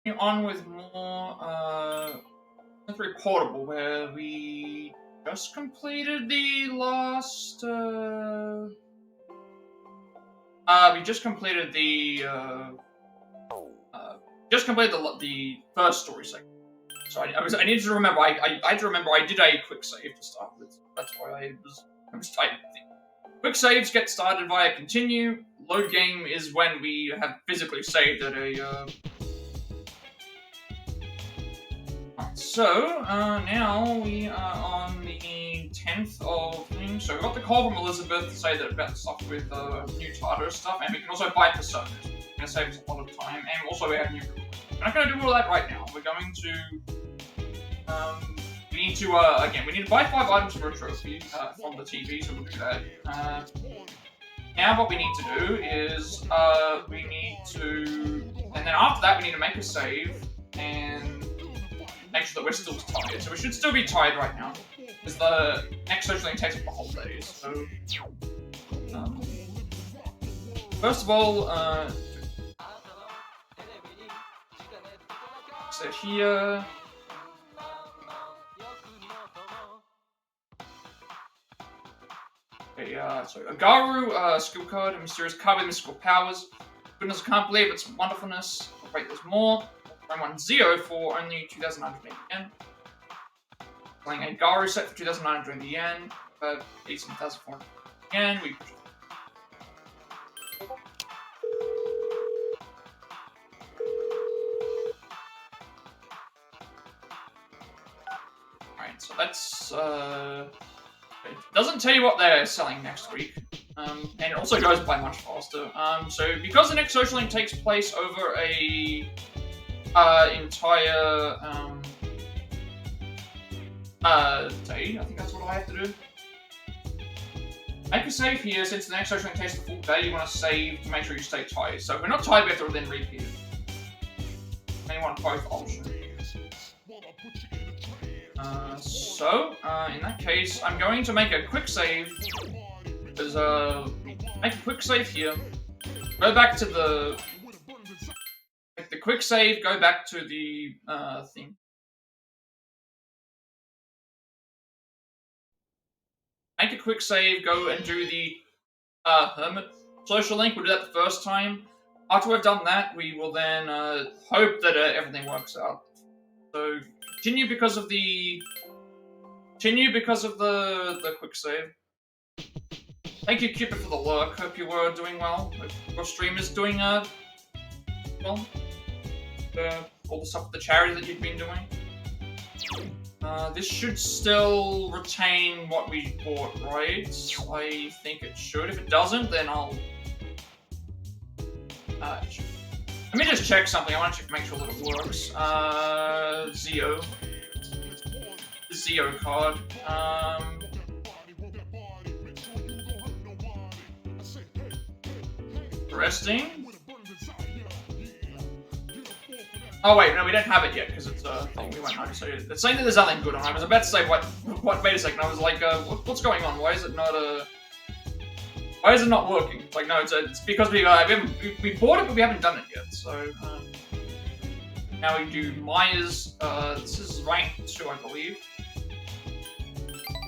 On with more, it's very portable, where we just completed the last, we just completed the, the first story segment. So I needed to remember, I had to remember I did a quick save to start with. That's why I was typing. Quick saves get started via continue. Load game is when we have physically saved at a, So, now we are on the 10th of things. So we got the call from Elizabeth to say that about the stuff with new Tartarus stuff, and we can also buy Persona. It's going to save us a lot of time, and also we have new. We're not going to do all that right now. We're going to, we need to, again, we need to buy 5 items for a trophy from the TV, so we'll do that. Now what we need to do is, we need to, and then after that we need to make a save, and make sure that we're still tired. So we should still be tired right now, because the next social link takes up the whole day. So, first of all, so here. Okay, so Agaru, skill card, a mysterious card with mystical powers. Goodness, I can't believe its wonderfulness. Wait, there's more. Round 1 Zio for only 2,980 yen. Playing a Garu set for 2,920 yen. 18,400 yen. We. Alright, so that's. It doesn't tell you what they're selling next week. And it also goes by much faster. So because the next social link takes place over a entire day, I think that's what I have to do. Make a save here. Since the next social link takes the full day, you want to save to make sure you stay tired. So if we're not tired, we have to then repeat it. And you want both options. In that case, I'm going to make a quick save. Because, make a quick save here. Go back to the... Make the quick save, go back to the, thing. Make a quick save, go and do the, Hermit social link. We'll do that the first time. After we've done that, we will then, hope that, everything works out. So, continue because of the quick save. Thank you, Cupid, for the lurk. Hope you were doing well. Hope your stream is doing, well. All the stuff with the charity that you've been doing. This should still retain what we bought, right? I think it should. If it doesn't, then I'll... let me just check something. I want to make sure that it works. Zio. The Zio card. Interesting. Oh wait, no, we don't have it yet because it's a thing we won't know. So it's saying that there's nothing good on it. I was about to say what? Wait a second. I was like, what's going on? Why is it not Why is it not working? Like, no, it's because we bought it, but we haven't done it yet. So now we do Maya's. This is rank 2, I believe.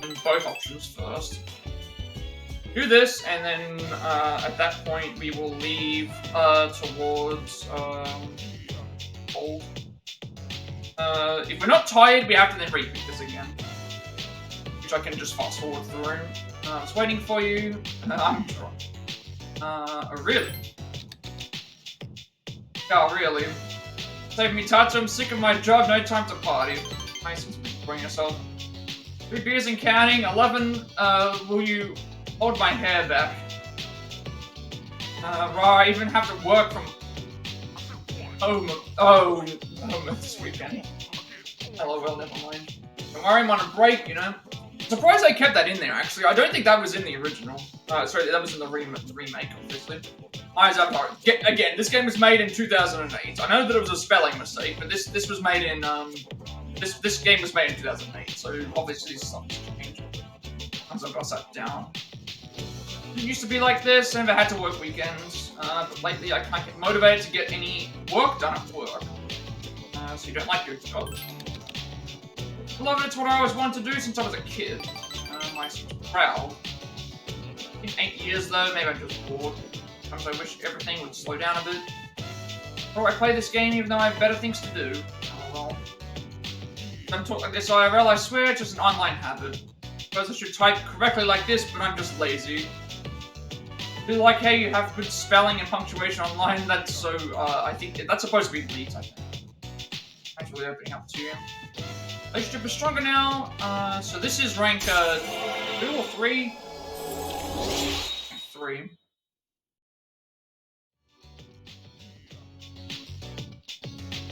And both options first. Do this, and then at that point we will leave towards old. If we're not tired, we have to then repeat this again, which I can just fast forward through. It's waiting for you. I'm drunk. Really? Oh, really? Save me, Tatsu. I'm sick of my job. No time to party. Nice and bring yourself. 3 beers and counting. 11. Will you hold my hair back? Right, I even have to work from home this weekend. LOL, never mind. Don't worry, I'm on a break, you know. Surprised they kept that in there, actually. I don't think that was in the original. Sorry, that was in the remake, obviously. Eyes Avatar. Again, this game was made in 2008. I know that it was a spelling mistake, but this was made in, this game was made in 2008, so obviously something's changed. Once I got that down. It used to be like this, I never had to work weekends, but lately I can't get motivated to get any work done at work. so you don't like your job. Beloved, it's what I always wanted to do since I was a kid. I'm proud. In 8 years though, maybe I'm just bored. Sometimes I wish everything would slow down a bit. Or I play this game even though I have better things to do. Oh well. Don't talk like this, IRL, I swear, it's just an online habit. Suppose I should type correctly like this, but I'm just lazy. I feel like, hey, you have good spelling and punctuation online, that's so, I think, that's supposed to be elite, I think. Thanks for opening up to you. Relationship is stronger now, so this is rank, 2 or 3? 3.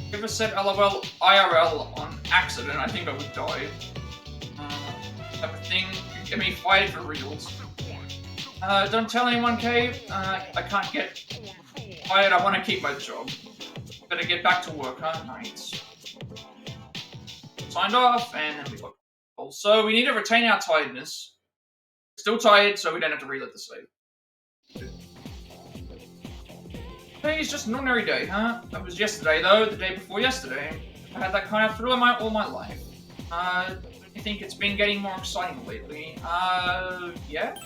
If I ever said LOL IRL on accident, I think I would die. Type of thing could get me fired for reals. Don't tell anyone, Kay. I can't get fired. I want to keep my job. Better get back to work, huh? Nice. Signed off, and then we got. So we need to retain our tiredness. Still tired, so we don't have to reload the save. Today's just an ordinary day, huh? That was yesterday, though. The day before yesterday. I had that kind of thrill in all my life. I think it's been getting more exciting lately. Yeah?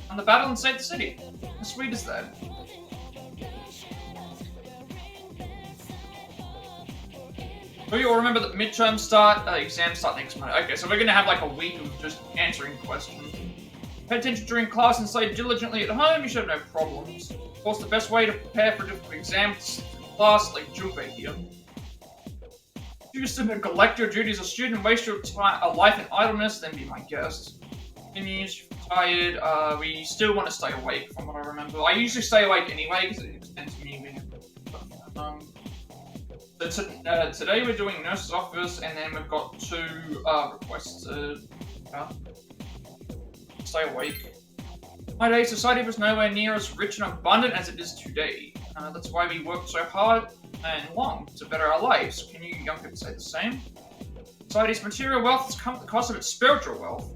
On the battle inside the city. How sweet is that? Oh, you'll remember that midterm exams start next month. Okay, so we're gonna have like a week of just answering questions. Pay attention during class and study diligently at home, you should have no problems. Of course, the best way to prepare for difficult exams class like Junpei here. If you used to neglect your duties as a student and waste your time, a life in idleness, then be my guest. Continues, you're tired, we still want to stay awake from what I remember. I usually stay awake anyway because it extends me being so today we're doing nurse's office and then we've got 2 requests to stay awake. My day, society was nowhere near as rich and abundant as it is today. That's why we worked so hard and long to better our lives. Can you young people say the same? Society's material wealth has come at the cost of its spiritual wealth.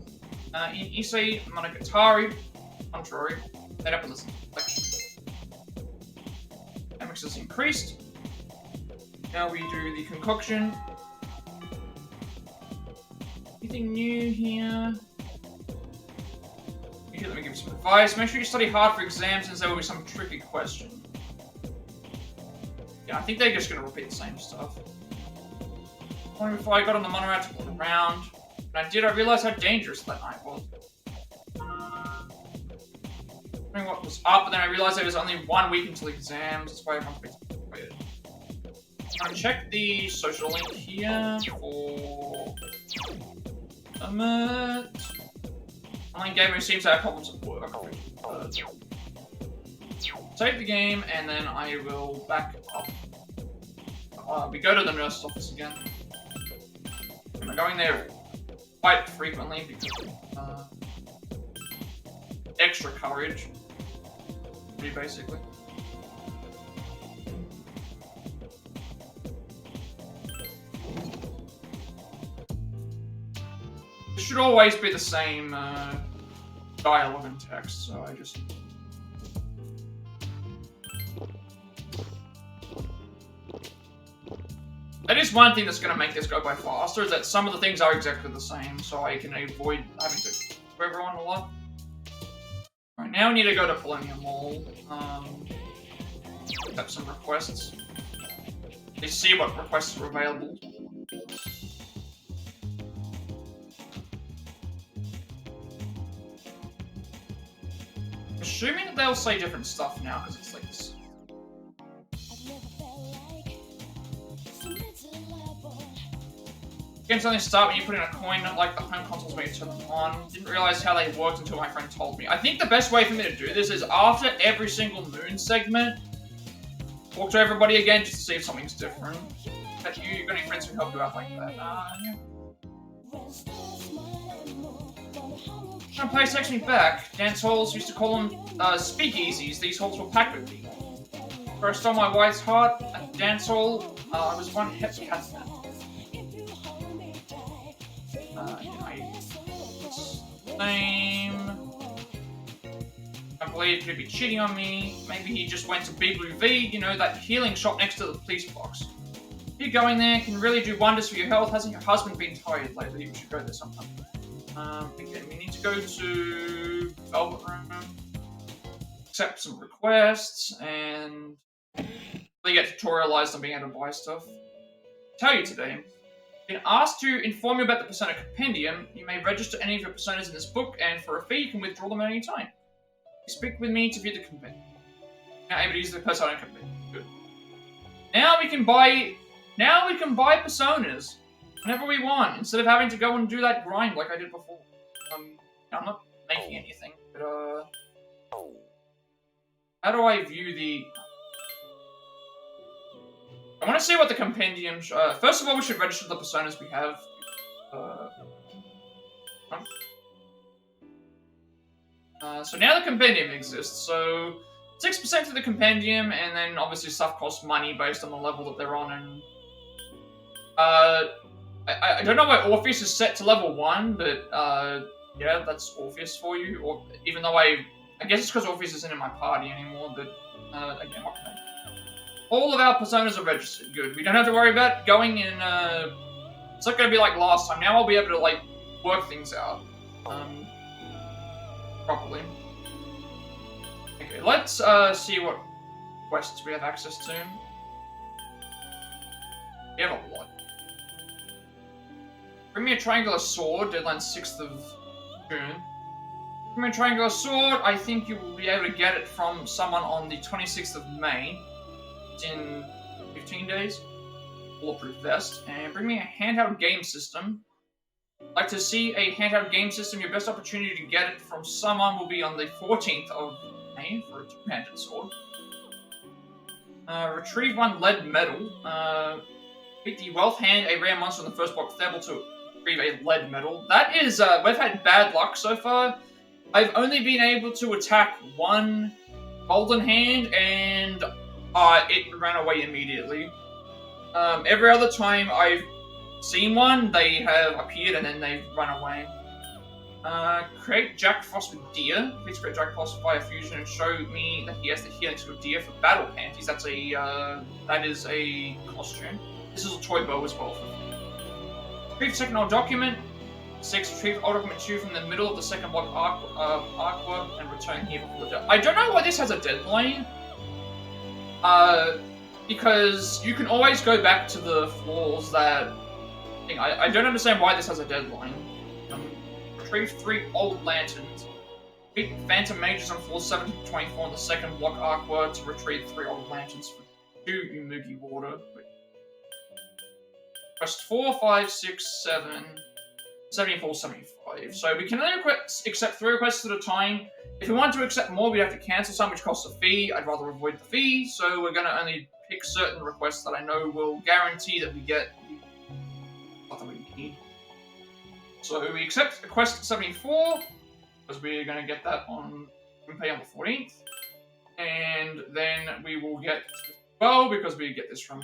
In Issei Monogatari, contrary, head up and listen to the lecture. Dynamics has increased. Now we do the concoction. Anything new here? Here, let me give you some advice. Make sure you study hard for exams since there will be some tricky question. Yeah, I think they're just going to repeat the same stuff. Only before I got on the monorail to look around. When I did, I realized how dangerous that night was. Wondering what was up, but then I realized there was only 1 week until exams. That's why everyone's been weird. I'm gonna check the social link here for a minute. Online gamer seems to have problems at work. Save the game, and then I will back up. We go to the nurse's office again. I'm going there quite frequently because extra courage, pretty basically. It should always be the same dialogue and text, so I just... That is one thing that's going to make this go by faster, is that some of the things are exactly the same, so I can avoid having to for everyone a lot. Alright, now we need to go to Polonium Mall. Have some requests. Let's see what requests are available. Assuming that they'll say different stuff now, because it's like this. Games only start when you put in a coin, not like the home consoles when you turn them on. Didn't realize how they worked until my friend told me. I think the best way for me to do this is after every single moon segment, talk to everybody again just to see if something's different. Have you got any friends who help you out like that? Yeah. When place takes me back. Dance halls used to call them speakeasies. These halls were packed with people. First on my wife's heart at the dance hall, I was one hip catman. Name. I believe he'd be cheating on me. Maybe he just went to BBV, you know, that healing shop next to the police box. You going there can really do wonders for your health. Hasn't your husband been tired lately? We should go there sometime. Again, we need to go to Velvet Room, accept some requests, and really get tutorialized on being able to buy stuff. Tell you today, been asked to inform you about the Persona Compendium. You may register any of your personas in this book, and for a fee, you can withdraw them at any time. Speak with me to view the compendium. Now able to use the Persona Compendium. Good. Now we can buy personas whenever we want, instead of having to go and do that grind like I did before. I'm not making anything, but how do I view the... I want to see what the compendium... first of all, we should register the personas we have. So now the compendium exists, so 6% of the compendium, and then obviously stuff costs money based on the level that they're on, and... I don't know why Orpheus is set to level 1, but, yeah, that's Orpheus for you, or even though I guess it's because Orpheus isn't in my party anymore, but, again, what can I do? All of our personas are registered. Good. We don't have to worry about going in, it's not going to be like last time. Now I'll be able to, like, work things out, properly. Okay, let's, see what quests we have access to. We have a lot. Bring me a triangular sword, deadline 6th of June. Bring me a triangular sword, I think you will be able to get it from someone on the 26th of May. In 15 days. Bulletproof vest. And bring me a handheld game system. I'd like to see a handheld game system. Your best opportunity to get it from someone will be on the 14th of May for a two-handed sword. Retrieve 1 lead medal. Beat the Wealth Hand, a rare monster on the first block, able to retrieve a lead medal. That is, we've had bad luck so far. I've only been able to attack 1 Golden Hand, and it ran away immediately. Every other time I've seen one, they have appeared and then they've run away. Create Jack Frost with Deer. Please create Jack Frost via fusion and show me that he has the healing skill Deer for battle panties. That's a, that is a costume. This is a toy bow as well. Retrieve second old document. 6. Retrieve old document 2 from the middle of the second block artwork and return here before the deadline. I don't know why this has a deadline. Because you can always go back to the floors that... I don't understand why this has a deadline. Retrieve 3 old lanterns. Beat Phantom Mages on floor 7 to 24 on the second block artwork to retrieve 3 old lanterns for 2 Umugi water. Quest 4, 5, 6, 7, 74, 75. So we can only accept 3 requests at a time. If we want to accept more, we have to cancel some, which costs a fee. I'd rather avoid the fee, so we're going to only pick certain requests that I know will guarantee that we get the stuff that we need. So we accept request 74, because we're going to get that on pay on the 14th. And then we will get 12, because we get this from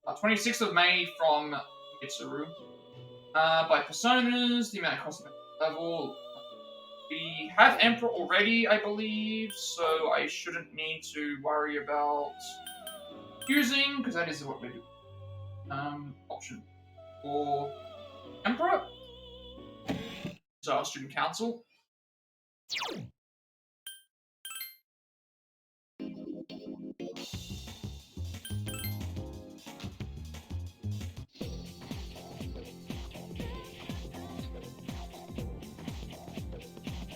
26th of May from Mitsuru. By personas, the amount of cost of level. We have Emperor already, I believe, so I shouldn't need to worry about using, because that is what we do. Option for Emperor. So our student council.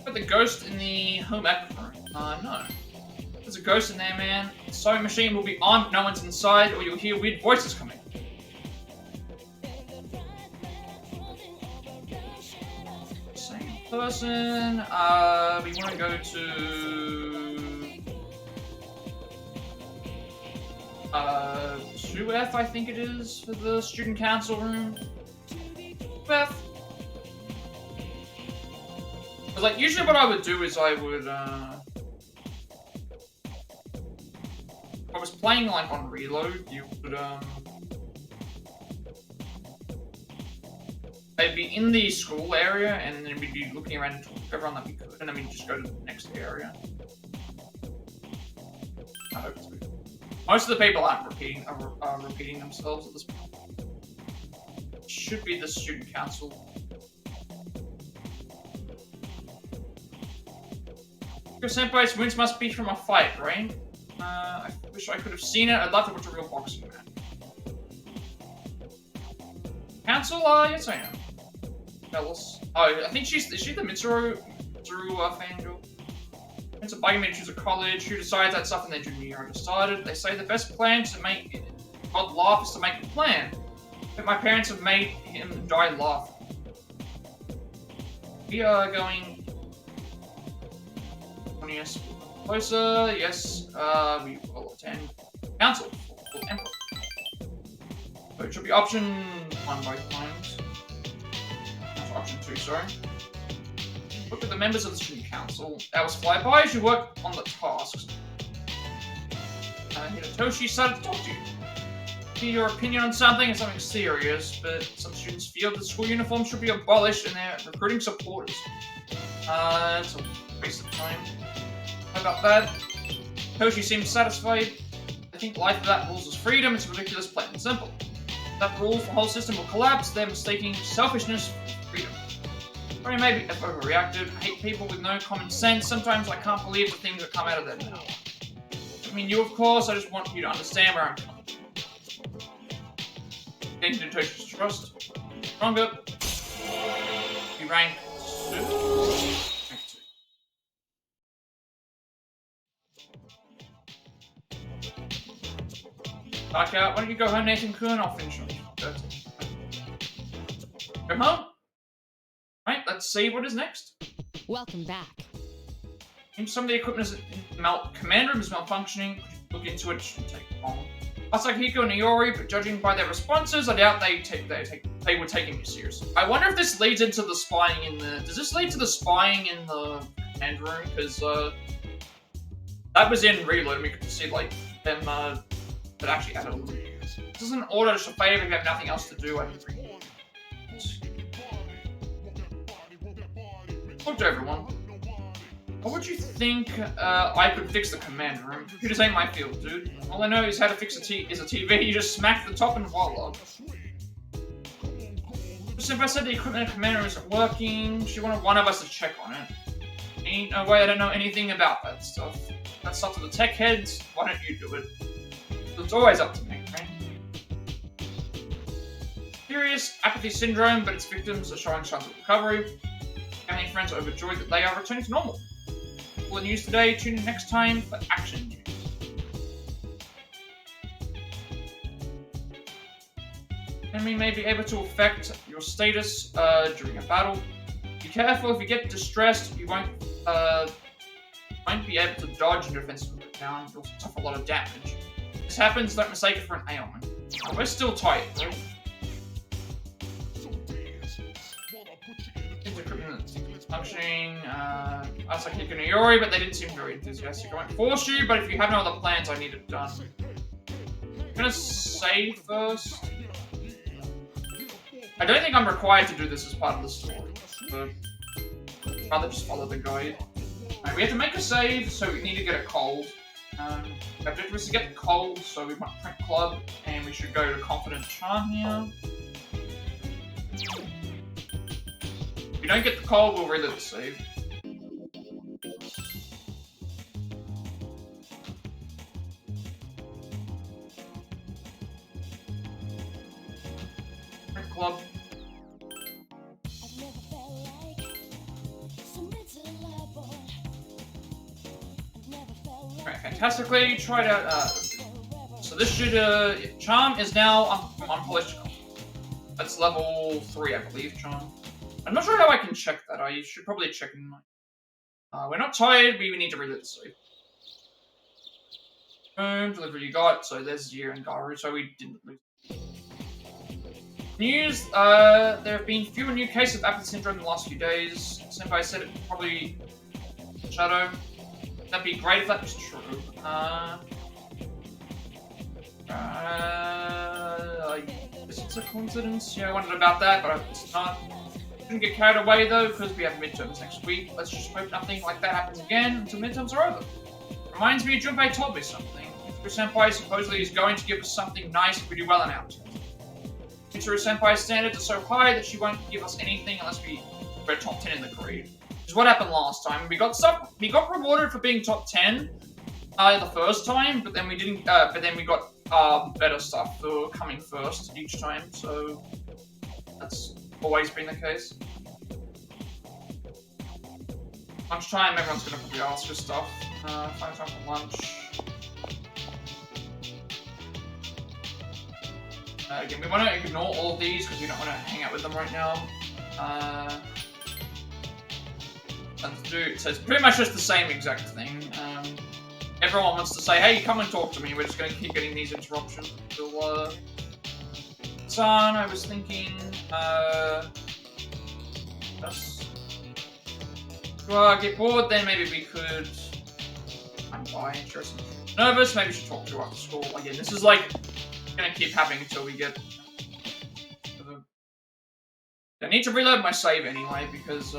But the ghost in the home ec room. No. There's a ghost in there, man. The sewing machine will be on, no one's inside, or you'll hear weird voices coming. Same person. We want to go to 2F, I think it is, for the student council room. 2F. Because, like, usually what I would do is I would, if I was playing, like, on reload, you would, they'd be in the school area, and then we'd be looking around and talking to everyone that we could, and then we'd just go to the next area. I hope it's good. Most of the people aren't repeating themselves at this point. It should be the student council. Senpai's wounds must be from a fight, right? I wish I could have seen it. I'd love to watch a real boxing match. Council? Yes I am. Jealous. Oh, I think is she the Mitsuru fangirl? It's a bugging me to choose a college. Who decides that stuff in their junior year? I decided. They say the best plan to make God laugh is to make a plan. But my parents have made him die laughing. We are going 20 years closer. Yes, we will attend council for emperor. So it should be option 1 both times. Not option 2, sorry. Look at the members of the student council. Hours fly by as you work on the tasks. Hitoshi started to talk to you. Hear your opinion on something and something serious, but some students feel that school uniforms should be abolished and they're recruiting supporters. It's a waste of time. How about that? Hitoshi seems satisfied. I think life without rules is freedom. It's ridiculous, plain and simple. If that rules, the whole system will collapse. They're mistaking selfishness for freedom. Or maybe I've overreacted. I hate people with no common sense. Sometimes I can't believe the things that come out of their mouth. I mean, you of course, I just want you to understand where I'm coming from. Gain Hitoshi's trust. Stronger. You rank 2. Rank 2. Back out. Why don't you go home, Nathan-kun? I'll finish on you. Go home? Right, let's see what is next. Welcome back. Some of the equipment is command room is malfunctioning. Look into it, it shouldn't take long. Asahiko and Iori, but judging by their responses, I doubt they were taking me seriously. I wonder if this leads into the spying in the... Does this lead to the spying in the command room? Because, that was in Reload, and we could see, like, them, that actually added a little bit. This is an order to favor if you have nothing else to do, I can read. Talk to everyone. What would you think I could fix the command room? Computers ain't my field, dude. All I know is how to fix a TV. You just smack the top and voila. Just if I said the equipment in the command room isn't working, she wanted one of us to check on it. Ain't no way I don't know anything about that stuff. That's up to the tech heads. Why don't you do it? It's always up to me, right? Serious apathy syndrome, but its victims are showing signs of recovery. Family and friends are overjoyed that they are returning to normal. All the news today, tune in next time for action news. Enemy may be able to affect your status during a battle. Be careful, if you get distressed, you won't be able to dodge and defensively down. You'll suffer a lot of damage. If this happens, don't mistake it for an ailment. Oh, we're still tight, right? Functioning, Asahiko and Iori, but they didn't seem very enthusiastic. I won't force you, but if you have no other plans, I need it done. I'm gonna save first. I don't think I'm required to do this as part of the story, but I'd rather just follow the guide. Right, we have to make a save, so we need to get a cold. The objective is to get the cold, so we want Print Club, and we should go to Confident Charm here. If we don't get the cold, we'll reload the save. Print Club. Alright, fantastically. Tried out, so this should, Charm is now unpolished. That's level 3, I believe, Charm. I'm not sure how I can check that. I should probably check in my... we're not tired, we need to reload the save. Boom, delivery you got, so there's Zir and Garu, so we didn't lose. News, there have been fewer new cases of apathy syndrome in the last few days. Senpai said it probably Shadow. That'd be great if that was true. I guess it's a coincidence. Yeah, I wondered about that, but it's not. Shouldn't get carried away though, because we have midterms next week. Let's just hope nothing like that happens again until midterms are over. Reminds me, Junpei told me something. Senpai supposedly is going to give us something nice if we do well in our test. Mitsuru Senpai's standards are so high that she won't give us anything unless we're top 10 in the grade. Which is what happened last time. We got rewarded for being top 10 the first time, but then we didn't. But then we got better stuff for coming first each time. So that's always been the case. Lunchtime, everyone's gonna probably ask for stuff. Find time for lunch. Again, we want to ignore all of these because we don't want to hang out with them right now. So it's pretty much just the same exact thing. Everyone wants to say, hey, come and talk to me. We're just going to keep getting these interruptions until, Son, I was thinking, get bored, then maybe we could... I'm buying, interesting. Nervous, maybe we should talk to her after school. Again, this is like... gonna keep happening until we get... I need to reload my save anyway, because,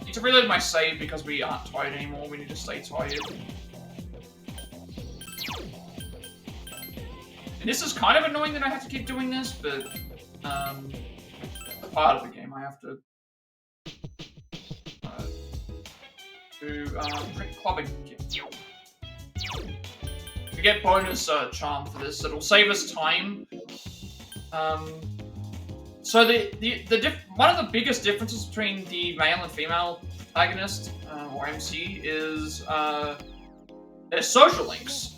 need to reload my save because we aren't tired anymore, we need to stay tired. And this is kind of annoying that I have to keep doing this, but, it's part of the game, I have to... do, print clubbing kit. We get bonus charm for this. It'll save us time. So one of the biggest differences between the male and female protagonist or MC is their social links.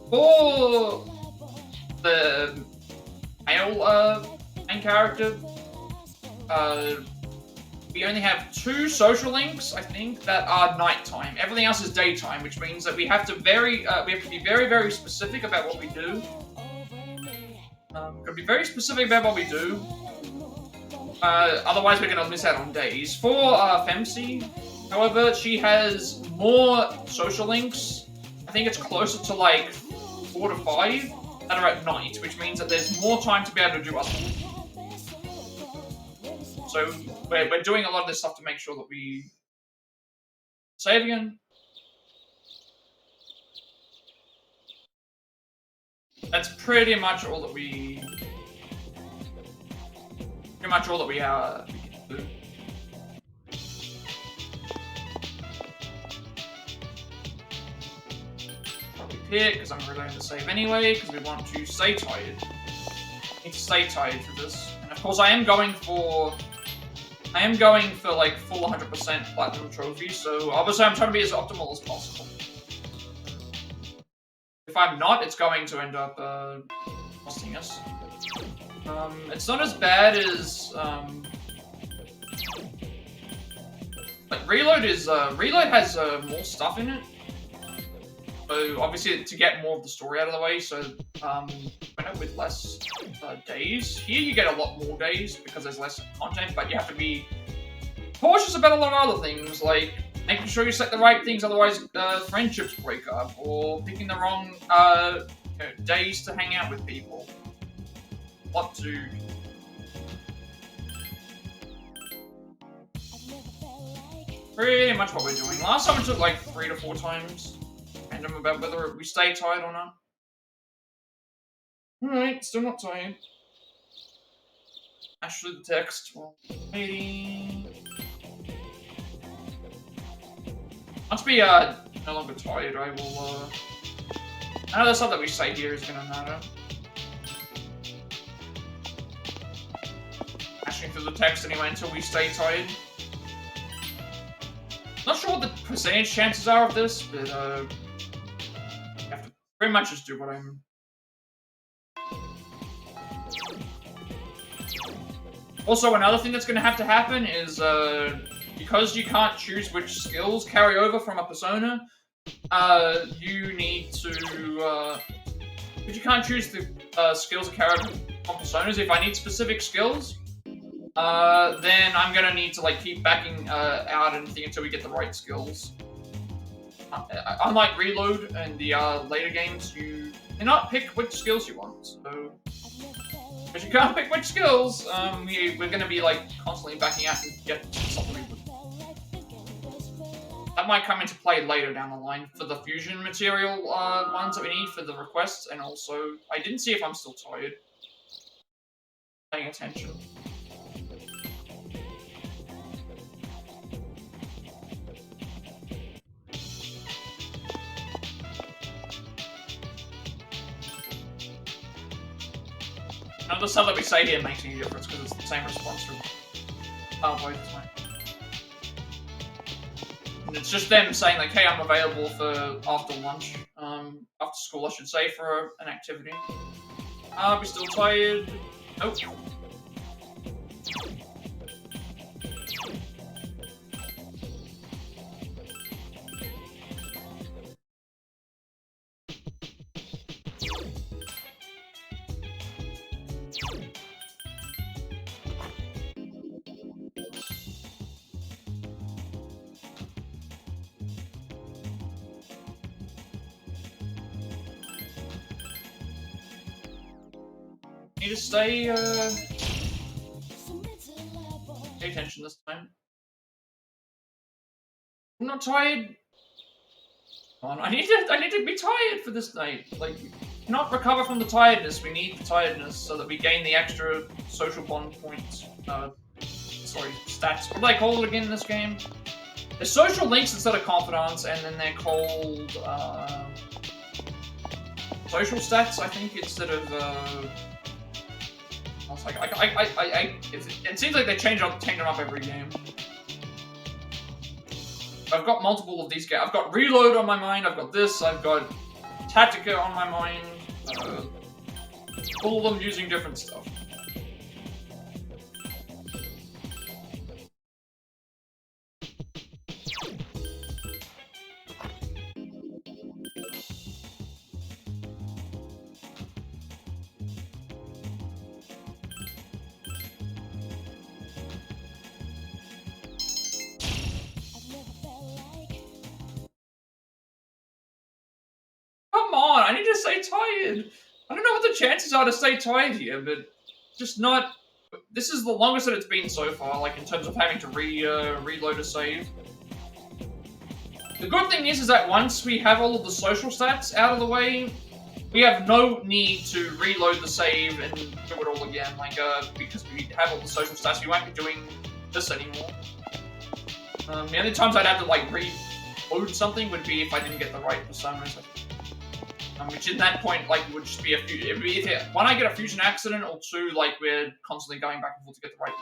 For the male main character, we only have 2 social links, I think, that are nighttime. Everything else is daytime, which means that we have to be very, very specific about what we do. Gotta be very specific about what we do. Otherwise, we're gonna miss out on days. For Femc, however, she has more social links. I think it's closer to like 4 to 5 that are at night, which means that there's more time to be able to do other things. So we're doing a lot of this stuff to make sure that we save again. That's pretty much all that we can do. Probably pick because I'm reloading the save anyway because we want to stay tired. Need to stay tired for this, and of course I am going for like full 100% platinum trophies, so obviously I'm trying to be as optimal as possible. If I'm not, it's going to end up costing us. It's not as bad as like Reload is Reload has more stuff in it. So obviously to get more of the story out of the way, so went up with less days. Here you get a lot more days because there's less content, but you have to be cautious about a lot of other things, like making sure you select the right things, otherwise friendships break up, or picking the wrong days to hang out with people. What to... Pretty much what we're doing. Last time it took like 3 to 4 times. Random about whether we stay tired or not. Alright, still not tired. Actually, the text. Well, maybe... Once we no longer tired, I will none of the stuff that we say here is gonna matter. Ashing through the text anyway until we stay tired. Not sure what the percentage chances are of this, but I have to pretty much just do what I'm... Also, another thing that's gonna have to happen is because you can't choose which skills carry over from a persona, you need to, because you can't choose the skills that carry over from personas, if I need specific skills, then I'm gonna need to like keep backing out anything until we get the right skills. Unlike Reload and the later games, you cannot pick which skills you want, so... Because you can't pick which skills, we're gonna be like constantly backing out and get something. That might come into play later down the line for the fusion material ones that we need for the requests, and also, I didn't see if I'm still tired. Paying attention. Now the stuff that we say here makes any difference because it's the same response to both way. And it's just them saying like, hey, I'm available for after lunch, after school I should say, for an activity. Are we still tired? Nope. Need to stay, pay attention this time. I'm not tired. Come on, I need to be tired for this night. Like, we cannot recover from the tiredness. We need the tiredness so that we gain the extra social bond points. Sorry, stats. What do they call it again in this game? They're social links instead of confidants, and then they're called, social stats, I think, instead of, it seems like they change them up every game. I've got multiple of these games. I've got Reload on my mind, I've got this, I've got Tactica on my mind. All of them using different stuff. Come on, I need to stay tired. I don't know what the chances are to stay tired here, but just not. This is the longest that it's been so far, like in terms of having to reload a save. The good thing is that once we have all of the social stats out of the way, we have no need to reload the save and do it all again. Like, because we have all the social stats, we won't be doing this anymore. The only times I'd have to like reload something would be if I didn't get the right personas. Which in that point, like, would just be one, I get a fusion accident, or two, like, we're constantly going back and forth to get the right,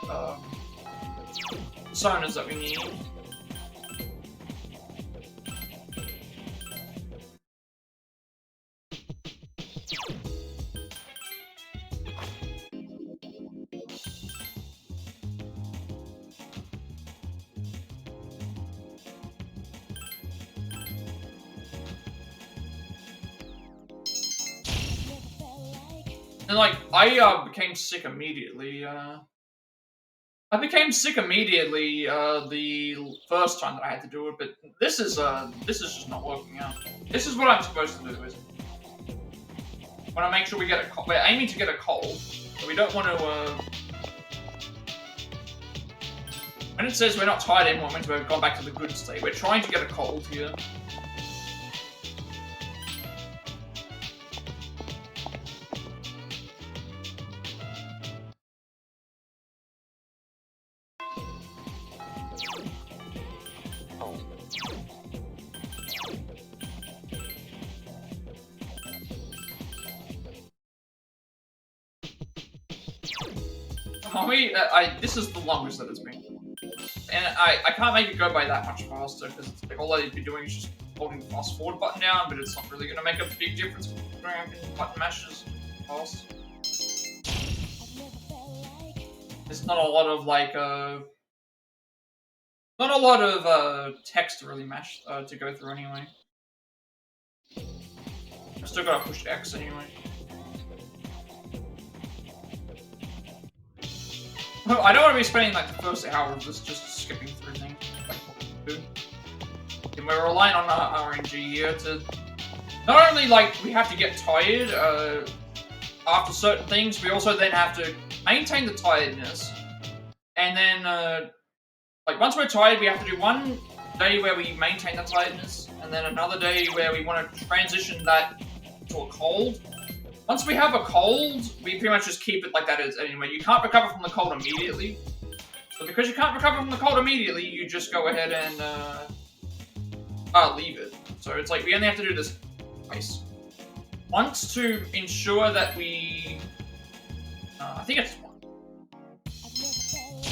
personas that we need. And, like, I became sick immediately, the first time that I had to do it, but this is just not working out. This is what I'm supposed to do, is I want to make sure we get a cold. We're aiming to get a cold, but we don't want to, when it says we're not tired anymore, it means we've gone back to the good state. We're trying to get a cold here. This is the longest that it's been. And I can't make it go by that much faster, because it's like all I'd be doing is just holding the fast forward button down, but it's not really going to make a big difference when button mashes fast. There's not a lot of, like, not a lot of, text to really mash, to go through anyway. I've still got to push X anyway. I don't want to be spending like the first hour of this just skipping through things like what we do. And we're relying on our RNG here to not only like we have to get tired after certain things, we also then have to maintain the tiredness. And then like once we're tired, we have to do one day where we maintain the tightness, and then another day where we want to transition that to a cold. Once we have a cold, we pretty much just keep it like that is anyway. You can't recover from the cold immediately. So because you can't recover from the cold immediately, you just go ahead and leave it. So it's like we only have to do this twice. Once to ensure that we... I think it's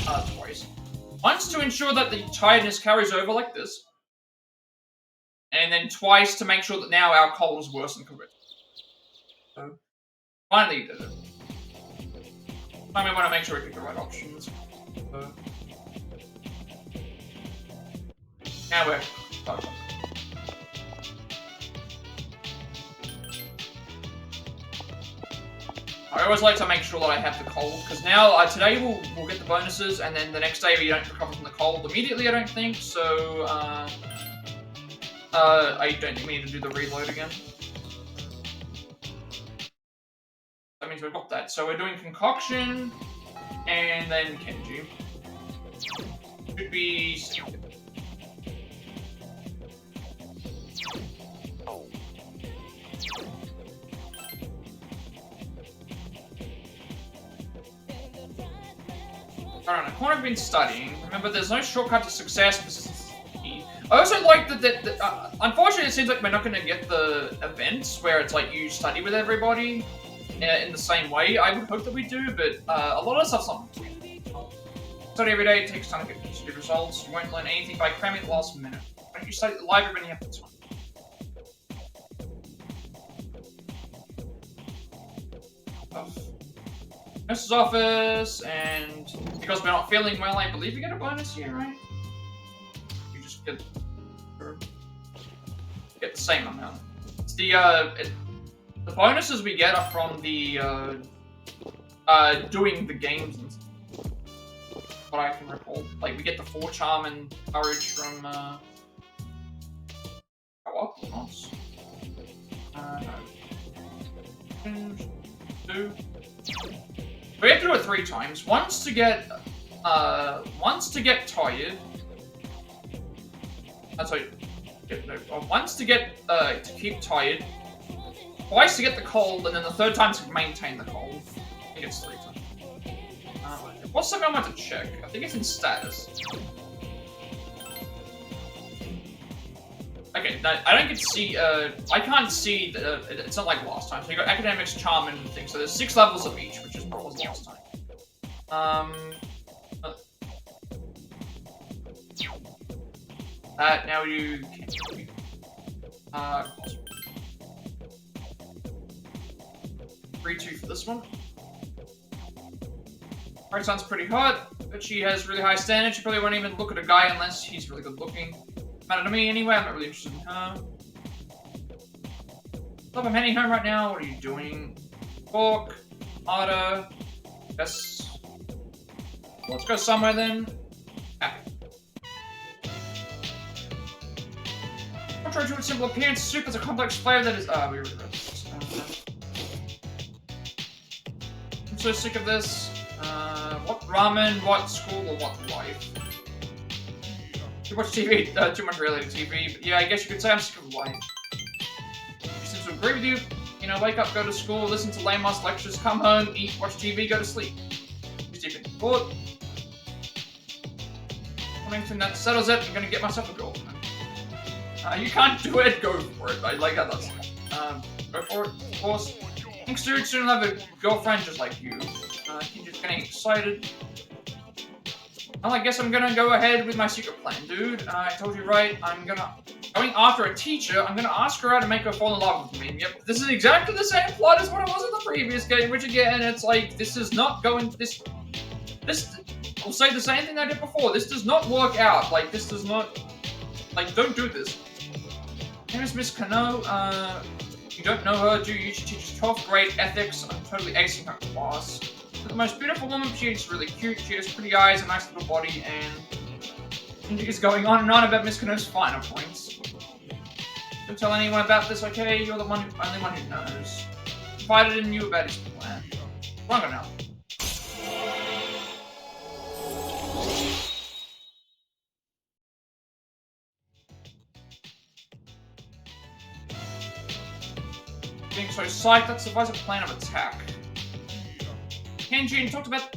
twice. Once to ensure that the tiredness carries over like this. And then twice to make sure that now our cold is worse than correct. So, finally did it. I mean, want to make sure we pick the right options. So, now we're... I always like to make sure that I have the cold, because now, today we'll get the bonuses, and then the next day we don't recover from the cold immediately, I don't think, so, I don't think we need to do the reload again. That means we've got that. So we're doing Concoction, and then Kenji. Should be... Alright, I have been studying. Remember, there's no shortcut to success. Persistence is key. I also like that, unfortunately, it seems like we're not going to get the events where it's like you study with everybody in the same way. I would hope that we do, but a lot of stuff's not. Study every day, it takes time to get positive results. You won't learn anything by cramming at the last minute. Why don't you study at the library when you have the time? Nurse's office, and because we're not feeling well, I believe we get a bonus here, right? You just get the same amount. It's the bonuses we get are from the doing the games and stuff. What I can recall, like we get the 4 charm and courage from no. 2. We have to do it 3 times. Once to get tired. That's right. Once to get to keep tired. Twice to get the cold, and then the 3rd time to maintain the cold. I think it's 3 times. What's something I want to check? I think it's in status. Okay, no, I don't get to see, I can't see, it's not like last time. So you got academics, charm, and things. So there's 6 levels of each, which is what was last time. Now you can 3-2 for this one. Her sounds pretty hot, but she has really high standards. She probably won't even look at a guy unless he's really good looking. Matter to me anyway, I'm not really interested in her. Stop, I'm heading home right now. What are you doing? Talk, harder. Yes. Let's go somewhere then. Happy. Contrary to its simple appearance, soup has a complex flavor that is. We already read this. I'm so sick of this. What ramen, what school, or what life? Too much TV, too much reality TV, but yeah, I guess you could say I'm sick of life. She seems to agree with you. You know, wake up, go to school, listen to lame-ass lectures, come home, eat, watch TV, go to sleep. She's deep into thought. Something that settles it, I'm gonna get myself a girlfriend. You can't do it, go for it. I like how that's go for it, of course. Thanks, dude, soon I'll have a girlfriend just like you. He's just getting excited. Well, I guess I'm gonna go ahead with my secret plan, dude. I told you right, going after a teacher, I'm gonna ask her out and make her fall in love with me. Yep, this is exactly the same plot as what it was in the previous game, which again, it's like, this is not going, I'll say the same thing I did before, this does not work out, like, this does not, like, don't do this. My name is Miss Kano, you don't know her, do you? She teaches 12th grade ethics, I'm totally acing her class. The most beautiful woman, she's really cute, she has pretty eyes, a nice little body, and is going on and on about Miss Kano's finer points. Don't tell anyone about this, okay? You're the only one who knows. Confided in you about his plan. Wrong enough. site that survives a plan of attack. Kenji talked about.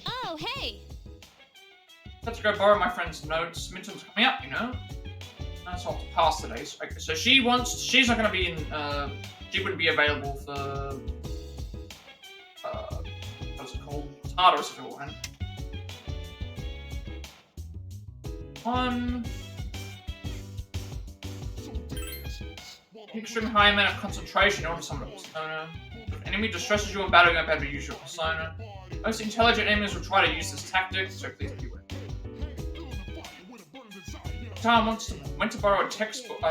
Oh, hey! Let's go borrow my friend's notes. Midterm's coming up, you know. So I'll have to pass today. So she's not gonna be in. She wouldn't be available for. What's it called? Tartarus if it went. Extreme high amount of concentration in order to summon a persona. If enemy distresses you in battle, you're going to use your persona. Most intelligent enemies will try to use this tactic, so please be aware. Tom went to borrow a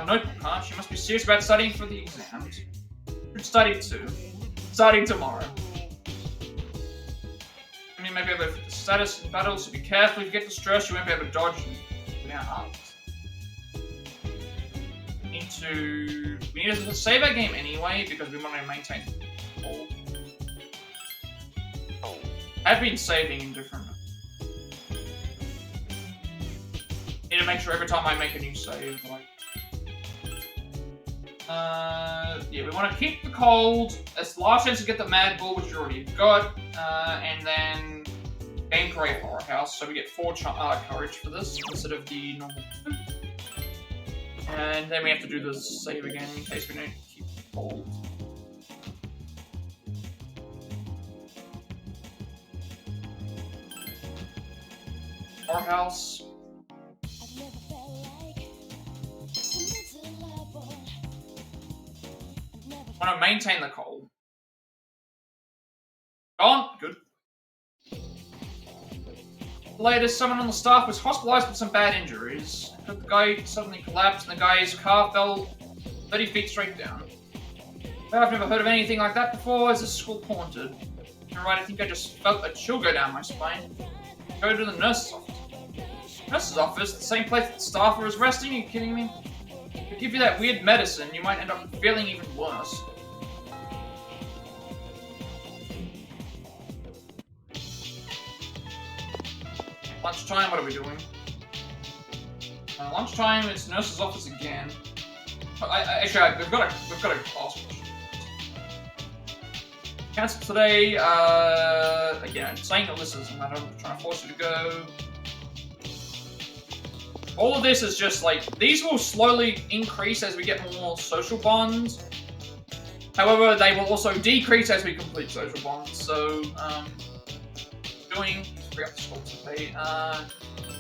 notebook, huh? She must be serious about studying for the exams. Should study too. Starting tomorrow. I mean, maybe able to fit the status in battle, so be careful. If you get distressed, you won't be able to dodge without arms. We need to save our game anyway, because we want to maintain hold. I've been saving in different. Need to make sure every time I make a new save, like. Yeah, we want to keep the cold. It's the last chance to get the Mad Bull, which you already got, and then gain Parade Horror House, so we get 4 courage for this instead of the normal 2. And then we have to do the save again in case we don't keep the cold. Horror House. I want to maintain the cold. Gone. Good. The latest, someone on the staff was hospitalized with some bad injuries. The guy suddenly collapsed and the guy's car fell 30 feet straight down. I've never heard of anything like that before. Is this school haunted? You're right, I think I just felt a chill go down my spine. Go to the nurse's office. Nurse's office? The same place that the staffer is resting? Are you kidding me? If they give you that weird medicine, you might end up feeling even worse. Lunchtime, what are we doing? Lunchtime, it's nurse's office again. Actually, we've got a class. Cancel today. Again, saying Alyssa's and I'm trying to force you to go. All of this is just like, these will slowly increase as we get more social bonds. However, they will also decrease as we complete social bonds. So, doing free up the school today. Yeah,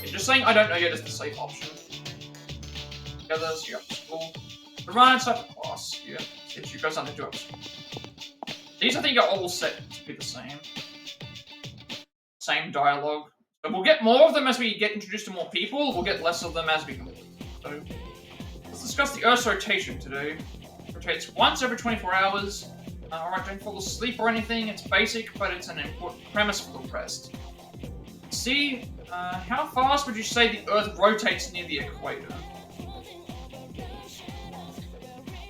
just saying I don't know yet is the safe option. Together, so you have to school. The run inside the class. Yeah, if you guys something to do up school. These I think are all set to be the same. Same dialogue. But we'll get more of them as we get introduced to more people. We'll get less of them as we complete. So let's discuss the Earth's rotation today. It rotates once every 24 hours. Alright, don't fall asleep or anything. It's basic, but it's an important premise for the rest. See, how fast would you say the Earth rotates near the equator?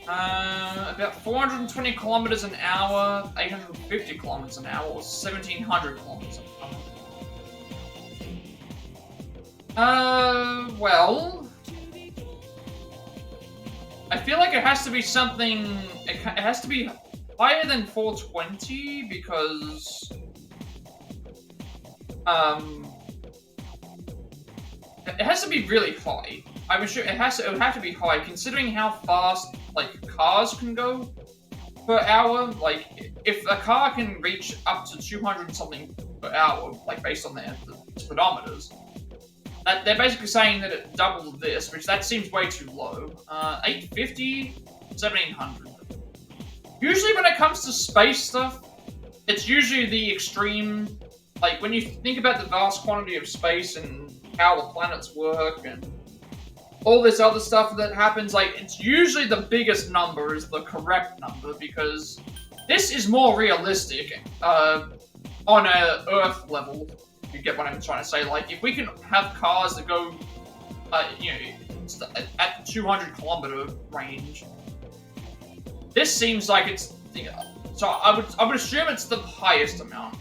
About 420 kilometers an hour, 850 kilometers an hour, or 1700 kilometers an hour. Well, I feel like it has to be something. It has to be higher than 420 because it has to be really high. I'm sure it would have to be high considering how fast like cars can go per hour. Like if a car can reach up to 200 something per hour, like based on their speedometers, they're basically saying that it doubles this, which that seems way too low. 850, 1700. Usually when it comes to space stuff, it's usually the extreme. Like when you think about the vast quantity of space and how the planets work and all this other stuff that happens, like, it's usually the biggest number is the correct number, because this is more realistic on a Earth level, if you get what I'm trying to say. Like, if we can have cars that go, you know, at the 200 kilometer range, this seems like it's, you know, so I would assume it's the highest amount.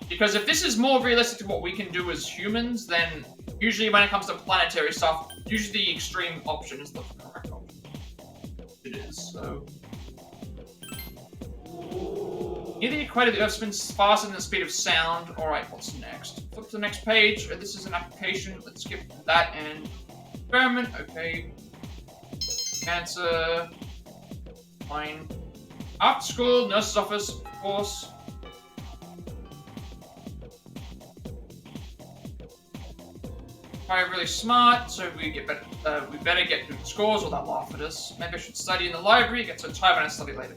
Because if this is more realistic to what we can do as humans, then usually when it comes to planetary stuff, usually the extreme option is the correct so... Near the equator, the Earth spins faster than the speed of sound. Alright, what's next? Flip to the next page. This is an application. Let's skip that and... Experiment, okay. Cancer. Fine. After school, nurse's office, of course. Probably really smart, so we better get good scores or they'll laugh at us. Maybe I should study in the library, get so tired when I study later.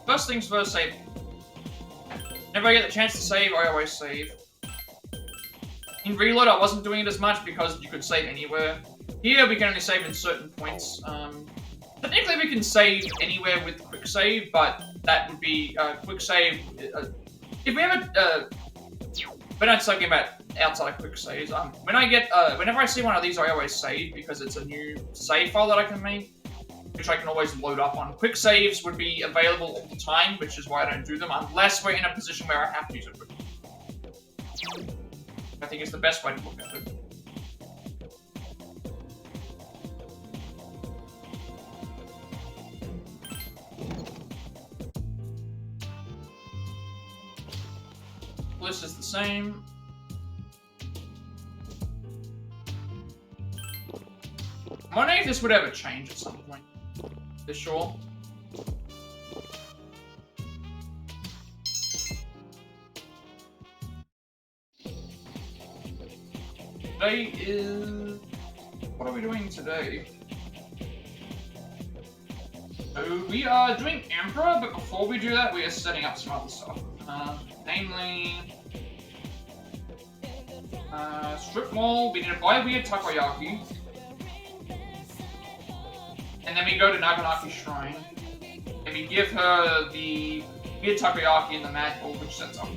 First things first, save. Whenever I get the chance to save, I always save. In Reload, I wasn't doing it as much because you could save anywhere. Here, we can only save in certain points. Technically, we can save anywhere with quick save, but that would be quick save. If we ever, we're not talking about outside of quick saves. Whenever I see one of these, I always save because it's a new save file that I can make, which I can always load up on. Quick saves would be available all the time, which is why I don't do them unless we're in a position where I have to use it quickly. I think it's the best way to look at it. List is the same. I'm wondering if this would ever change at some point. For sure. Today is... What are we doing today? So we are doing Emperor, but before we do that, we are setting up some other stuff. Namely... Strip Mall, we need to buy Weird Takoyaki. And then we go to Naganaki Shrine. And we give her the Weird Takoyaki and the Mad Bull, which sets up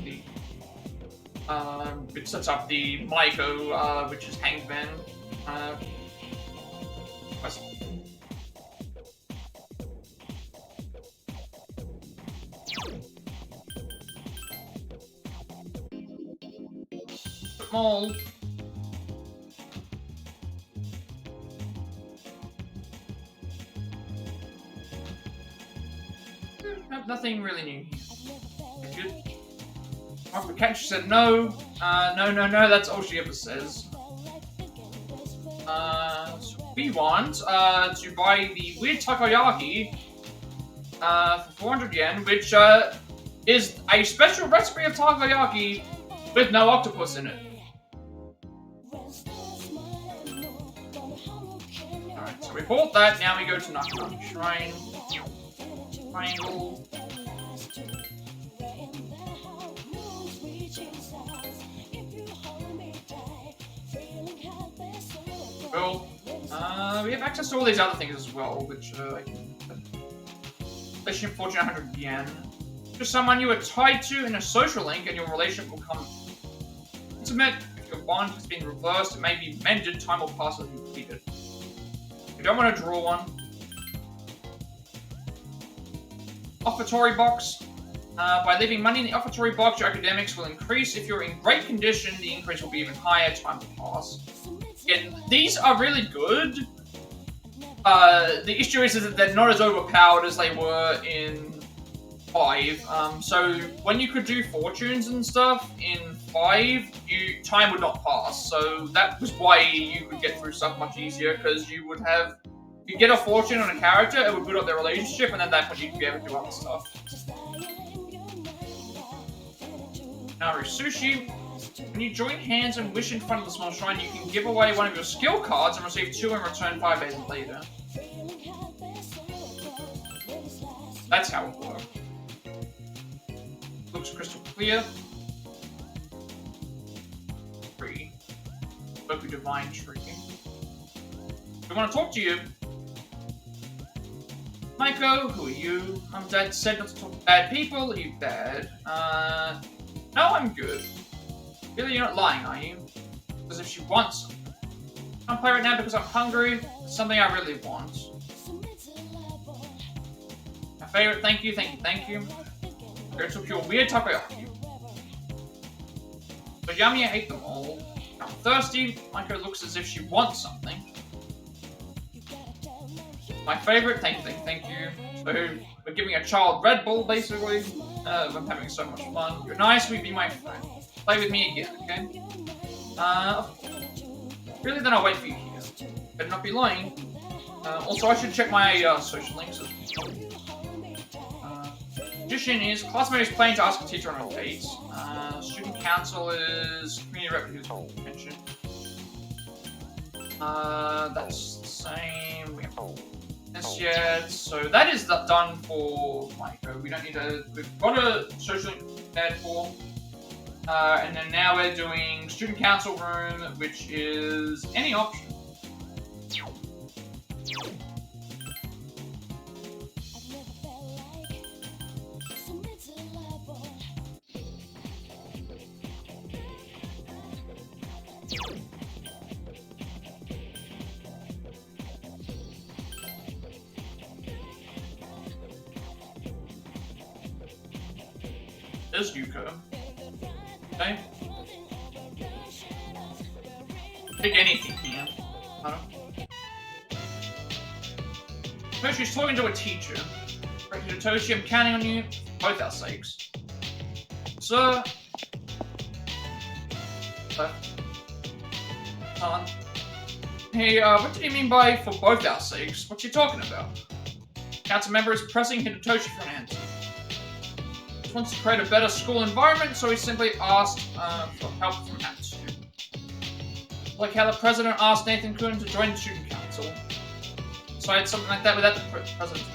the Maiko, which is Hangman. Mall. Nothing really new here. Good. After Catch said no. No, that's all she ever says. So we want to buy the Weird Takoyaki for 400 yen, which is a special recipe of takoyaki with no octopus in it. Alright, so we bought that, now we go to Nakanaki Shrine. Triangle. Cool. We have access to all these other things as well, which I can... Relationship fortune 100 yen. Just someone you are tied to in a social link and your relationship will come intimate. If your bond has been reversed, it may be mended, time will pass as you complete it. You don't want to draw one. Offertory box. By leaving money in the offertory box, your academics will increase. If you're in great condition, the increase will be even higher, time will pass. Again, these are really good. The issue is that they're not as overpowered as they were in 5. So when you could do fortunes and stuff in 5, time would not pass. So that was why you could get through stuff much easier, because you would have... You get a fortune on a character, it would build up their relationship, and then that's when you could be able to do other stuff. Naru Sushi. When you join hands and wish in front of the small shrine, you can give away one of your skill cards and receive 2 in return 5 days later. That's how it works. Looks crystal clear. 3. Boku Divine Tree. We want to talk to you. Maiko, who are you? Dad said not to talk to bad people. Are you bad? No, I'm good. Really, you're not lying, are you? Because if she wants something. I can't play right now because I'm hungry. It's something I really want. My favorite, thank you. Go to your weird takoyaki. But yummy, I hate them all. I'm thirsty. Maiko looks as if she wants something. My favorite. Thank you. So we're giving a child Red Bull, basically. I'm having so much fun. You're nice, we be my friend. Play with me again, okay? Really, then I'll wait for you here. Better not be lying. Also, I should check my social links as well. Tradition is classmate is planning to ask a teacher on a date. Student council is community rep who's mentioned. That's the same. We haven't this yet. So that is done for Micro. We don't need to. We've got a social link prepared for. And then now we're doing student council room, which is any option. There's Yuko. Okay. Pick anything here. Toshi's talking to a teacher. Right here, Toshi, I'm counting on you. Both our sakes. Sir. Hey, what did he mean by for both our sakes? What's he talking about? Council member is pressing Hitotoshi for an answer. He wants to create a better school environment, so he simply asked for help from Atsu. Like how the president asked Nathan Kun to join the student council. So I had something like that without the president.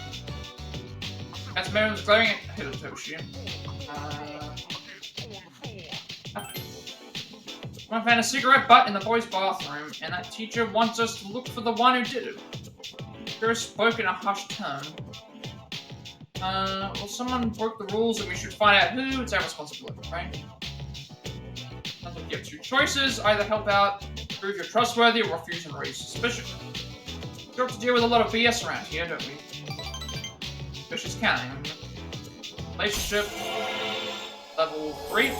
Council member was glaring at Hitotoshi. I found a cigarette butt in the boys' bathroom, and that teacher wants us to look for the one who did it. Kira spoke in a hushed tone. Well, someone broke the rules and we should find out who. It's our responsibility, right? Sounds like you have two choices. Either help out, prove you're trustworthy, or refuse and raise suspicion. We have to deal with a lot of BS around here, don't we? Suspicious counting. Relationship. Level 3.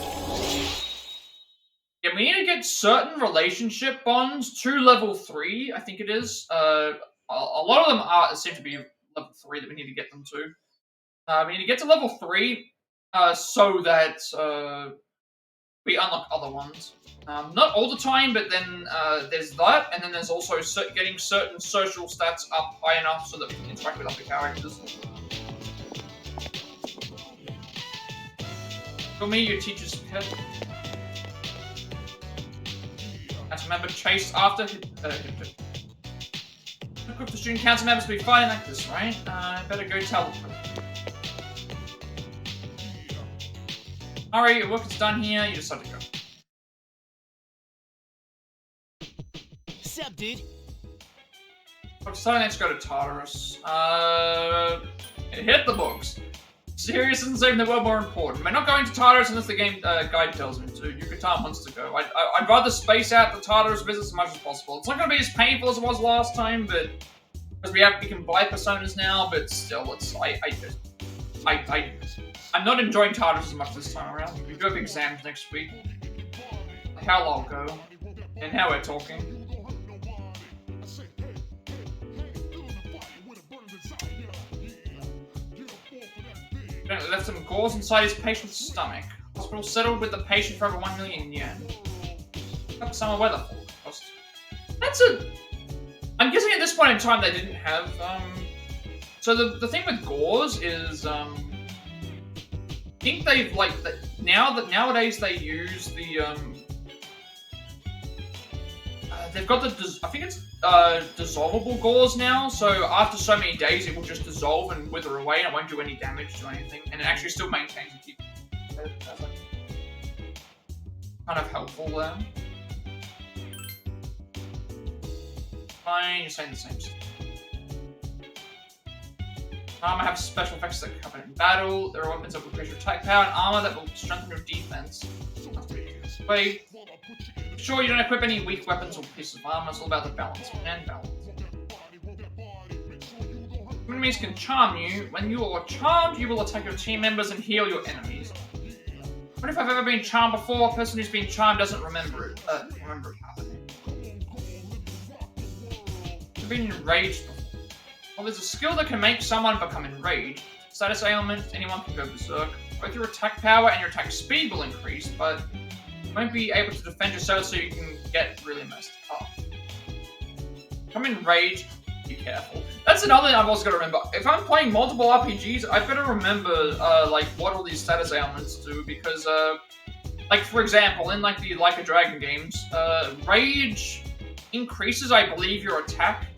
Yeah, we need to get certain relationship bonds to level 3, I think it is. A lot of them seem to be level 3 that we need to get them to. We need to get to level 3 so that we unlock other ones. Not all the time, but then there's that, and then there's also getting certain social stats up high enough so that we can interact with other characters. For me, your teacher's pet. Council member chased after. Look if the student council members will be fighting like this, right? Better go tell them. Alright, your work is done here. You decide to go. Sup, dude? So let's go to Tartarus. Hit the books. Serious isn't saving the world more important. We're not going to Tartarus unless the game guide tells me to. Yucatan wants to go. I'd rather space out the Tartarus visit as much as possible. It's not going to be as painful as it was last time, but because we can buy personas now. But still, I'm not enjoying Tartarus as much this time around. We do have exams next week. How I'll go, and how we're talking. Left some gauze inside his patient's stomach. Hospital settled with the patient for over 1 million yen. Up summer weather forecast. I'm guessing at this point in time they didn't have, So the thing with gauze is, I think they've, nowadays they use the, they've got I think it's dissolvable gauze now, so after so many days it will just dissolve and wither away and it won't do any damage to anything, and it actually still maintains and keeps that's kind of helpful there. Fine, you're saying the same stuff. Armor have special effects that cover in battle. There are weapons that will increase your attack power and armor that will strengthen your defense. That's pretty good. Wait. Sure, you don't equip any weak weapons or pieces of armor. It's all about the balance and balance. Enemies can charm you. When you are charmed, you will attack your team members and heal your enemies. What if I've ever been charmed before? A person who's been charmed doesn't remember it. Remember it happening. I've been enraged before. Well, there's a skill that can make someone become enraged. Status ailment, anyone can go berserk. Both your attack power and your attack speed will increase, but you won't be able to defend yourself, so you can get really messed up. Become enraged, be careful. That's another thing I've also got to remember. If I'm playing multiple RPGs, I better remember like what all these status ailments do, because like for example, in like the Like a Dragon games, rage increases, I believe, your attack.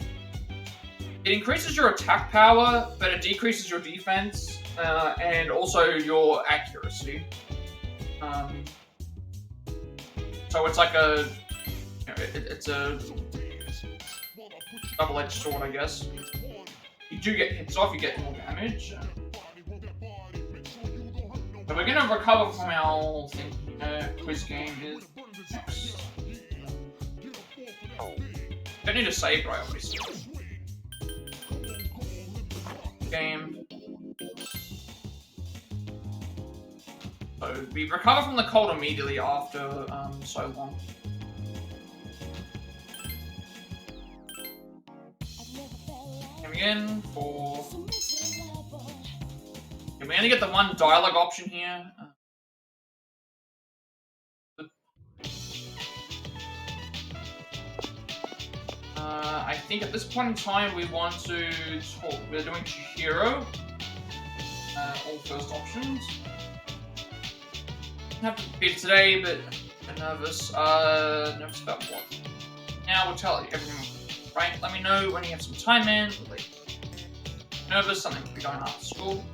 It increases your attack power, but it decreases your defense, and also your accuracy. So it's like a, you know, it's a double-edged sword, I guess. You do get hits off, you get more damage. So we're gonna recover from our quiz game is next. Don't need to save, but I always save. Game. So we recover from the cold immediately after so long. Coming in for. Okay, we only get the one dialogue option here. I think at this point in time we want to talk. We're doing Chihiro. All first options. Have to beat it today, but I'm nervous. Nervous about what? Now we'll tell you everything. Right? Let me know when you have some time in. Like, nervous, something will be going after school.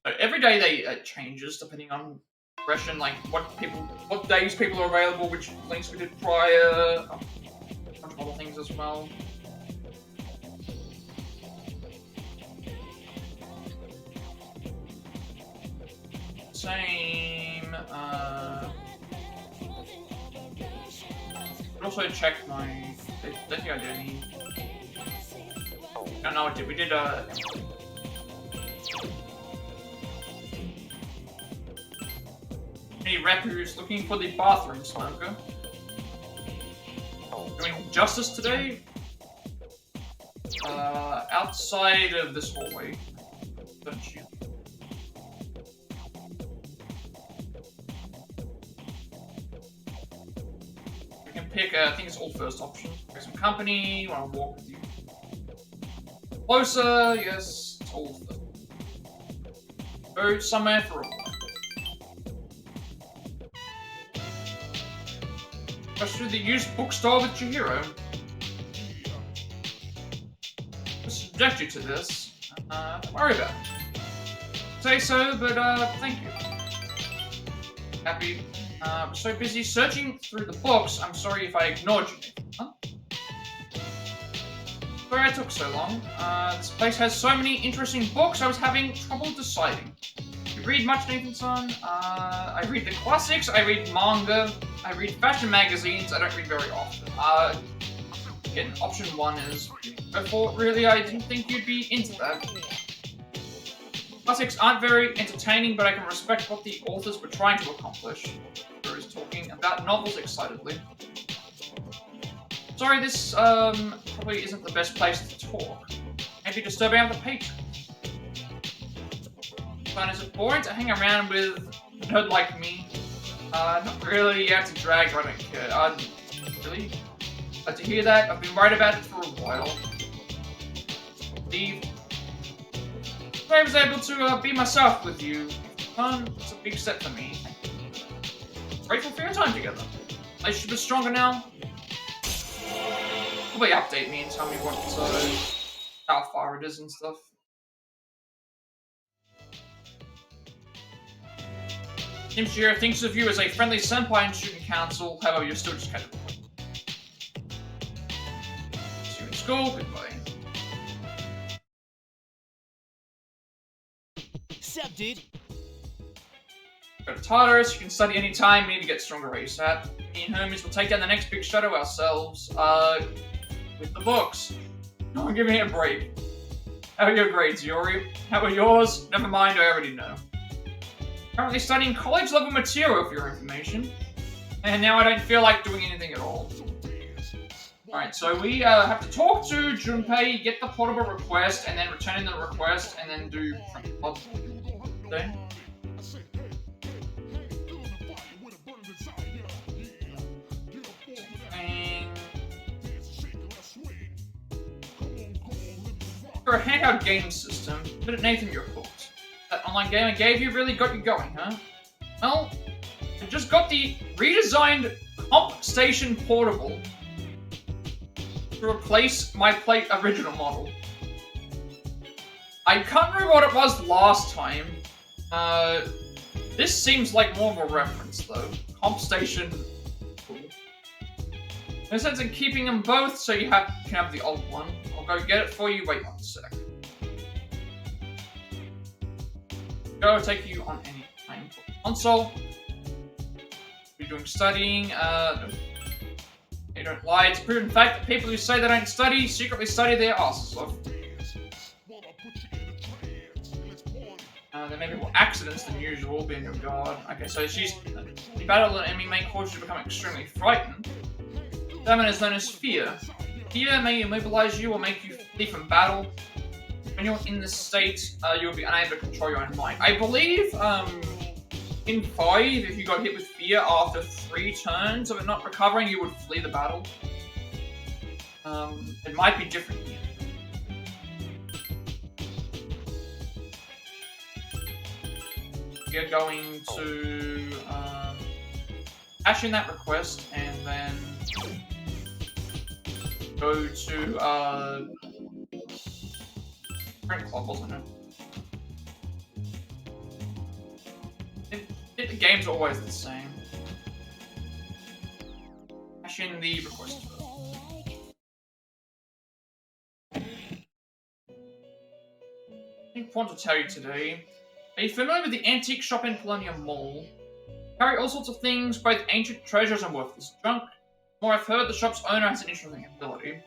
So every day it changes depending on progression, like what days people are available, which links we did prior, a bunch of other things as well. Same. Also check my. I don't think I did any. No, I did. We did Any rep who's looking for the bathroom smoker. Doing justice today. Outside of this hallway. Don't you? We can pick, I think it's all first option. Pick some company, want to walk with you. Closer, yes, it's all first. Go somewhere for a while. Rush through the used bookstore with Chihiro. I subject you to this. Don't worry about it. Say so, but thank you. Happy. We're so busy searching through the books. I'm sorry if I ignored you, Nathan. Huh? Sorry I took so long. This place has so many interesting books, I was having trouble deciding. You read much, Nathan-san? I read the classics, I read manga, I read fashion magazines, I don't read very often. Again, option one is before, really, I didn't think you'd be into that. Classics aren't very entertaining, but I can respect what the authors were trying to accomplish. Chihiro is talking about novels excitedly. Sorry, this probably isn't the best place to talk. Maybe disturbing other patrons. But is it boring to hang around with a nerd like me? Not really, you have to drag, I don't care. Really? Glad to hear that, I've been worried about it for a while. Steve. I was able to be myself with you. It's a big step for me. Grateful for your time together. Relationship is stronger now. Probably update me and tell me what, how far it is and stuff. Team Shiro thinks of you as a friendly senpai in student council, however you're still just kind of see you in school, goodbye. Sup, dude? Go to Tartarus, you can study anytime, we need to get stronger ASAP. Me and homies will take down the next big shadow ourselves, with the books. No, give me a break. How are your grades, Yuri? How are yours? Never mind, I already know. Currently studying college-level material for your information. And now I don't feel like doing anything at all. Alright, so we have to talk to Junpei, get the portable request, and then return in the request, and then do thing. For a handheld game system, but Nathan, you're hooked. That online game I gave you really got you going, huh? Well, I just got the redesigned Comp Station Portable to replace my Plate original model. I can't remember what it was last time. This seems like more of a reference, though. Comp Station. Cool. No sense in keeping them both, so you can have the old one. I'll go get it for you. Wait 1 sec. Go take you on any time for console. You're doing studying. No. They don't lie. It's a proven fact that people who say they don't study secretly study their asses off. There may be more accidents than usual, being your guard. Okay, so the battle an enemy may cause you to become extremely frightened. That is known as fear. Fear may immobilize you or make you flee from battle. When you're in this state, you will be unable to control your own mind. I believe, in 5, if you got hit with fear after 3 turns of it not recovering, you would flee the battle. It might be different here. We're going to cash in that request and then go to Print Club, wasn't it? The game's always the same. Cash in the request. I want to tell you today. Are you familiar with the antique shop in Polonium Mall? Carry all sorts of things, both ancient treasures and worthless junk. More I've heard, the shop's owner has an interesting ability.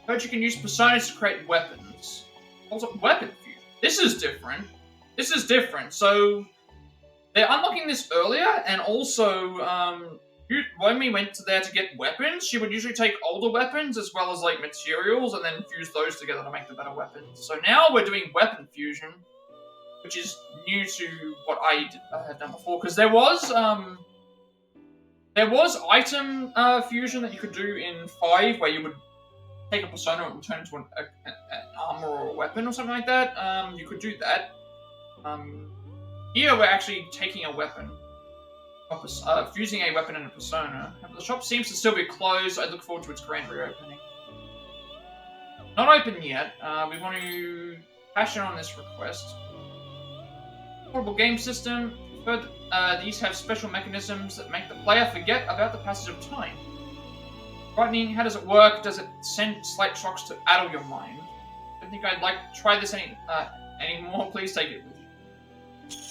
Heard you can use personas to create weapons. Also, weapon fusion. This is different. This is different. So, they're unlocking this earlier, and also, when we went there to get weapons, she would usually take older weapons as well as, like, materials, and then fuse those together to make the better weapons. So now we're doing weapon fusion, which is new to what I had done before, because there was item fusion that you could do in 5, where you would take a persona and turn into an armor or a weapon or something like that. You could do that. Here we're actually taking a weapon, fusing a weapon in a persona. The shop seems to still be closed. I look forward to its grand reopening. Not open yet. We want to cash in on this request. Portable game system. Further, these have special mechanisms that make the player forget about the passage of time. Frightening, how does it work? Does it send slight shocks to addle your mind? I don't think I'd like to try this anymore. Please take it with you.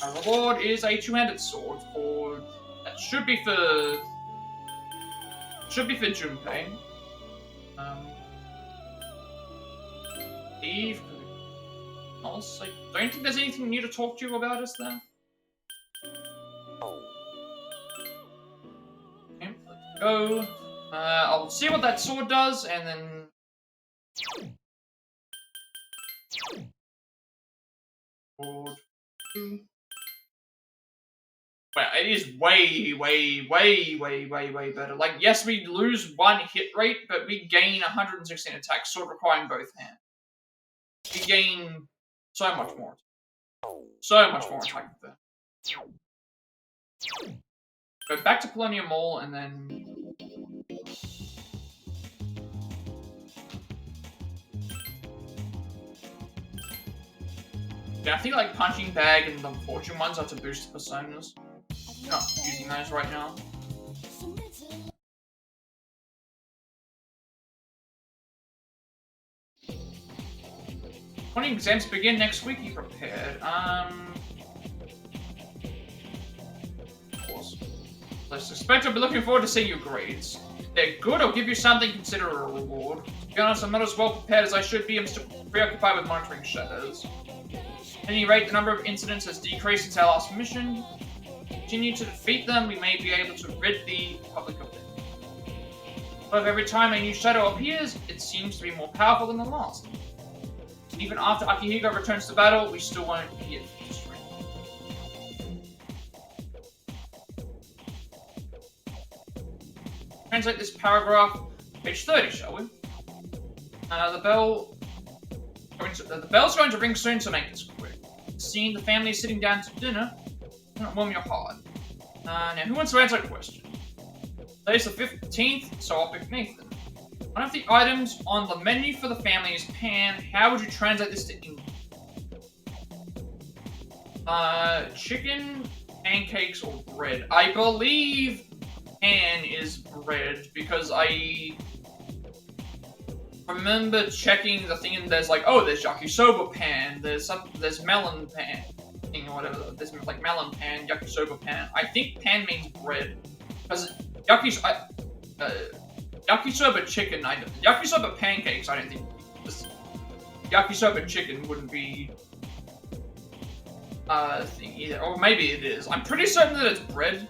Our reward is a 2-handed sword for... That should be for Junpei. Eve. Also, don't think there's anything new to talk to you about, is there? Okay, let's go. I'll see what that sword does, and then... Well, it is way better. Like, yes, we lose 1 hit rate, but we gain 116 attack, sword requiring both hands. We gain so much more. So much more attack with that. Go back to Polonium Mall, and then... Yeah, I think like Punching Bag and the Fortune ones are to boost personas. Not using those right now. When exams begin next week, you prepared. Of course. I suspect I'll be looking forward to seeing your grades. If they're good, I'll give you something considered a reward. To be honest, I'm not as well prepared as I should be. I'm still preoccupied with monitoring shadows. At any rate, the number of incidents has decreased since our last mission. Continue to defeat them, we may be able to rid the public of them. But every time a new shadow appears, it seems to be more powerful than the last. And even after Akihiko returns to battle, we still won't hear his strength. Translate this paragraph, page 30, shall we? The bell's going to ring soon, so make this quick. Seeing the family is sitting down to dinner, don't warm your heart. Now, who wants to answer a question? Today's the 15th, so I'll pick Nathan. One of the items on the menu for the family is pan. How would you translate this to English? Chicken, pancakes, or bread? I believe pan is bread, because I remember checking the thing and there's like, oh, there's yakisoba pan, there's melon pan, thing or whatever, there's like melon pan, yakisoba pan. I think pan means bread, because yakisoba chicken, yakisoba pancakes, I don't think, yakisoba chicken wouldn't be a thing either, or maybe it is. I'm pretty certain that it's bread.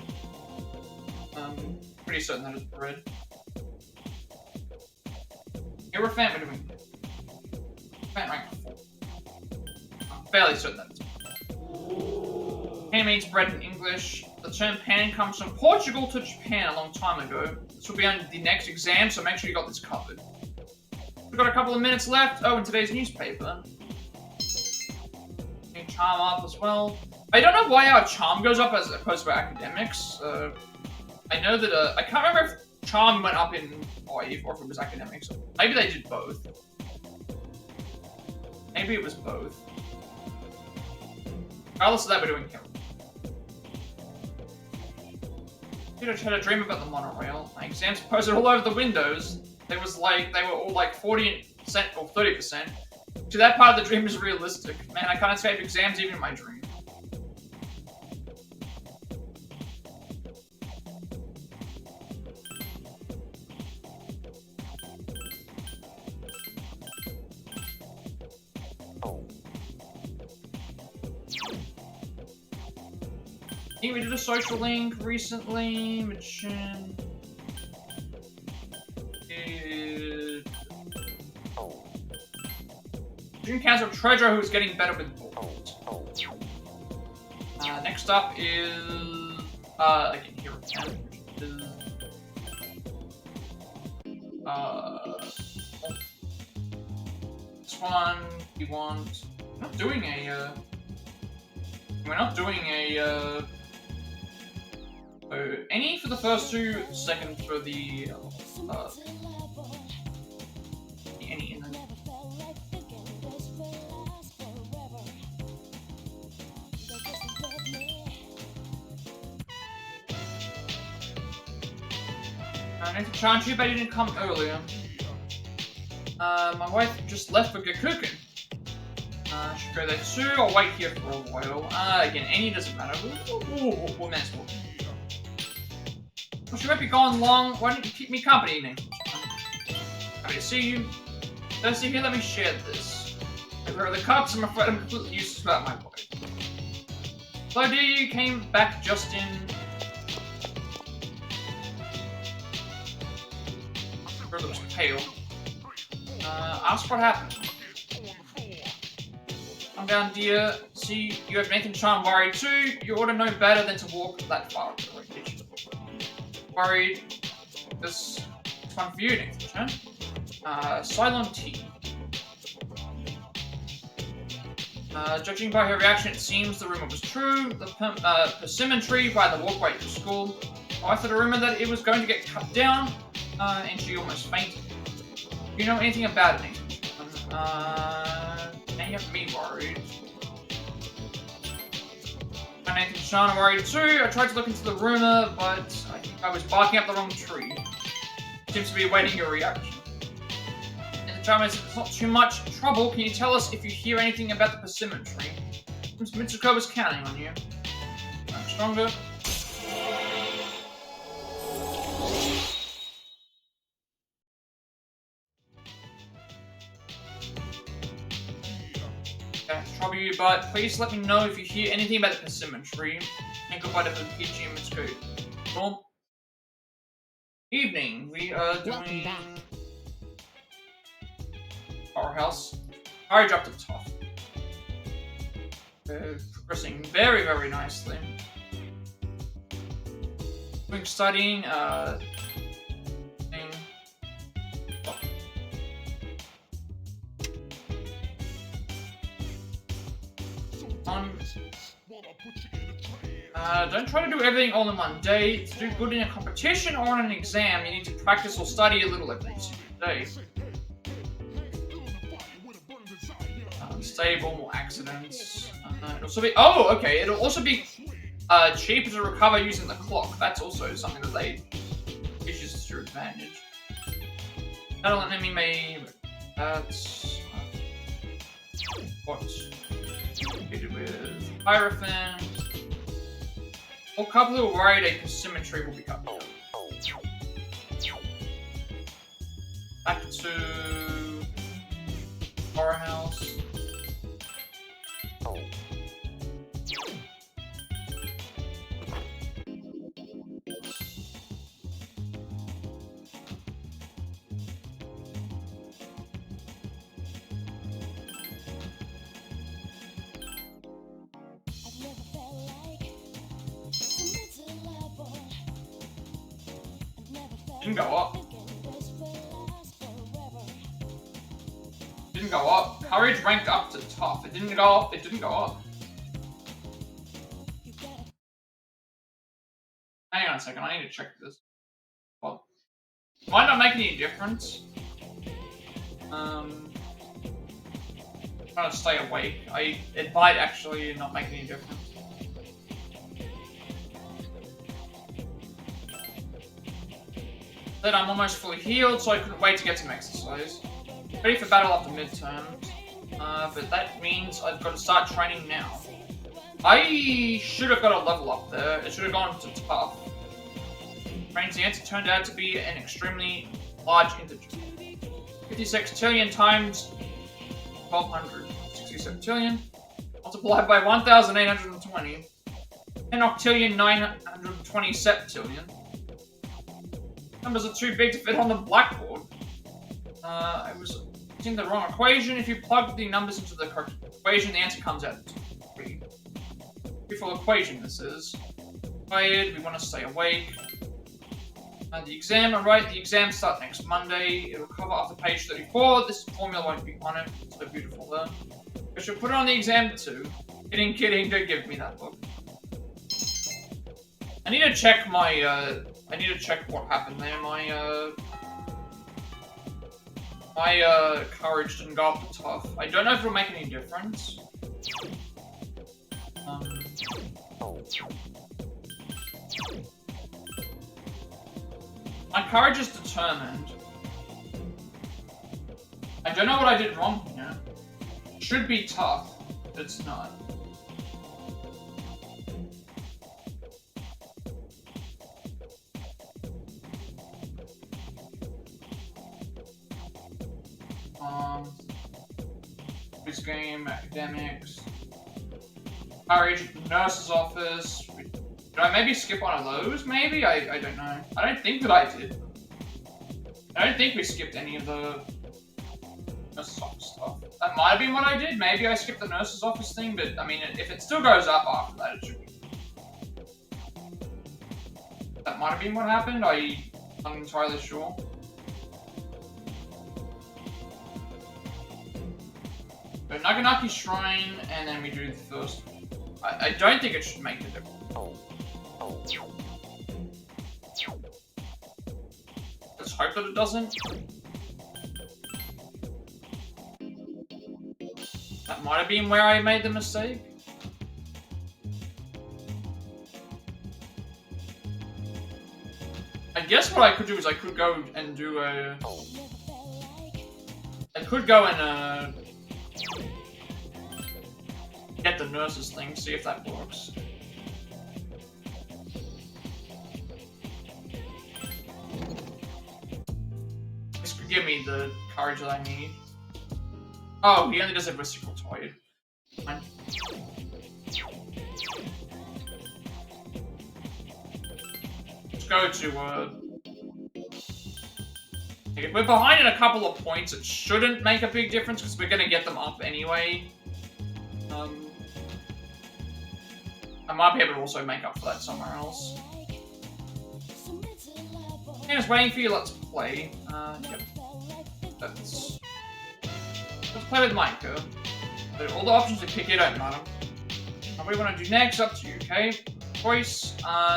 Pretty certain that it's bread. Hero fan, what are we doing? Fan rank 4. I'm fairly certain that it's bread. Pan means bread in English. The term pan comes from Portugal to Japan a long time ago. This will be on the next exam, so make sure you got this covered. We've got a couple of minutes left. Oh, in today's newspaper. Charm up as well. I don't know why our charm goes up as opposed to our academics. I know that, I can't remember if charm went up in 5 or if it was academics. Maybe they did both. Maybe it was both. Regardless of that, we're doing kill. I had a dream about the monorail. My exams were posted all over the windows. They were all like 40% or 30%. So that part of the dream is realistic. Man, I can't escape exams even in my dream. I think we did a social link recently. Mission. June Council Treasurer who's getting better with balls. Next up is again here this one we want. We're not doing a any for the first two, second for the any in the Nathan Chan, too bad you didn't come earlier. My wife just left for Gakuken. Should go there too. I'll wait here for a while. Again, any doesn't matter. We'll manage. Well, she won't be gone long. Why don't you keep me company, Nathan? Happy to see you. Thirsty here, let me share this. If there are the cups, I'm afraid I'm completely useless about my wife. Hello, dear, you came back just in. Her looks pale. Ask what happened. Calm down, dear. See, you have Nathan Chan worried too. You ought to know better than to walk that far. Worried. This one for you, Nathan Chan. Cylon T. Judging by her reaction, it seems the rumor was true. The persimmon tree by the walkway to school. I thought a rumor that it was going to get cut down, and she almost fainted. Do you know anything about it, Nathan Chan? Now you have me worried. Nathan Chan are worried too. I tried to look into the rumor, but I think I was barking up the wrong tree. Seems to be awaiting your reaction. Nathan Chan says it's not too much trouble. Can you tell us if you hear anything about the persimmon tree? Since Mitsuru was counting on you. I'm stronger. Trouble you, but please let me know if you hear anything about the persimmon tree. And goodbye to the PG and Mitsuru. Norm. Evening. We are Welcome doing back. our house. Courage up to top. Progressing very, very nicely. Doing studying, thing. Oh. Don't try to do everything all in one day. To do good in a competition or on an exam, you need to practice or study a little every single day. Unstable, more accidents. It'll also be. Oh, okay. It'll also be cheaper to recover using the clock. That's also something that they use to your advantage. Battle an enemy may. That's what competed with Hierophant. Or couple who are worried a symmetry will be cut. Back to Horror House. Didn't go up. Didn't go up. Courage ranked up to top. It didn't go up. It didn't go up. Hang on a second. I need to check this. Well, might not make any difference. Trying to stay awake. It might actually not make any difference. Then I'm almost fully healed, so I couldn't wait to get some exercise. Ready for battle after midterms. But that means I've got to start training now. I should have got a level up there. It should have gone to tough. Brain's the answer turned out to be an extremely large integer. 50 sextillion times 1200. 60 septillion multiplied by 1820. 10 octillion 920 septillion. Numbers are too big to fit on the blackboard. I was using the wrong equation. If you plug the numbers into the correct equation, the answer comes out to 3. Beautiful equation this is. Tired, we want to stay awake. The exam, alright, the exams start next Monday. It'll cover after page 34. This formula won't be on it. It's so beautiful though. I should put it on the exam too. Kidding, don't give me that book. I need to check my, I need to check what happened there. My courage didn't go up to tough. I don't know if it'll make any difference. My courage is determined. I don't know what I did wrong here. It should be tough, but it's not. This game, academics, courage, nurse's office. Did I maybe skip one of those? Maybe? I don't know. I don't think that I did. I don't think we skipped any of the nurse's office stuff. That might have been what I did. Maybe I skipped the nurse's office thing, but I mean, if it still goes up after that, it should be. That might have been what happened. I'm not entirely sure. So Naganaki Shrine, and then we do the first. I don't think it should make a difference. Let's hope that it doesn't. That might have been where I made the mistake. I guess what I could do is I could go and do a... I could go and get the nurse's thing, see if that works. This could give me the courage that I need. Oh, he only does it with Secret Toy. Fine. Let's go to If we're behind in a couple of points, it shouldn't make a big difference because we're going to get them up anyway. I might be able to also make up for that somewhere else. I'm just waiting for you. Let's play. Yep. Let's play with Micah. All the options we pick here don't matter. What do you want to do next? Up to you, okay? Choice,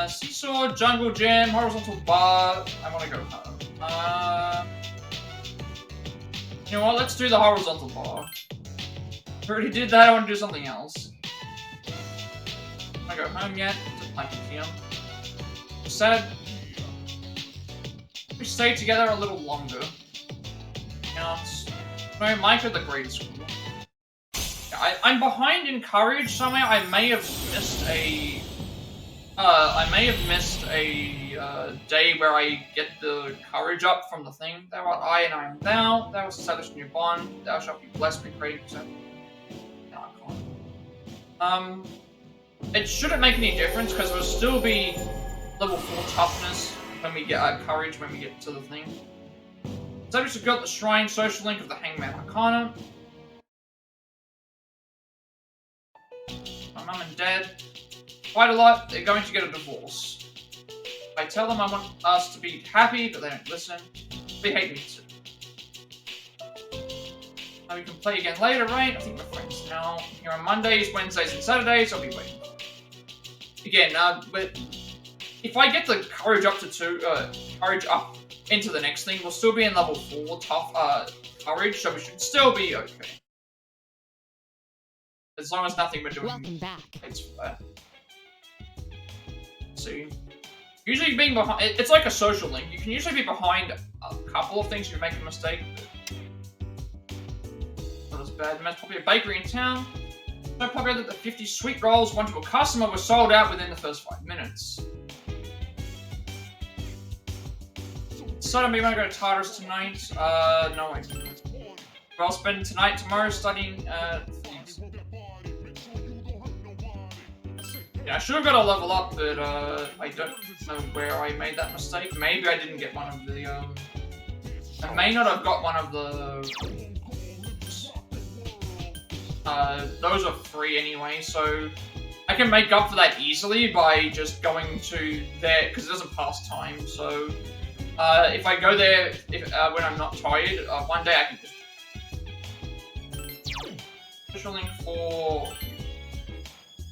seesaw, jungle gym, horizontal bar. I want to go home. You know what? Let's do the horizontal bar. We already did that. I want to do something else. I go home yet? Like him. Sad. We stay together a little longer. No, Micah the grade school. I'm behind in courage somewhere. I may have missed a day where I get the courage up from the thing. Thou art I and I am thou. Thou hast established a new bond. Thou shalt be blessed with creating percent. No, I can't. It shouldn't make any difference because we'll still be level 4 toughness when we get our courage when we get to the thing. So we should got the shrine social link of the Hangman Arcana. My mum and dad fight a lot. They're going to get a divorce. I tell them I want us to be happy, but they don't listen. They hate me too. We can play again later, right? I think we're friends now. Here on Mondays, Wednesdays, and Saturdays, I'll be waiting. Again, but if I get the courage up to 2, courage up into the next thing, we'll still be in level 4 tough courage, so we should still be okay. As long as nothing we're doing. Welcome back. It's for that. See, usually being behind, it's like a social link. You can usually be behind a couple of things if you make a mistake. Not as bad. Most popular bakery in town. So popular that the 50 sweet rolls won to a customer were sold out within the first 5 minutes. So I'm gonna go to Tartarus tonight. No, I didn't. I'll spend tonight, tomorrow studying things. Yeah, I should have got a level up, but I don't know where I made that mistake. Maybe I didn't get one of the I may not have got one of the those are free anyway, so I can make up for that easily by just going to there, because it doesn't pass time, so if I go there when I'm not tired, one day I can just special link for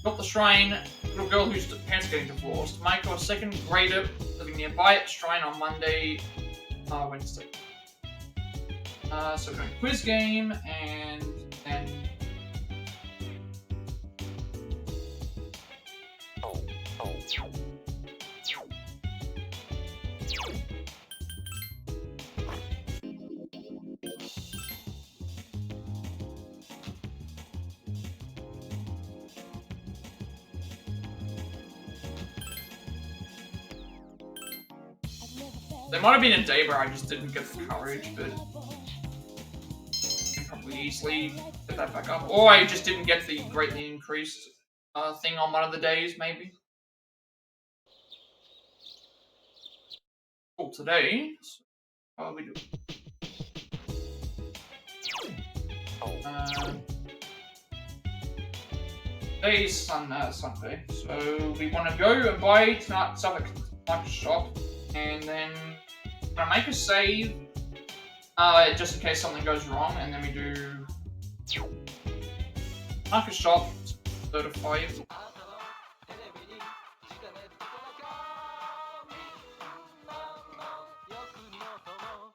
got the shrine, little girl whose parents are getting divorced. Michael, a second grader living nearby at the shrine on Monday, Wednesday. So we're doing quiz game and then there might have been a day where I just didn't get the courage, but I can probably easily get that back up. Or I just didn't get the greatly increased thing on one of the days, maybe. Well, today, how do we do? Today's Sunday, so we want to go and buy tonight stuff at the shop, and then we're gonna make a save, just in case something goes wrong, and then we do market shop 35.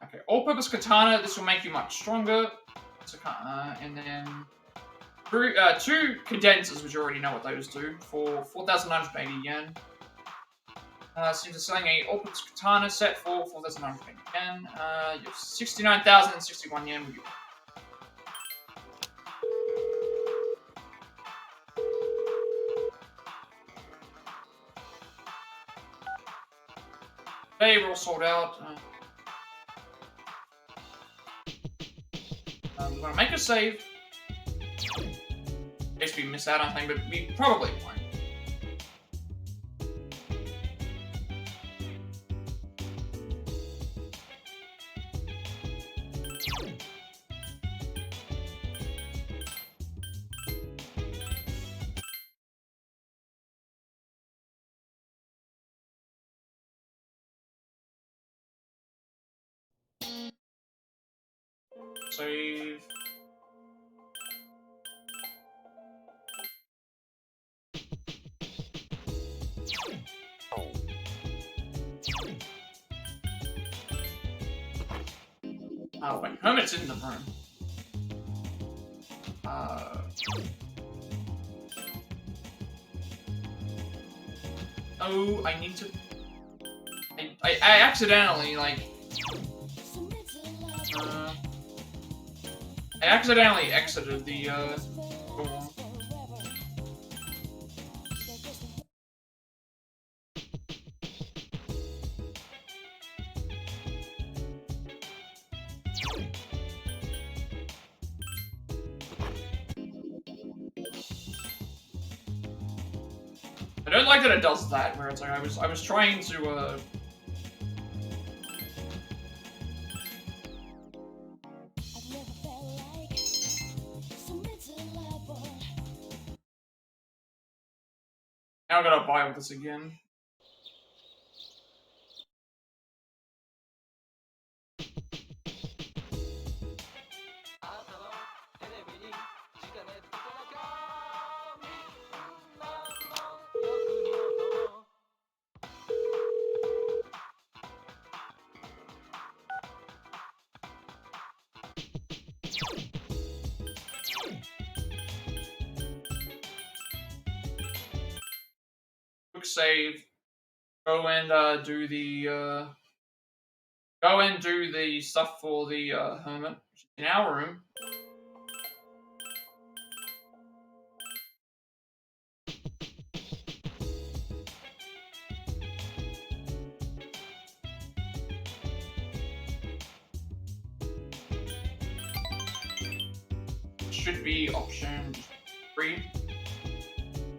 Okay, all-purpose katana. This will make you much stronger. And then 2 condensers, which you already know what those do, for 4,980 yen. So you're selling a all-purpose katana set for 4,980 yen. You have 69,061 yen with you. Okay, we're all sold out. We're gonna make a save. In case we miss out on anything, but we probably won't. Save. Oh wait, Hermit's in the room. Oh, I need to... I accidentally, like... I accidentally exited the, door. I don't like that it does that, where it's like I was trying to now I gotta buy all this again. Quick save. Go and do the stuff for the hermit in our room. Should be option 3.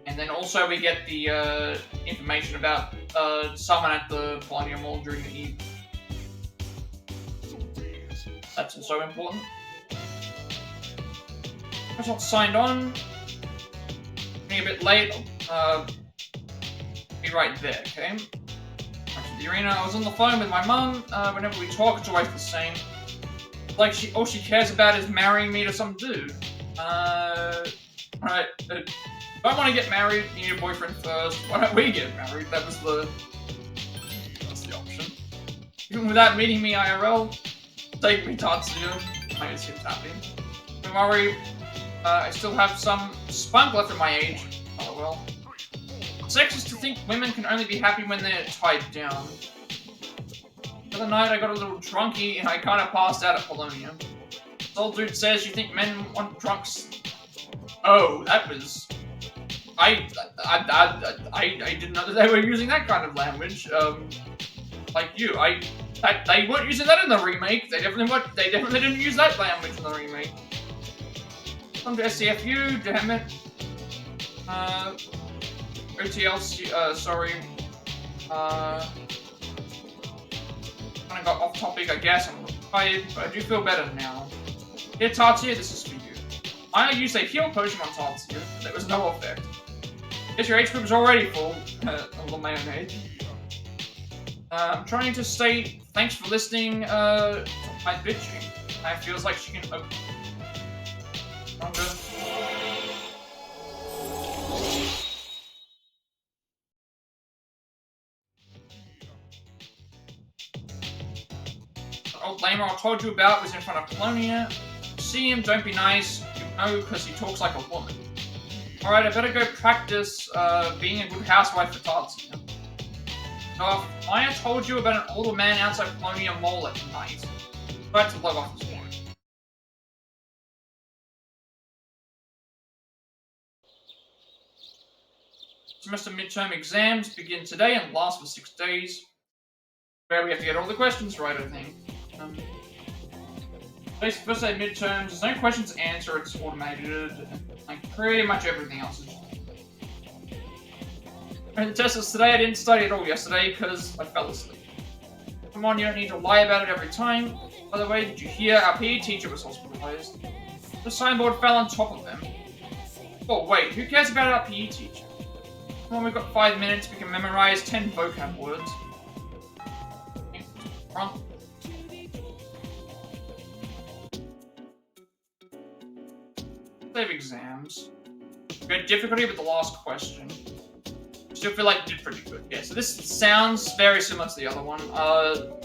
And then also we get the information about someone at the Colonial Mall during the evening. That's also important. I was not signed on. Being a bit late. Be right there, okay? Back to the arena. I was on the phone with my mum. Whenever we talk, it's always the same. Like all she cares about is marrying me to some dude. Right. Don't want to get married, you need a boyfriend first. Why don't we get married? That's the option. Even without meeting me IRL, take me Tatsuya. I guess seems happy. Don't worry, I still have some spunk left at my age. Oh well. Sexist to think women can only be happy when they're tied down. The other night I got a little drunky and I kinda passed out at Polonia. This old dude says you think men want drunks. Oh, that was... I didn't know that they were using that kind of language. Like you, they weren't using that in the remake. They definitely didn't use that language in the remake. Come to SCFU, damn it. OTL, sorry. Kinda got off topic, I guess. I'm tired, but I do feel better now. Here, Tatsuya, this is for you. I used a heal potion on Tatsuya, but there was no effect. Guess your HP was already full, a little mayonnaise. I'm trying to say thanks for listening to my bitching. It feels like she can open. The old lamer I told you about was in front of Polonia. See him, don't be nice. You know, because he talks like a woman. Alright, I better go practice being a good housewife for Tatsuya. So, Maya told you about an older man outside Polonia Mall at night. Try to log off his phone. Semester midterm exams begin today and last for 6 days. Where we have to get all the questions right, I think. First day midterms, there's no questions to answer, it's automated. Like, pretty much everything else is. And the test is today, I didn't study at all yesterday because I fell asleep. Come on, you don't need to lie about it every time. By the way, did you hear our PE teacher was hospitalized? The signboard fell on top of them. Oh wait, who cares about our PE teacher? Come on, we've got 5 minutes, we can memorize 10 vocab words. Front. Save exams. We had difficulty with the last question. Still feel like you did pretty good. Yeah, so this sounds very similar to the other one. Well,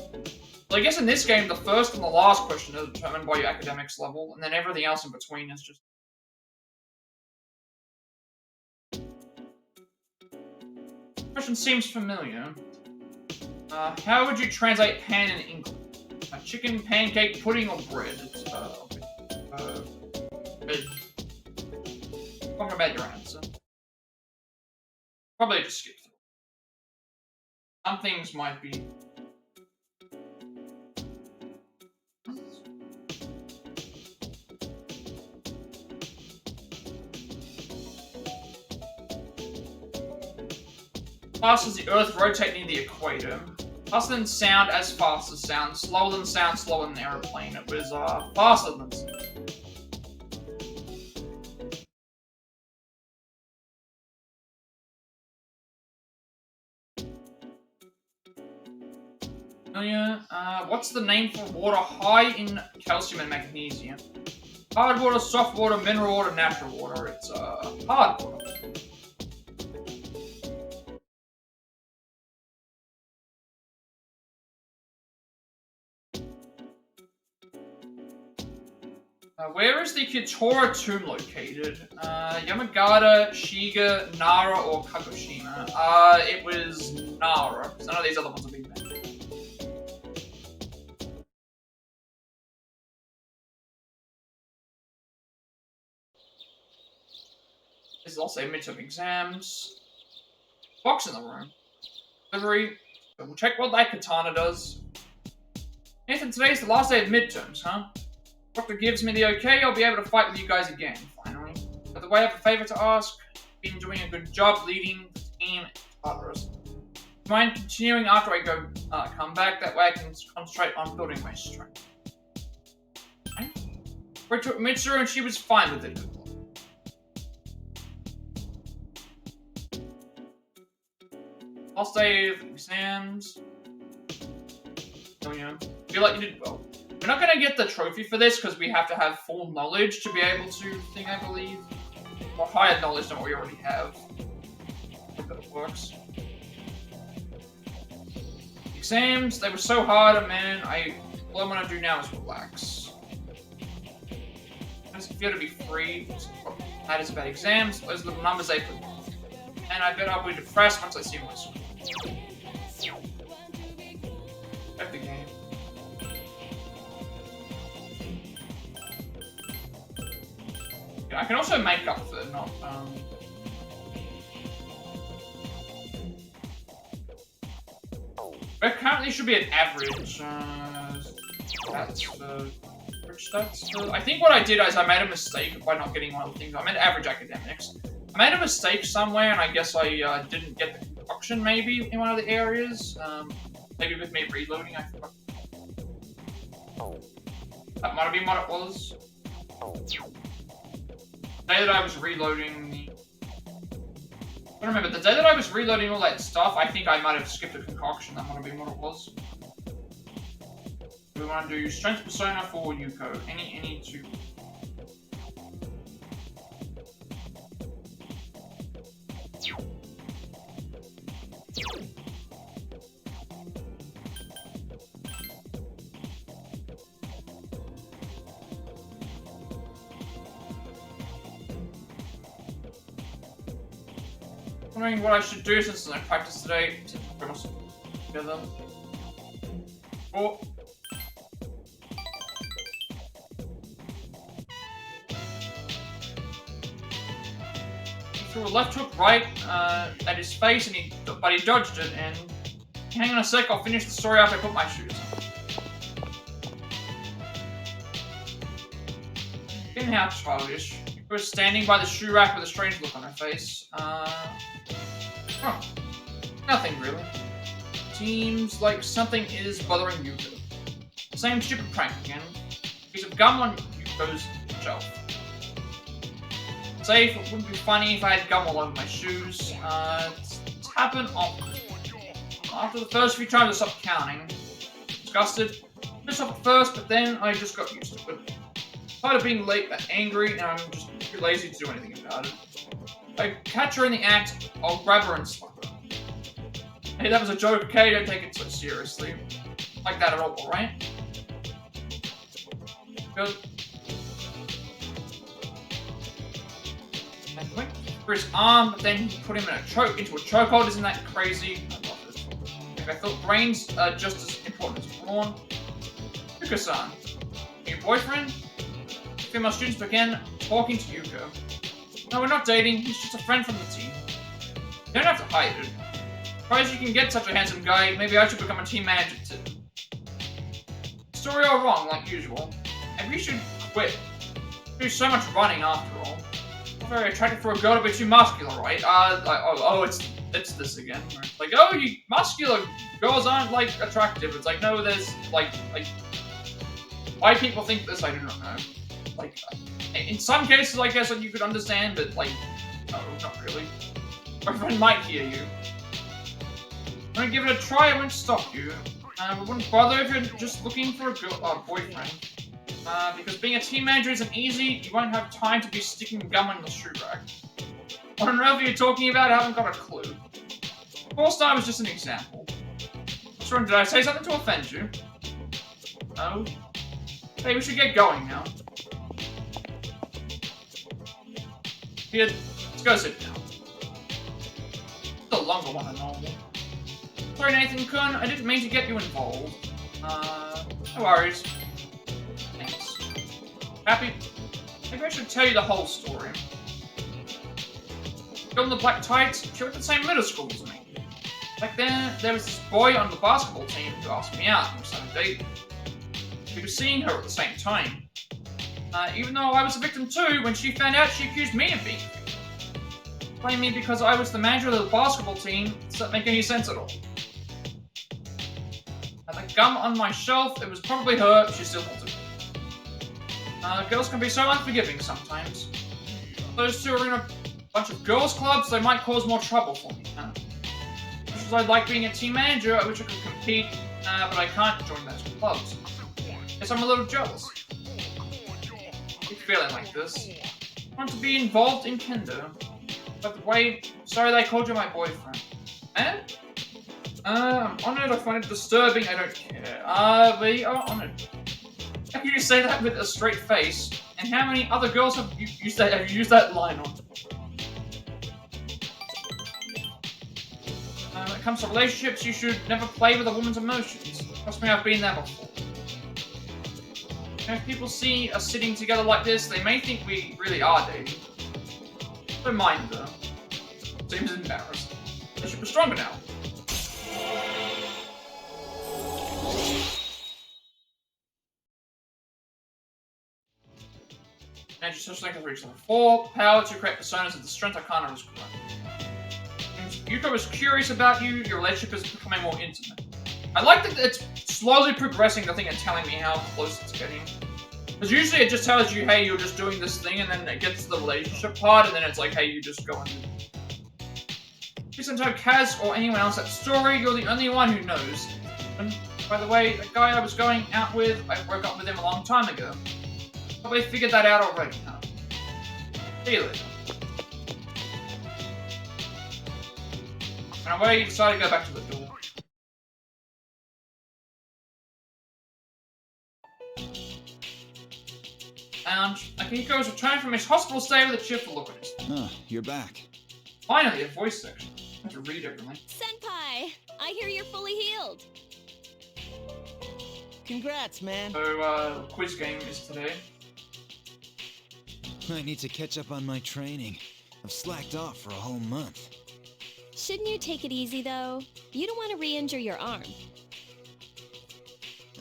I guess in this game, the first and the last question are determined by your academics level, and then everything else in between is just... Question seems familiar. How would you translate pan in English? Chicken, pancake, pudding, or bread? Talk about your answer. Probably just skip through. Some things might be... Fast as the Earth rotate near the equator. Faster than sound as fast as sound. Slower than sound, slower than an aeroplane. It was faster than sound. What's the name for water high in calcium and magnesium? Hard water, soft water, mineral water, natural water. It's hard water. Where is the Kitora tomb located? Yamagata, Shiga, Nara, or Kagoshima? It was Nara. None of these other ones have been mentioned. This is also midterm exams. Box in the room. Delivery. We'll check what that katana does. Nathan, today's the last day of midterms, huh? Doctor gives me the okay, I'll be able to fight with you guys again, finally. By the way, I have a favor to ask. Been doing a good job leading the team at Tartarus. Do you mind continuing after I come back? That way I can concentrate on building my strength. Okay. We took Mitsuru and she was fine with it. Last day of exams. Oh yeah. Feel like you did well. We're not going to get the trophy for this because we have to have full knowledge to be able to think, I believe. Or higher knowledge than what we already have. I hope that it works. Exams, they were so hard, man. All I want to do now is relax. How does it feel to be free? What matters about exams? Those little numbers they put. And I bet I'll be depressed once I see my score. Back the game. I can also make up for not, we currently should be at average, stats. I think what I did is I made a mistake by not getting one of the things. I meant average academics. I made a mistake somewhere, and I guess I didn't get the concoction maybe in one of the areas. Maybe with me reloading, I forgot. That might have been what it was. The day that I was reloading the... I don't remember. The day that I was reloading all that stuff, I think I might have skipped a concoction. That might have been what it was. We want to do Strength Persona for Yuko. Any two. Wondering what I should do since I practiced today to bring us together. Oh. Threw a left hook right at his face, but he dodged it. And hang on a sec, I'll finish the story after I put my shoes on. Getting how childish. She was standing by the shoe rack with a strange look on her face. Nothing really. Seems like something is bothering Yuko. Same stupid prank again. Piece of gum on Yuko's shelf. Safe, it wouldn't be funny if I had gum all over my shoes. It's happened often. After the first few times I stopped counting. Disgusted. Pissed off at first, but then I just got used to it. Tired of being late and angry, and I'm just too lazy to do anything about it. If I catch her in the act, I'll grab her and slap her. Hey, that was a joke, okay? Don't take it so seriously. Like that at all, alright? Good. And went for his arm, but then he put him into a chokehold. Isn't that crazy? I love this. I thought brains are just as important as brawn. Fuuka-san, your boyfriend? Female students began talking to Yuko. No, we're not dating. He's just a friend from the team. You don't have to hide it. Surprised you can get such a handsome guy. Maybe I should become a team manager too. Story all wrong, like usual. Maybe you should quit. You do so much running after all. Not very attractive for a girl to be too muscular, right? It's this again. Like, oh, you muscular girls aren't like attractive. It's like, no, there's like why people think this, I do not know. Like, in some cases, I guess, you could understand, but like, no, not really. My friend might hear you. I'm gonna give it a try. I won't stop you. We wouldn't bother if you're just looking for a boyfriend. Because being a team manager isn't easy. You won't have time to be sticking gum in the shoe rack. I don't know if you're talking about. I haven't got a clue. Four-star was just an example. Sorry, did I say something to offend you? No. Hey, we should get going now. Here, let's go sit down. It's a longer one than normal. Sorry, Nathan-kun, I didn't mean to get you involved. No worries. Thanks. Happy? Maybe I should tell you the whole story. Girl in the black tights, she went to the same middle school as me. Back then, there was this boy on the basketball team who asked me out and we started dating. We were seeing her at the same time. Even though I was a victim too, when she found out, she accused me of being a victim. Blaming me because I was the manager of the basketball team doesn't make any sense at all. The gum on my shelf, it was probably her, she still holds it. Girls can be so unforgiving sometimes. Those two are in a bunch of girls' clubs, they might cause more trouble for me. As much as I'd like being a team manager, I wish I could compete, but I can't join those clubs. Guess I'm a little jealous. Keep feeling like this. I want to be involved in Kendo. But the way, sorry they called you my boyfriend. Eh? I'm honored, I find it disturbing, I don't care. We are honored. How can you say that with a straight face? And how many other girls have you used that line on? When it comes to relationships, you should never play with a woman's emotions. Trust me, I've been there before. If people see us sitting together like this, they may think we really are dating. Don't mind though. Seems embarrassed. I should be stronger now. Energy social strength has reached level 4. Power to create personas of the strength Arcana is correct. And Yuko is curious about you, your relationship is becoming more intimate. I like that it's slowly progressing the thing and telling me how close it's getting. Because usually it just tells you, hey, you're just doing this thing, and then it gets to the relationship part, and then it's like, hey, you just go and do it. Please don't tell Kaz or anyone else that story, you're the only one who knows. And by the way, the guy I was going out with, I broke up with him a long time ago. Probably figured that out already, huh? See you later. And away, you decided to go back to the door. And Akihiko is returning from his hospital stay with a cheerful look on his face. Oh, you're back. Finally, a voice section. I have to read everything. Senpai, I hear you're fully healed. Congrats, man. So, quiz game is today. I need to catch up on my training. I've slacked off for a whole month. Shouldn't you take it easy, though? You don't want to re-injure your arm.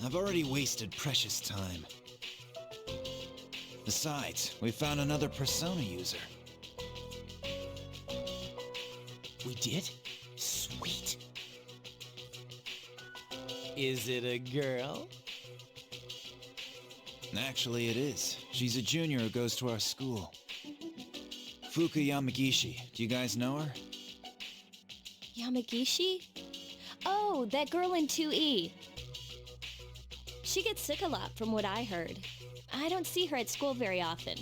I've already wasted precious time. Besides, we found another Persona user. We did? Sweet. Is it a girl? Actually, it is. She's a junior who goes to our school. Fuuka Yamagishi. Do you guys know her? Yamagishi? Oh, that girl in 2E. She gets sick a lot from what I heard. I don't see her at school very often.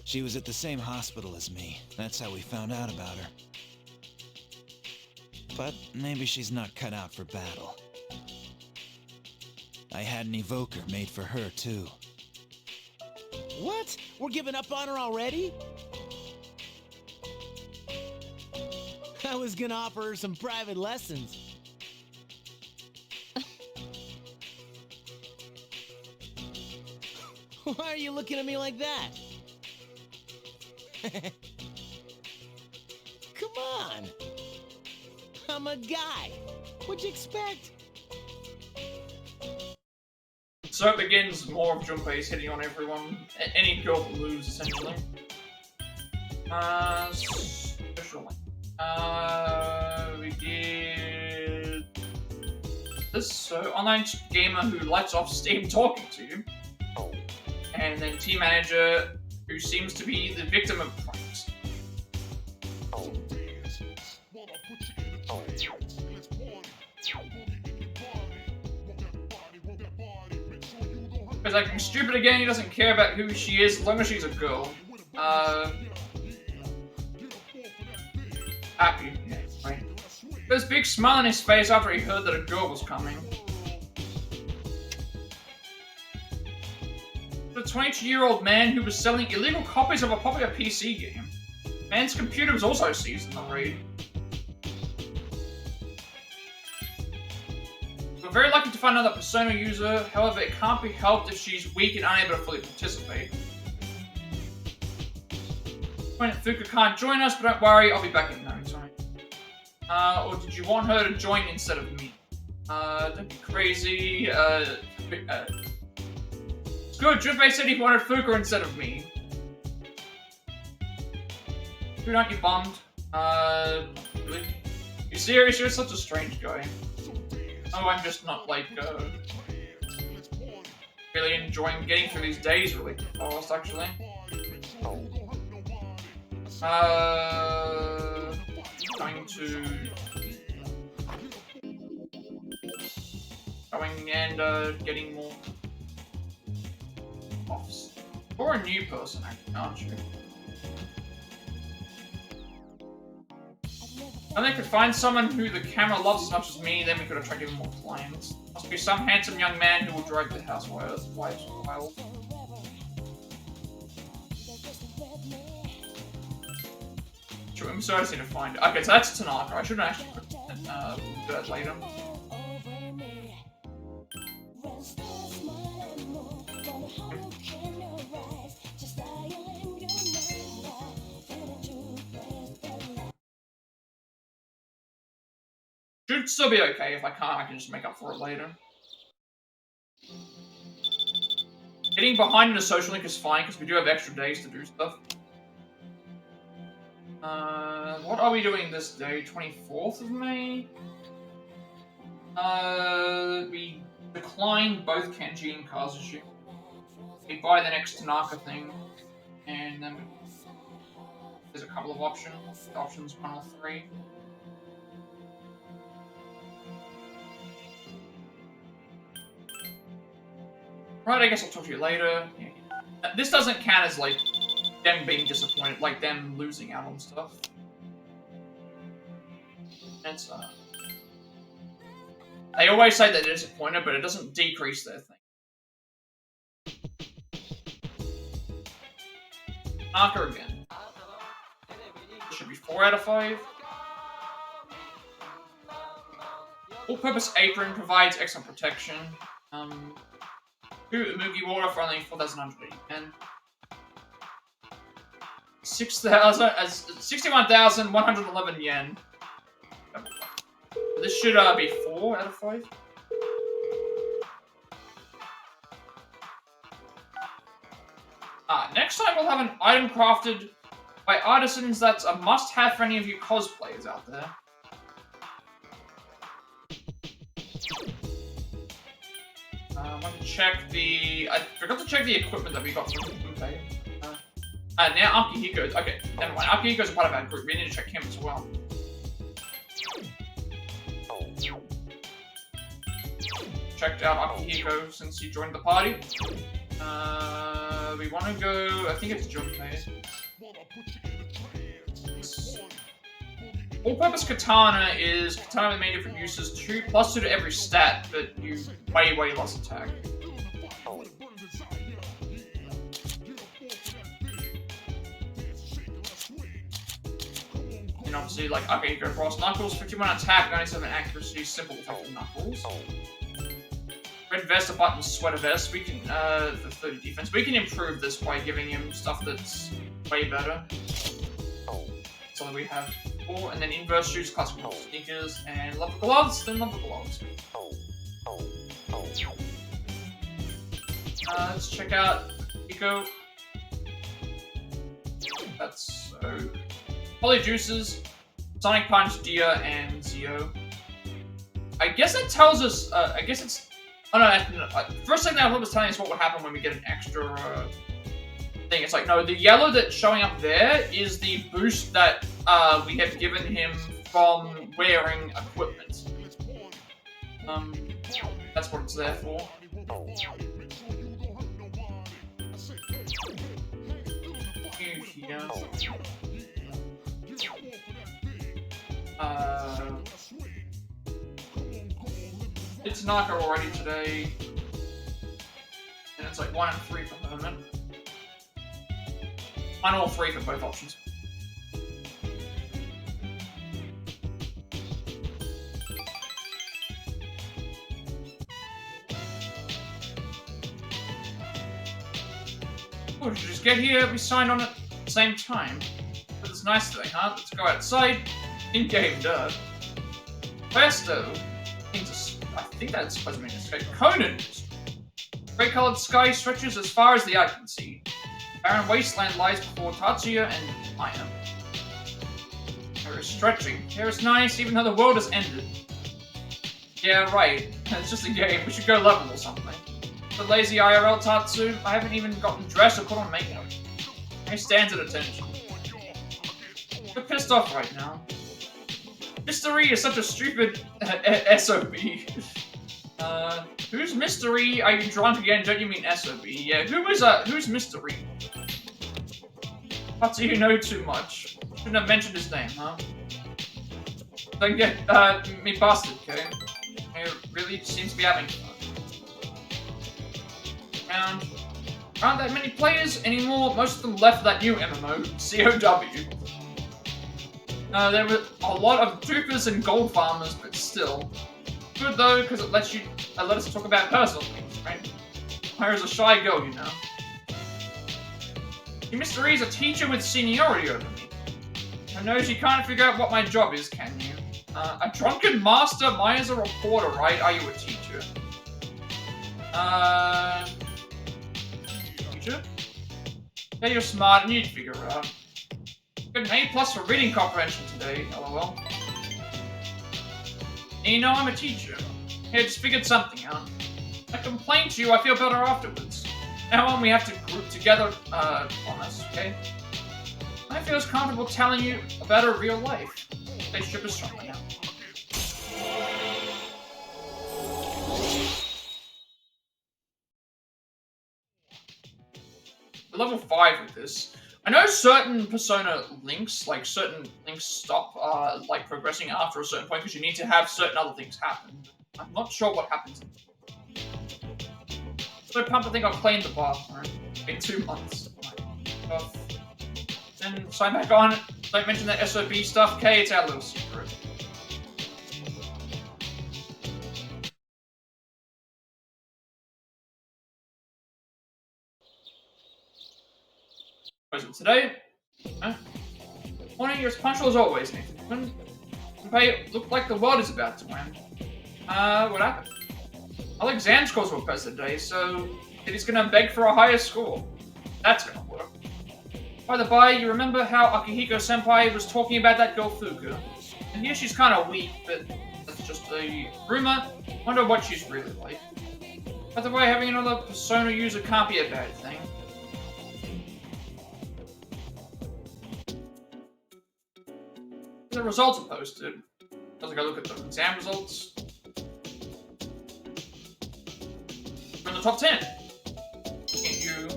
She was at the same hospital as me. That's how we found out about her. But maybe she's not cut out for battle. I had an evoker made for her, too. What? We're giving up on her already? I was gonna offer her some private lessons. Why are you looking at me like that? Come on. I'm a guy. What'd you expect? So it begins more of Junpei's hitting on everyone. Any girl that moves, essentially. Special link. We did this. So, online gamer who lights off Steam talking to you. And then team manager who seems to be the victim of pranks. He's acting stupid again, he doesn't care about who she is as long as she's a girl. Happy. Yeah, right. There's a big smile on his face after he heard that a girl was coming. The 22-year-old man who was selling illegal copies of a popular PC game. Man's computer was also seized in the raid. We're very lucky to find another Persona user, however it can't be helped if she's weak and unable to fully participate. Fuuka can't join us, but don't worry, I'll be back in no time. Or did you want her to join instead of me? Don't be crazy, It's good, Junpei said he wanted Fuuka instead of me. Dude, aren't you bummed? Really? You serious? You're such a strange guy. Oh, I'm just not, like, really enjoying getting through these days really fast, actually. Going and, getting more offs. Or a new person, actually, aren't you? And they could find someone who the camera loves as much as me, then we could attract even more clients. Must be some handsome young man who will drive the house wild. Sure, I'm sorry, I just need to find it. Okay, so that's Tanaka. I should have actually put that later. Should still be okay. If I can't, I can just make up for it later. Getting behind in a social link is fine, because we do have extra days to do stuff. What are we doing this day? 24th of May? We decline both Kenji and Kazushi. We buy the next Tanaka thing. And then there's a couple of options. Options 1 or 3. Right, I guess I'll talk to you later. Yeah. This doesn't count as, like, them being disappointed, like them losing out on stuff. It's, they always say they're disappointed, but it doesn't decrease their thing. Arcana again. This should be 4 out of 5. All-purpose apron provides excellent protection. Mugi water for only 4,180 yen. 61,111 yen. This should be 4 out of 5. Next time we'll have an item crafted by artisans that's a must-have for any of you cosplayers out there. I want to check the... I forgot to check the equipment that we got from Fuuka. Now Akihiko's... Okay, never mind. Akihiko's a part of our group. We need to check him as well. Checked out Akihiko since he joined the party. We we want to go... I think it's Junpei. All-purpose katana is katana with many different uses. 2+2 to every stat, but you way less attack. And obviously, like, okay, you go Frost Knuckles, 51 attack, 97 accuracy, simple tough Knuckles. Red vest, a button, sweater vest. We can, for 30 defense. We can improve this by giving him stuff that's way better. So that we have 4, and then inverse shoes, classical sneakers, and leather gloves, then leather gloves. Let's check out Eco. That's so. Polyjuices, Sonic Punch, Dia, and Zeo. I guess that tells us, I guess it's. Oh no, first thing that was telling us what would happen when we get an extra thing. It's like, no, the yellow that's showing up there is the boost that we have given him from wearing equipment. That's what it's there for. It's Naka already today. And it's like 1 and 3 for the moment. On all 3 for both options. Oh, did you just get here? We signed on at the same time. But it's nice today, huh? Let's go outside. In-game, duh. Presto. I think that's supposed to mean escape. Conan! Grey-coloured sky stretches as far as the eye can see. Barren wasteland lies before Tatsuya and Maya. There is stretching. Here is nice, even though the world has ended. Yeah, right. It's just a game. We should go level or something. The lazy IRL Tatsu. I haven't even gotten dressed or put on makeup. He stands at attention. We're pissed off right now. Mystery is such a stupid SOB. Who's Mystery? Are you drunk again? Don't you mean SOB? Yeah, who's Mystery? Tatsu, you know too much. Shouldn't have mentioned his name, huh? Don't get, me busted, okay? It really seems to be having fun. And aren't that many players anymore? Most of them left that new MMO, COW. There were a lot of troopers and gold farmers, but still. Good though, because it let us talk about personal things, right? Clara's a shy girl, you know. Mystery is a teacher with seniority over me. I know you can't figure out what my job is, can you? A drunken master? Maya's a reporter, right? Are you a teacher? Teacher? Yeah, you're smart and you'd figure it out. Got an A+ for reading comprehension today, lol. And you know I'm a teacher. Hey, I just figured something out. I complained to you, I feel better afterwards. Now on, we have to group together on us, okay? I feel as comfortable telling you about her real life. Spaceship is strong now. Level 5 with this. I know certain Persona links, like certain links stop, like progressing after a certain point because you need to have certain other things happen. I'm not sure what happens. So pumped, I think I'll clean the bathroom in 2 months. Then sign back on. Don't mention that SOB stuff, okay? It's our little secret. What is it today? Huh? Morning, you're as punctual as always, Nathan. It looked like the world is about to end. What happened? All exam scores were posted today, so he's gonna beg for a higher score. That's gonna work. By the by, you remember how Akihiko-senpai was talking about that girl Fuuka? And here she's kinda weak, but that's just a rumor. Wonder what she's really like. By the way, having another Persona user can't be a bad thing. The results are posted. Let's go look at the exam results. We're in the top 10. Looking at you.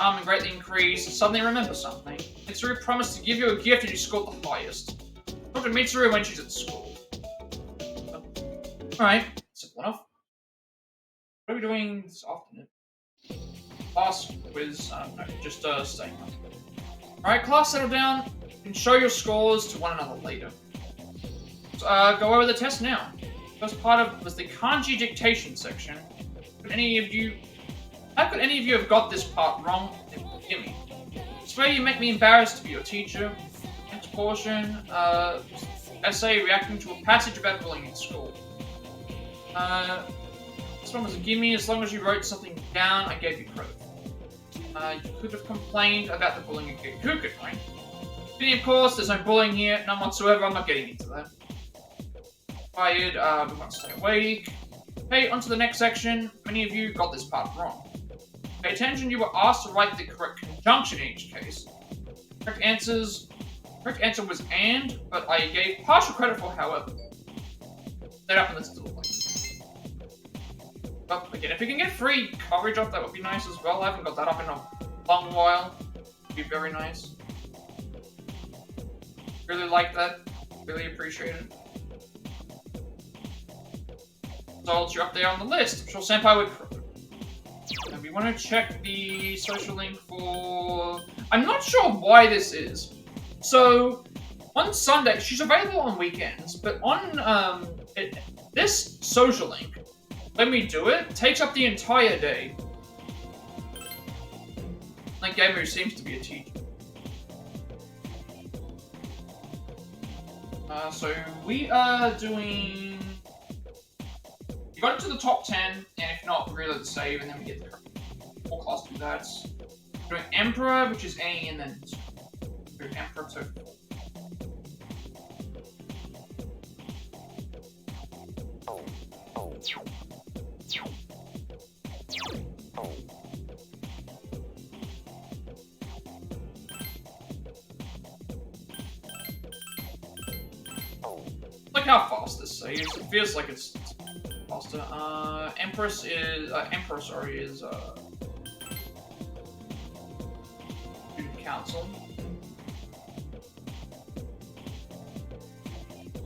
charming greatly increased, and suddenly remember something. Mitsuru promised to give you a gift if you scored the highest. Talk to Mitsuru when she's at school. Alright, simple enough. What are we doing this afternoon? Class quiz, no, just staying up. Alright, class, settle down. You can show your scores to one another later. So, go over the test now. First part of was the kanji dictation section. How could any of you have got this part wrong? Forgive me. I swear you make me embarrassed to be your teacher. Next portion, essay reacting to a passage about bullying in school. This one was a gimme. As long as you wrote something down, I gave you credit. You could have complained about the bullying at Fuuka, right? Of course, there's no bullying here, none whatsoever. I'm not getting into that. Fired, we want to stay awake. Okay, on to the next section. Many of you got this part wrong. Pay attention, you were asked to write the correct conjunction in each case. Correct answer was and, but I gave partial credit for however. Set up in this little link. But again, if we can get free coverage up, that would be nice as well. I haven't got that up in a long while. It'd be very nice. Really like that. Really appreciate it. Results, you're up there on the list. I'm sure Senpai would. And we want to check the social link for. I'm not sure why this is. So, on Sunday, she's available on weekends, but on this social link, when we do it, takes up the entire day. Like Gamer seems to be a teacher. So we are doing. You got it to the top 10, and if not, reload the save, and then we get the full class do that. We're doing Emperor, which is A, and then we're doing Emperor 2. Look how fast this saves. It feels like it's faster. Emperor, sorry, is Student Council.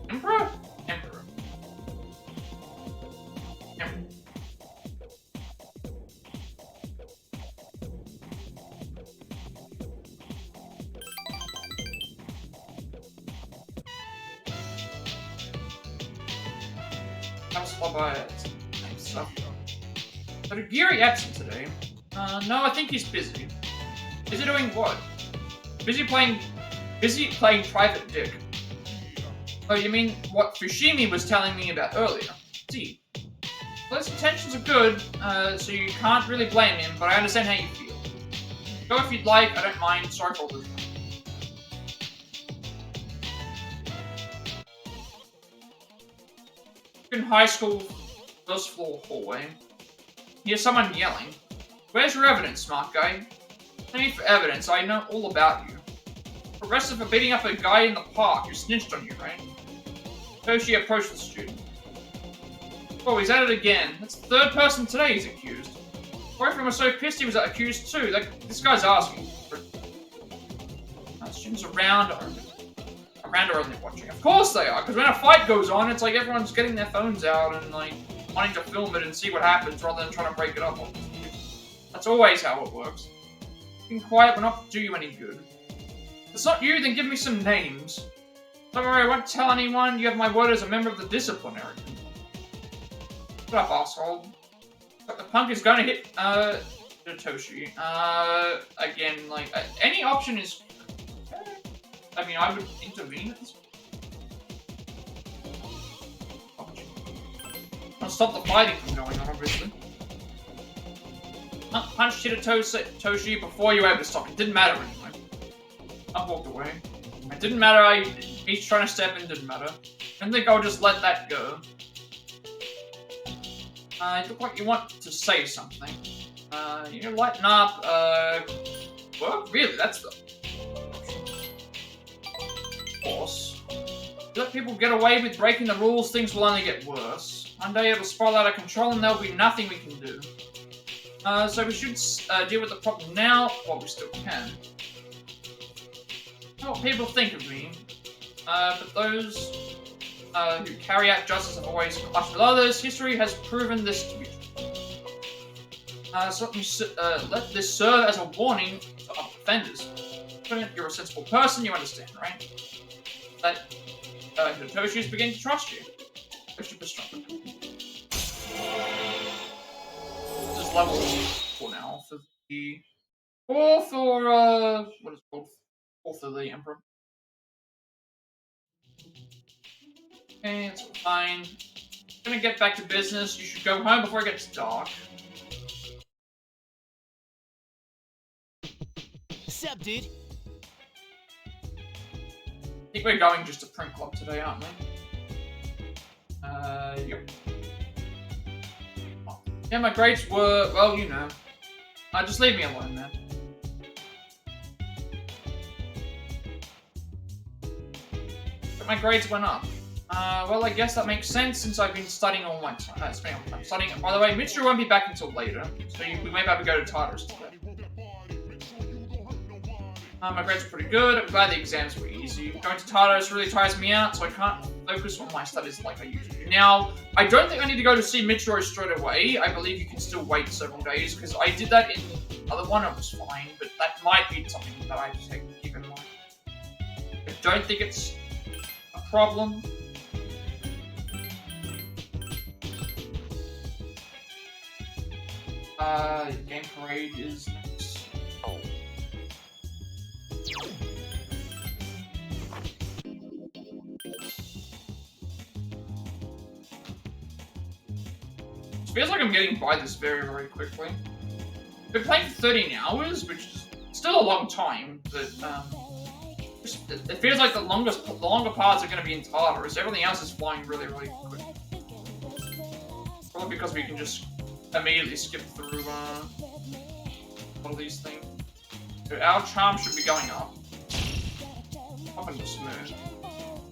Emperor? Emperor. Emperor. So did Giri absent today? No, I think he's busy. Busy doing what? Busy playing Private Dick. Oh, you mean what Fushimi was telling me about earlier? See. Well, his intentions are good, so you can't really blame him, but I understand how you feel. Go if you'd like, I don't mind, sorry for all this. In high school, first floor hallway. Hear someone yelling. Where's your evidence, smart guy? No need for evidence, I know all about you. Arrested for beating up a guy in the park who snitched on you, right? Toshi approached the student. Oh, he's at it again. That's the third person today he's accused. Boyfriend was so pissed he was accused too. This guy's asking. Students around are only watching. Of course they are, because when a fight goes on, it's like everyone's getting their phones out and like wanting to film it and see what happens rather than trying to break it up. That's always how it works. Being quiet will not do you any good. If it's not you, then give me some names. Don't worry, I won't tell anyone. You have my word as a member of the disciplinary. Shut up, asshole. But the punk is going to hit, Toshi. Again, like, any option is... I mean, I would intervene at this point. I'll stop the fighting from going on, obviously. Punched Toshi before you were able to stop it. Didn't matter anyway. I walked away. It didn't matter, he's trying to step in, didn't matter. I don't think I'll just let that go. You look like you want to say something. You know, lighten up, work? Really, that's the... course. Let people get away with breaking the rules, things will only get worse. One day it'll spiral out of control and there'll be nothing we can do. So we should deal with the problem now while we still can. Not what people think of me, but those who carry out justice have always clashed with others. History has proven this to be true. So let this serve as a warning to other offenders. You're a sensible person, you understand, right? That Hitoshi is beginning to trust you. This is level 4 now for the fourth or what is it called? Fourth of the Emperor. Okay, that's fine. Gonna get back to business. You should go home before it gets dark. Sup, dude? I think we're going just to print club today, aren't we? Yep. Yeah, my grades were, well, you know. Just leave me alone, man. But my grades went up. Well, I guess that makes sense since I've been studying all my time. Spending all my time studying. By the way, Mitsuru won't be back until later, so we may be able to go to Tartarus today. My grades are pretty good. I'm glad the exams were easy. Going to Tartarus really tires me out, so I can't focus on my studies like I usually do. Now, I don't think I need to go to see Mitsuru straight away. I believe you can still wait several days, because I did that in the other one, it was fine, but that might be something that I have to keep in mind. I don't think it's a problem. Game parade is next. It feels like I'm getting by this very, very quickly. I've been playing for 13 hours, which is still a long time, but it feels like the longer parts are going to be in Tartarus. Everything else is flying really, really quick. Probably because we can just immediately skip through all these things. So our charm should be going up. Up and smooth.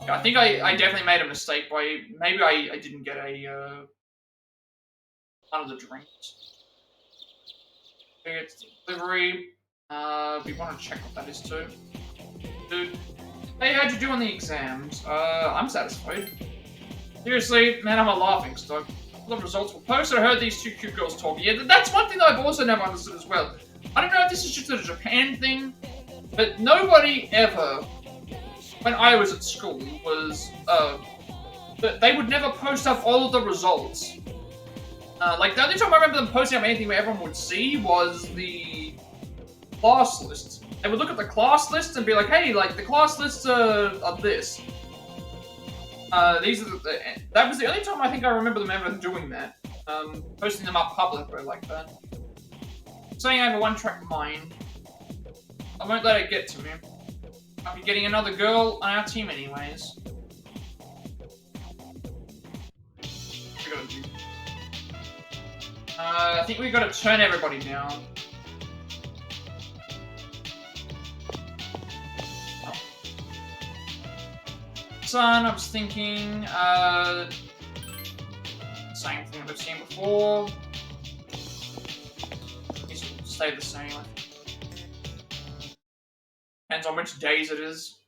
Yeah, I think I definitely made a mistake by maybe I didn't get a one of the drinks. Okay, it's delivery. We want to check what that is too. Dude, hey, how'd you do on the exams? I'm satisfied. Seriously, man, I'm a laughing stock. The results were posted. I heard these two cute girls talking. Yeah, that's one thing that I've also never understood as well. I don't know if this is just a Japan thing, but nobody ever, when I was at school, was, they would never post up all of the results. Like, the only time I remember them posting up anything where everyone would see was the class list. They would look at the class list and be like, hey, like, the class lists are this. These are that was the only time I think I remember them ever doing that. Posting them up publicly like that. Saying I have a one-track mind. I won't let it get to me. I'll be getting another girl on our team anyways. What we gotta do? I think we gotta turn everybody down. Son, I was thinking, same thing I've seen before. These will stay the same. Depends on which days it is.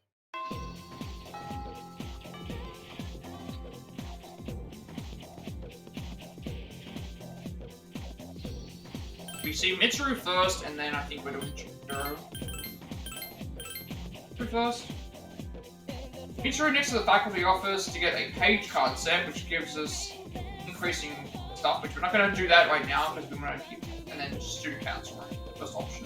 We see Mitsuru first, and then I think we're doing Chihiro. Mitsuru first. Mitsuru next to the faculty office to get a page card set, which gives us increasing stuff, which we're not going to do that right now because we want to keep, and then student council, first option.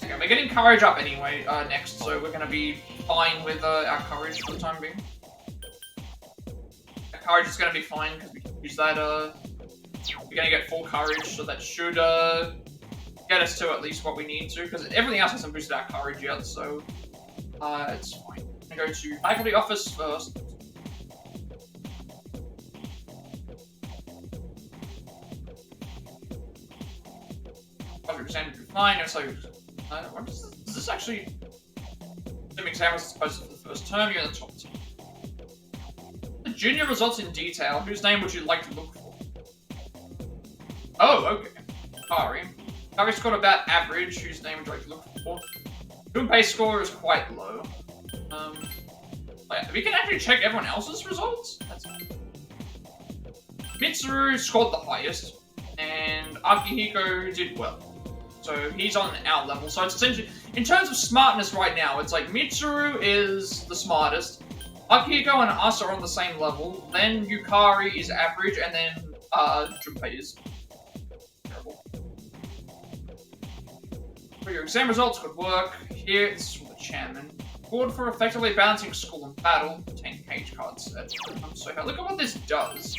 Okay, we're getting courage up anyway next, so we're going to be fine with our courage for the time being. Our courage is going to be fine because we can use that. We're going to get full courage, so that should get us to at least what we need to, because everything else hasn't boosted our courage yet, so it's fine. I'm going to go to faculty office first. Exam to be fine. So, what is this actually? Some exam was supposed to be the first term. You're in the top 10. junior results in detail. Whose name would you like to look for? Oh, okay. Kari. Kari scored about average. Whose name would you like to look for? Gunpei's score is quite low. We can actually check everyone else's results? That's fine. Mitsuru scored the highest, and Akihiko did well. So he's on our level. So it's essentially, in terms of smartness right now, it's like Mitsuru is the smartest, Akihiko and us are on the same level, then Yukari is average, and then Junpei is terrible. For your exam results, good work. Here, this is from the chairman. Scored for effectively balancing school and battle. 10 page card set. So look at what this does.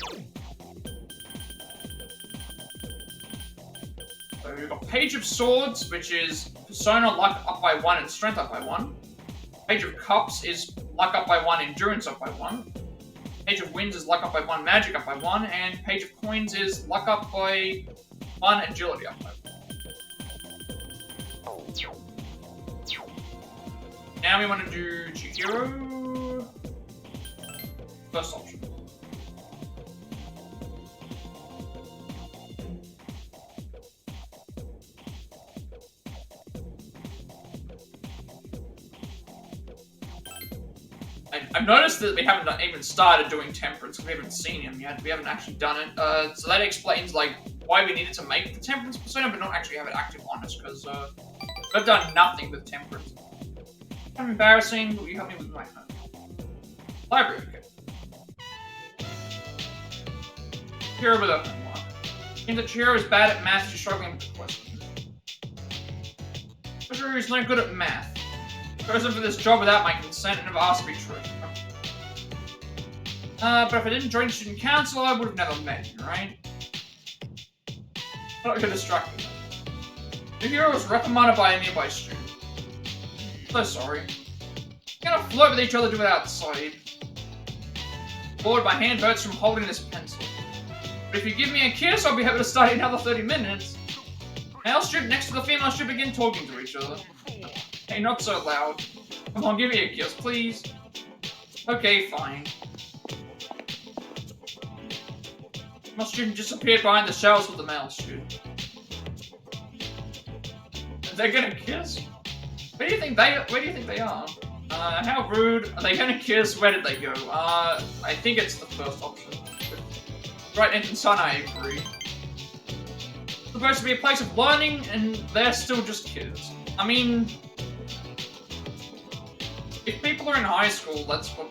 So we've got Page of Swords, which is Persona luck up by 1 and strength up by 1. Page of Cups is luck up by 1, endurance up by 1. Page of Winds is luck up by 1, magic up by 1. And Page of Coins is luck up by 1, agility up by 1. Now we want to do Chihiro. First option. I've noticed that we haven't even started doing Temperance because we haven't seen him yet. We haven't actually done it. So that explains like why we needed to make the Temperance persona but not actually have it active on us because we've done nothing with Temperance. I'm embarrassing, will you help me with my home? Library, okay. Chihiro with a homework. Seems that Chihiro is bad at math, she's struggling with the questions. Chihiro is not good at math. Chosen for this job without my consent and have asked to be true. But if I didn't join student council, I would have never met you, right? Not gonna distract me. Chihiro was reprimanded by a nearby student. So sorry. We're gonna flirt with each other, do it outside. Lord, my hand hurts from holding this pencil. But if you give me a kiss, I'll be able to study another 30 minutes. Male student next to the female should begin talking to each other. Hey, not so loud. Come on, give me a kiss, please. Okay, fine. Female student disappeared behind the shelves with the male student. They're gonna kiss? Where do you think they are? How rude. Are they gonna kiss? Where did they go? I think it's the first option. Right, and son, I agree. It's supposed to be a place of learning, and they're still just kids. I mean, if people are in high school, that's what...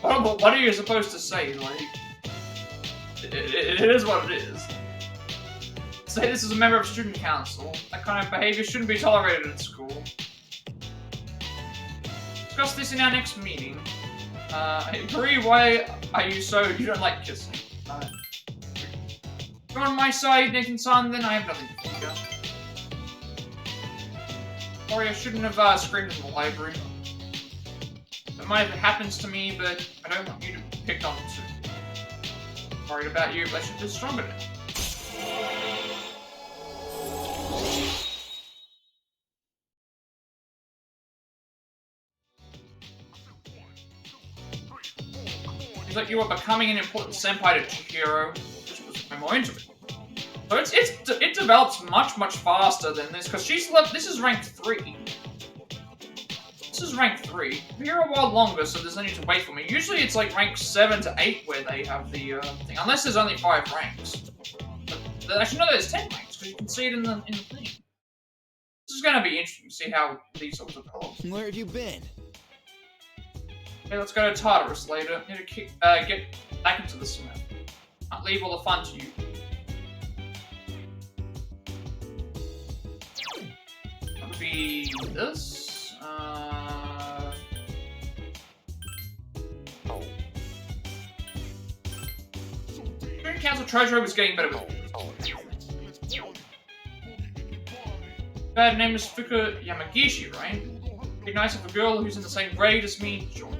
What are you supposed to say? Like, it is what it is. Say this is a member of student council. That kind of behavior shouldn't be tolerated at school. Discuss this in our next meeting. I agree, why are you don't like kissing? You're on my side, Nathan-san, then I have nothing to fear. Sorry, I shouldn't have screamed in the library. It might have happened to me, but I don't want you to be picked on too. Worried about you, but I should be stronger now. Seems like you are becoming an important senpai to Chihiro, which was more into it. So it develops much faster than this, because this is rank 3. This is rank 3. Here a while longer, so there's no need to wait for me. Usually it's like rank 7 to 8 where they have the thing, unless there's only 5 ranks. But actually no, there's 10 ranks, because you can see it in the thing. This is gonna be interesting to see how these all develop. Where have you been? Okay, let's go to Tartarus later. Need to get back into the cement. Can't leave all the fun to you. That would be this. Student Council Treasurer was getting better with you. Bad name is Fuuka Yamagishi, right? Be nice if a girl who's in the same grade as me joined.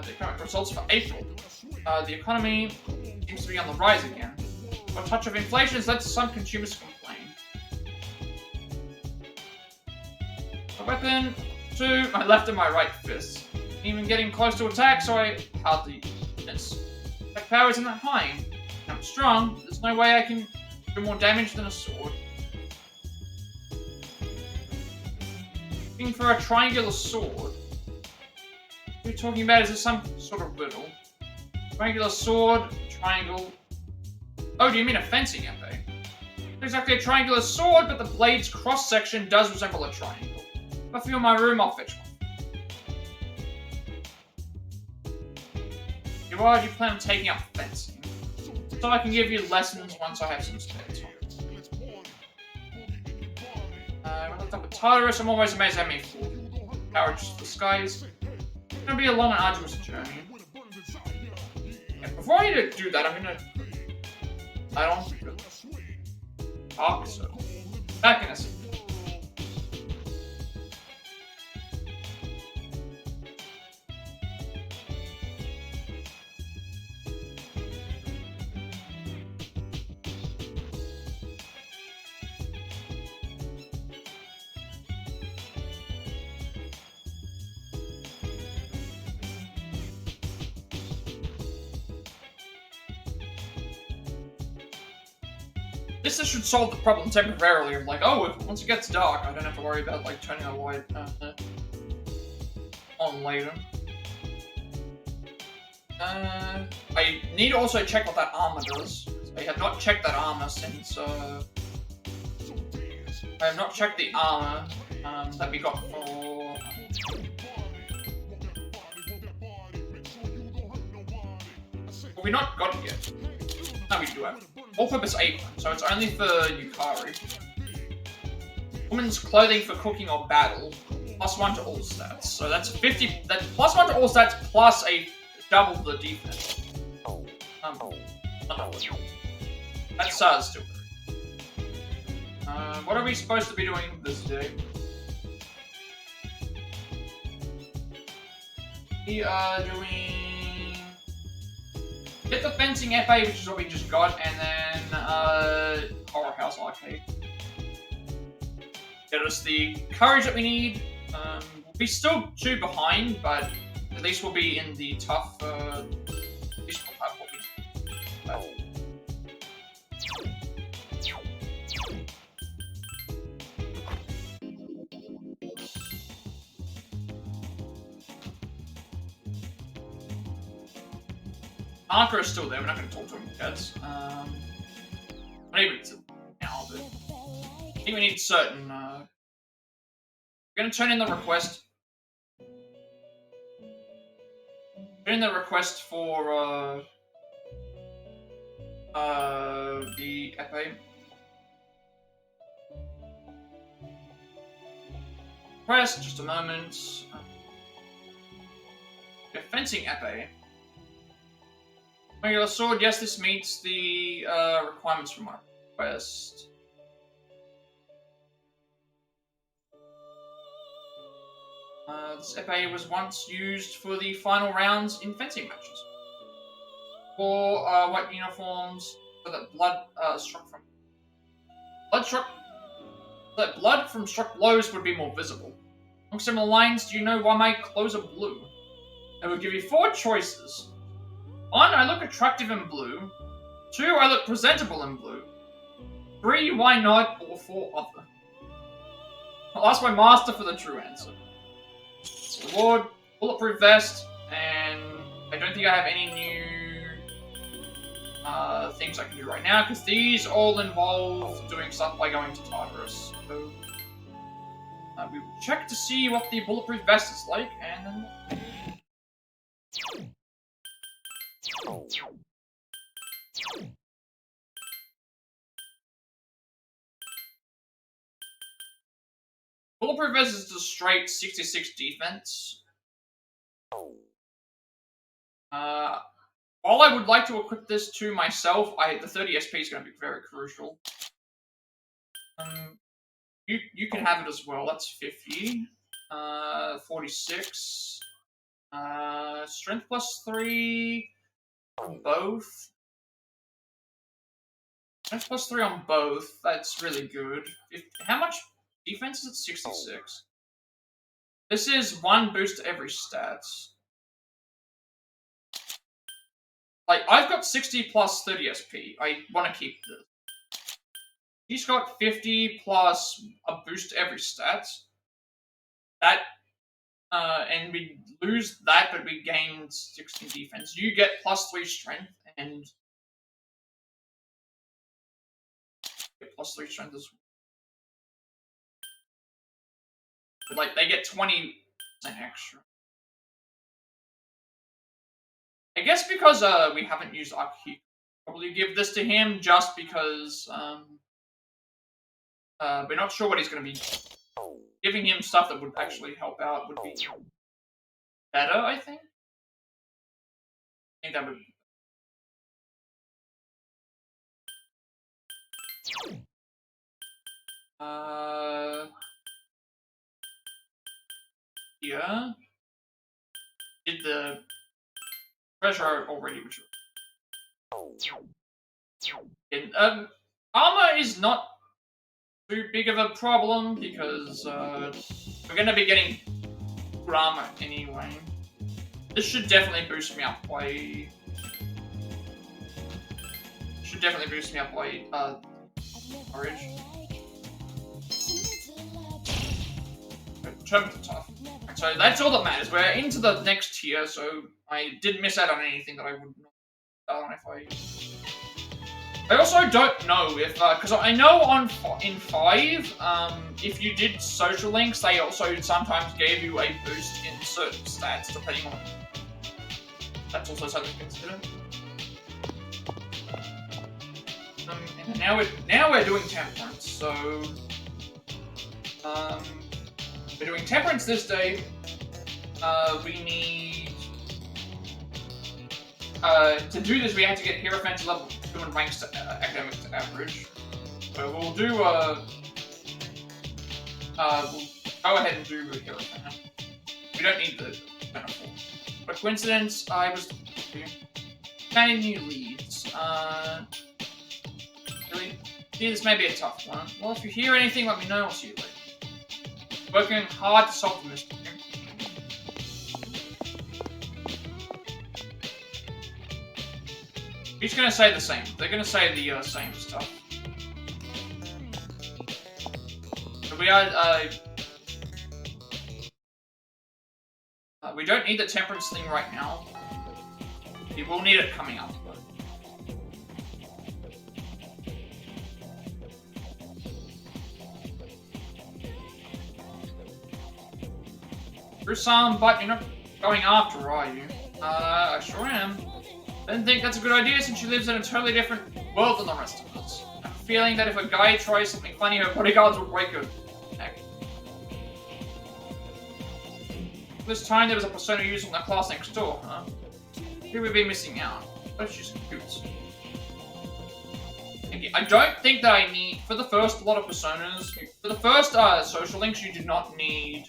The current results for April. The economy seems to be on the rise again. A touch of inflation has led to some consumers to complain. A weapon, 2, my left and my right fists. Even getting close to attack, so I hardly miss. Attack power isn't that high. I'm strong, there's no way I can do more damage than a sword. Looking for a triangular sword. What are you talking about? Is this some sort of riddle? Triangular sword, triangle. Oh, do you mean a fencing epee? Not exactly a triangular sword, but the blade's cross-section does resemble a triangle. If I feel in my room, I'll fetch one. You already plan on taking up fencing, so I can give you lessons once I have some spare time. I looked up with Tartarus. I'm always amazed how many courage the skies. It's gonna be a long and arduous journey. Yeah, before I do that, I'm gonna. I don't talk, so back in a second. This should solve the problem temporarily of like, oh, once it gets dark, I don't have to worry about like turning the light on later. I need to also check what that armor does. I have not checked that armor since I have not checked the armor that we got for. Well, we not got it yet. No, we do have it. All-purpose apron, so it's only for Yukari. Woman's clothing for cooking or battle, +1 to all stats. So that's 50. That's +1 to all stats plus a double the defense. That's still good. What are we supposed to be doing this day? We are doing. Get the fencing FA, which is what we just got, and then Horror House Arcade. Get us the courage that we need. We'll be still 2 behind, but at least we'll be in the tough. At least we'll have what we need. Arcana is still there, we're not going to talk to him yet. Not even now, but I think we need certain. We're going to turn in the request. Turn in the request for the epee. Request, just a moment. The fencing epee. Regular sword, yes, this meets the requirements for my request. This epee was once used for the final rounds in fencing matches. For white uniforms, so that blood struck from struck blows would be more visible. Along similar lines, do you know why my clothes are blue? I will give you 4 choices. 1, I look attractive in blue. 2, I look presentable in blue. 3, why not? Or 4, other. I'll ask my master for the true answer. Reward, bulletproof vest, and I don't think I have any new things I can do right now, because these all involve doing stuff by going to Tartarus. So, we will check to see what the bulletproof vest is like, and then... Bulletproof vest is just straight 66 defense. While I would like to equip this to myself, the 30 SP is going to be very crucial. You can have it as well. That's 50. 46. Strength +3 on both. Strength +3 on both. That's really good. How much defense is it? 66. This is 1 boost to every stat. Like, I've got 60 plus 30 SP. I want to keep this. He's got 50 plus a boost to every stat. That, and we lose that, but we gain 16 defense. You get plus 3 strength, and get plus 3 strength as well. But, like, they get 20% extra. I guess because we haven't used Arcana, probably give this to him just because we're not sure what he's going to be. Giving him stuff that would actually help out would be better, I think. I think that would. Yeah. Did the treasure already, which. And, armor is not too big of a problem because we're going to be getting good armor anyway. This should definitely boost me up by. Courage. Determined to tough. So that's all that matters. We're into the next tier, so I didn't miss out on anything that I would not have done if I also don't know if, because I know in 5, if you did social links, they also sometimes gave you a boost in certain stats, depending on. That's also something to consider. And now we're doing temperance, so we're doing temperance this day. We need to do this. We have to get Hierophant level 2 and ranks to academics to average. So we'll do we'll go ahead and do Hierophant. We don't need the benefit. By coincidence, I was planning new leads. Really? See, this may be a tough one. Well, if you hear anything, let me know. I'll see you later. Working hard to solve the mystery. He's gonna say the same. They're gonna say the same stuff. So we are, we don't need the temperance thing right now. We will need it coming up, but. Through some, but you're not going after her, are you? I sure am. I didn't think that's a good idea since she lives in a totally different world than the rest of us. I have a feeling that if a guy tries something funny, her bodyguards will break her neck. This time there was a persona used in the class next door, huh? Here we've been missing out. But she's cute. I don't think that I need, for the first lot of personas, for the first social links, you do not need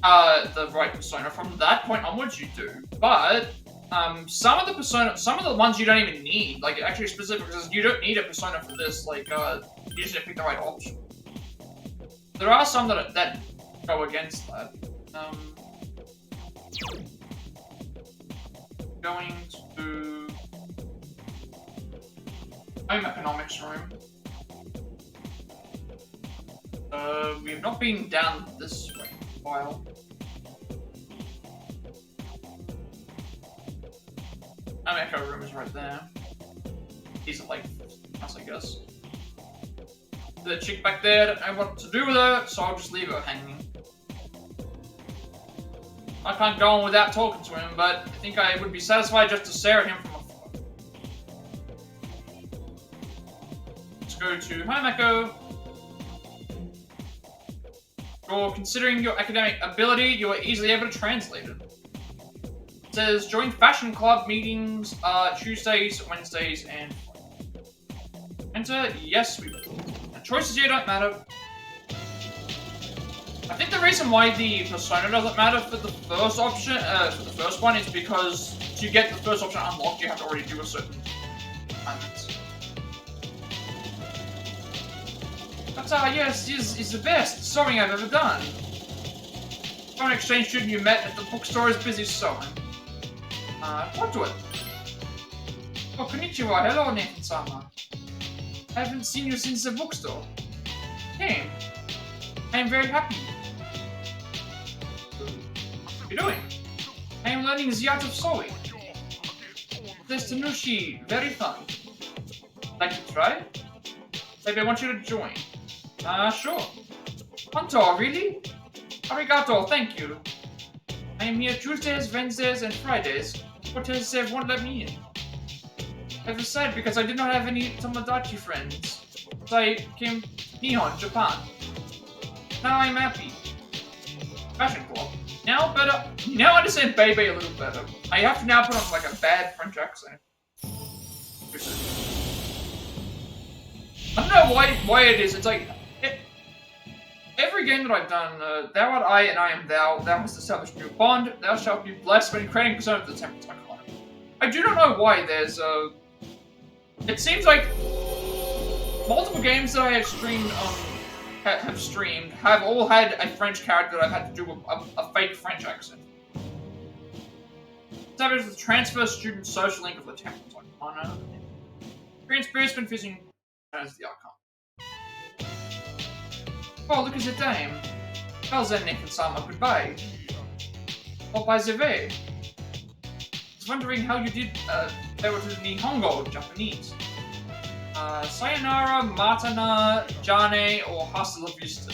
the right persona. From that point onwards, you do. But some of the ones you don't even need, like actually specific, because you don't need a persona for this. Like you just need to pick the right option. There are some that go against that. Going to home economics room. We have not been down this way in a while. Home echo room is right there. These are like us, I guess. The chick back there, I don't know what to do with her, so I'll just leave her hanging. I can't go on without talking to him, but I think I would be satisfied just to stare at him from afar. Let's go to Home Echo. Considering your academic ability, you are easily able to translate it. It says, join fashion club meetings Tuesdays, Wednesdays, and Fridays. Enter, yes, we will. And choices here don't matter. I think the reason why the persona doesn't matter for the first option, for the first one, is because to get the first option unlocked, you have to already do a certain assignment. But yes, is the best sewing I've ever done. Foreign exchange student you met at the bookstore is busy sewing. Talk to it. Oh, konnichiwa. Hello, Nathan-sama. I haven't seen you since the bookstore. Hey, I am very happy. What are you doing? I am learning the art of sewing. This Tanushi, very fun. Like to try? Maybe I want you to join. Sure. Honto, really? Arigato, thank you. I am here Tuesdays, Wednesdays, and Fridays. But they won't let me in. I was sad because I did not have any Tomodachi friends. So I came to Nihon, Japan. Now I'm happy. Fashion club. Now better. Now I understand Bebe a little better. I have to now put on like a bad French accent. I don't know why it is. It's like every game that I've done, thou art I and I am thou. Thou hast established a new bond. Thou shalt be blessed when creating Persona to the Temple Icon. I do not know why there's it seems like multiple games that I have streamed have all had a French character that I've had to do a fake French accent. Established the transfer student social link of the Temple Icon. Experience been visiting as the Arcana. Oh, look at the dame. Well then, Nathan-sama, goodbye. Oh, by the way. I was wondering how you did, there was Nihongo, Japanese. Sayonara, Matana, Jane, or Hasta la Vista.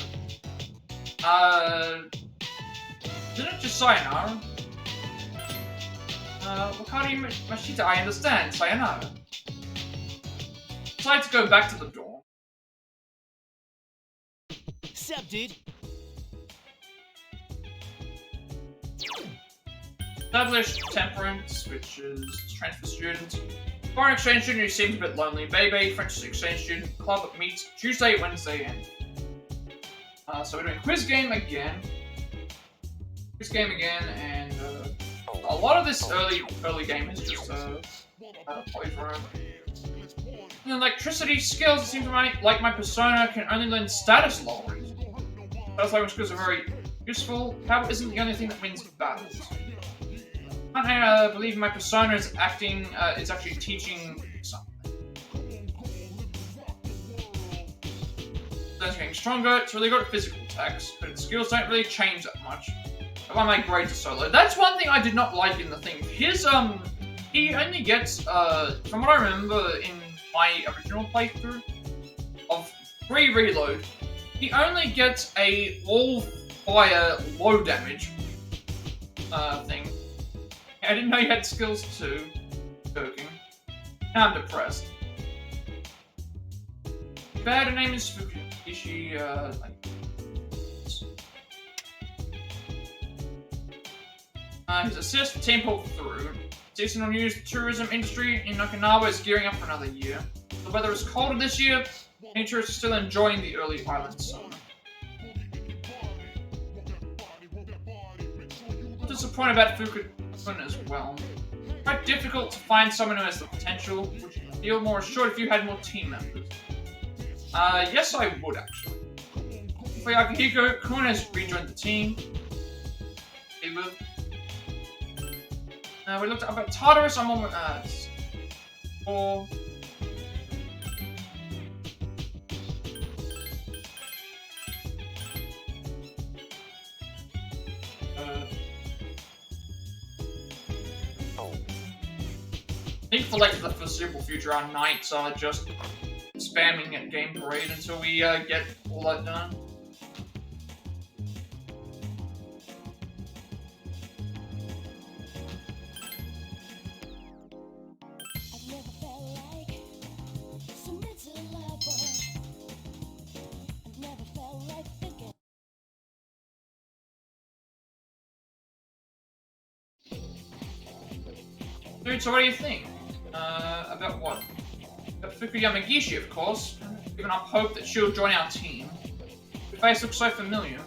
Isn't it just Sayonara? Wakari Mashita, I understand. Sayonara. Decide to go back to the dorm. Sup, dude? Established temperance, which is transfer student. Foreign exchange student who seems a bit lonely. Bebe, French exchange student. Club meets Tuesday, Wednesday, and so we're doing quiz game again. And a lot of this early game is just playthrough. And electricity skills, it seems like my persona can only learn status lowering. Status lowering skills are very useful. Power isn't the only thing that wins battles. I believe my persona is acting, it's actually teaching something. It's getting stronger, it's really good at physical attacks, but its skills don't really change that much. That's why my grades are so low. That's one thing I did not like in the thing. His, he only gets, from what I remember in my original playthrough of pre-reload, he only gets a all-fire low damage, thing. I didn't know you had skills too. Joking. Now I'm depressed. Bad, her name is Fuuka. Is she, his assist, team pulled through. Seasonal news, the tourism industry in Okinawa is gearing up for another year. The weather is colder this year. Nature is still enjoying the early island summer. I'm disappointed about Fuuka as well. Quite difficult to find someone who has the potential. Would you feel more assured if you had more team members? Yes, I would actually. For Akihiko, Kun has rejoined the team. We looked up at Tartarus. I'm on 4. I think for the foreseeable future, our nights are just spamming at Game Parade until we get all that done. Dude, so what do you think? About what? About Fuuka Yamagishi, of course. Giving up hope that she'll join our team. Her face looks so familiar.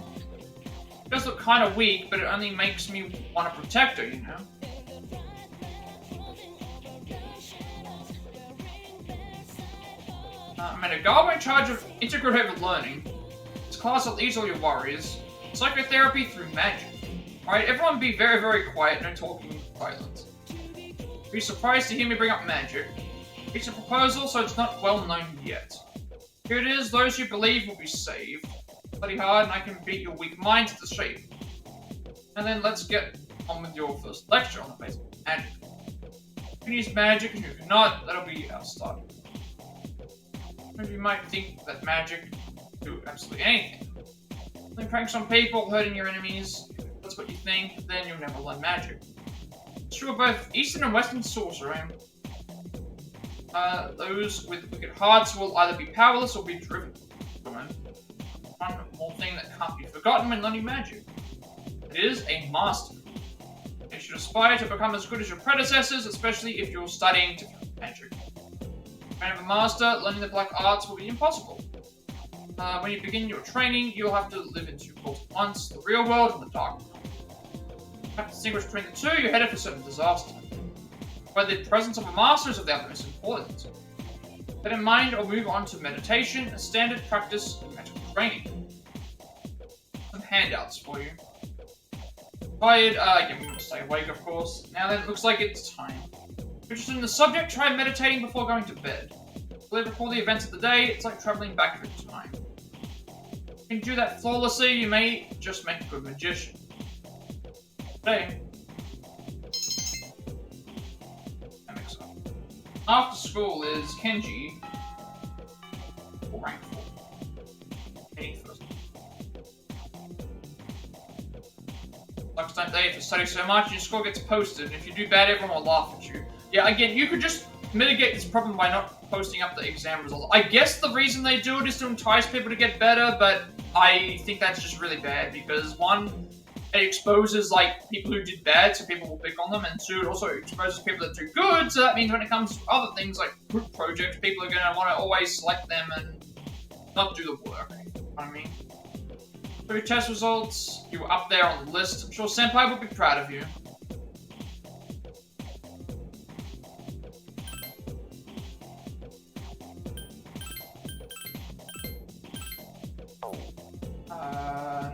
She does look kind of weak, but it only makes me want to protect her, you know? I'm a Nagawa in charge of integrative learning. This class will ease all your worries. Psychotherapy through magic. Alright, everyone be very, very quiet, no talking violence. Be surprised to hear me bring up magic. It's a proposal, so it's not well known yet. Here it is, those who believe will be saved. Study hard and I can beat your weak minds into shape. And then let's get on with your first lecture on the basic magic. You can use magic and you cannot, that'll be our start. Maybe you might think that magic can do absolutely anything. Playing pranks on people, hurting your enemies, if that's what you think, then you'll never learn magic. It's true of both Eastern and Western sorcery. Those with wicked hearts will either be powerless or be driven. One more thing that can't be forgotten when learning magic. It is a master. You should aspire to become as good as your predecessors, especially if you're studying different magic. When you have a master, learning the black arts will be impossible. When you begin your training, you'll have to live in two worlds at once, the real world and the dark world. You have to distinguish between the two, you're headed for certain disaster. But the presence of a master is of the utmost importance. That in mind, I'll move on to meditation, a standard practice of magical training. Some handouts for you. Tired, yeah, we want to stay awake, of course. Now then, it looks like it's time. Interested in the subject, try meditating before going to bed. Recall the events of the day, it's like traveling back through time. If you can do that flawlessly, you may just make a good magician. Today, that makes sense. After school is Kenji, or rank 4. Any first. Like don't they have to study so much, your score gets posted, and if you do bad, everyone will laugh at you. Yeah, again, you could just mitigate this problem by not posting up the exam results. I guess the reason they do it is to entice people to get better, but I think that's just really bad because one, it exposes like people who did bad, so people will pick on them, and two, it also exposes people that do good, so that means when it comes to other things like group projects, people are going to want to always select them and not do the work. You know what I mean? For your test results, you were up there on the list. I'm sure Senpai will be proud of you.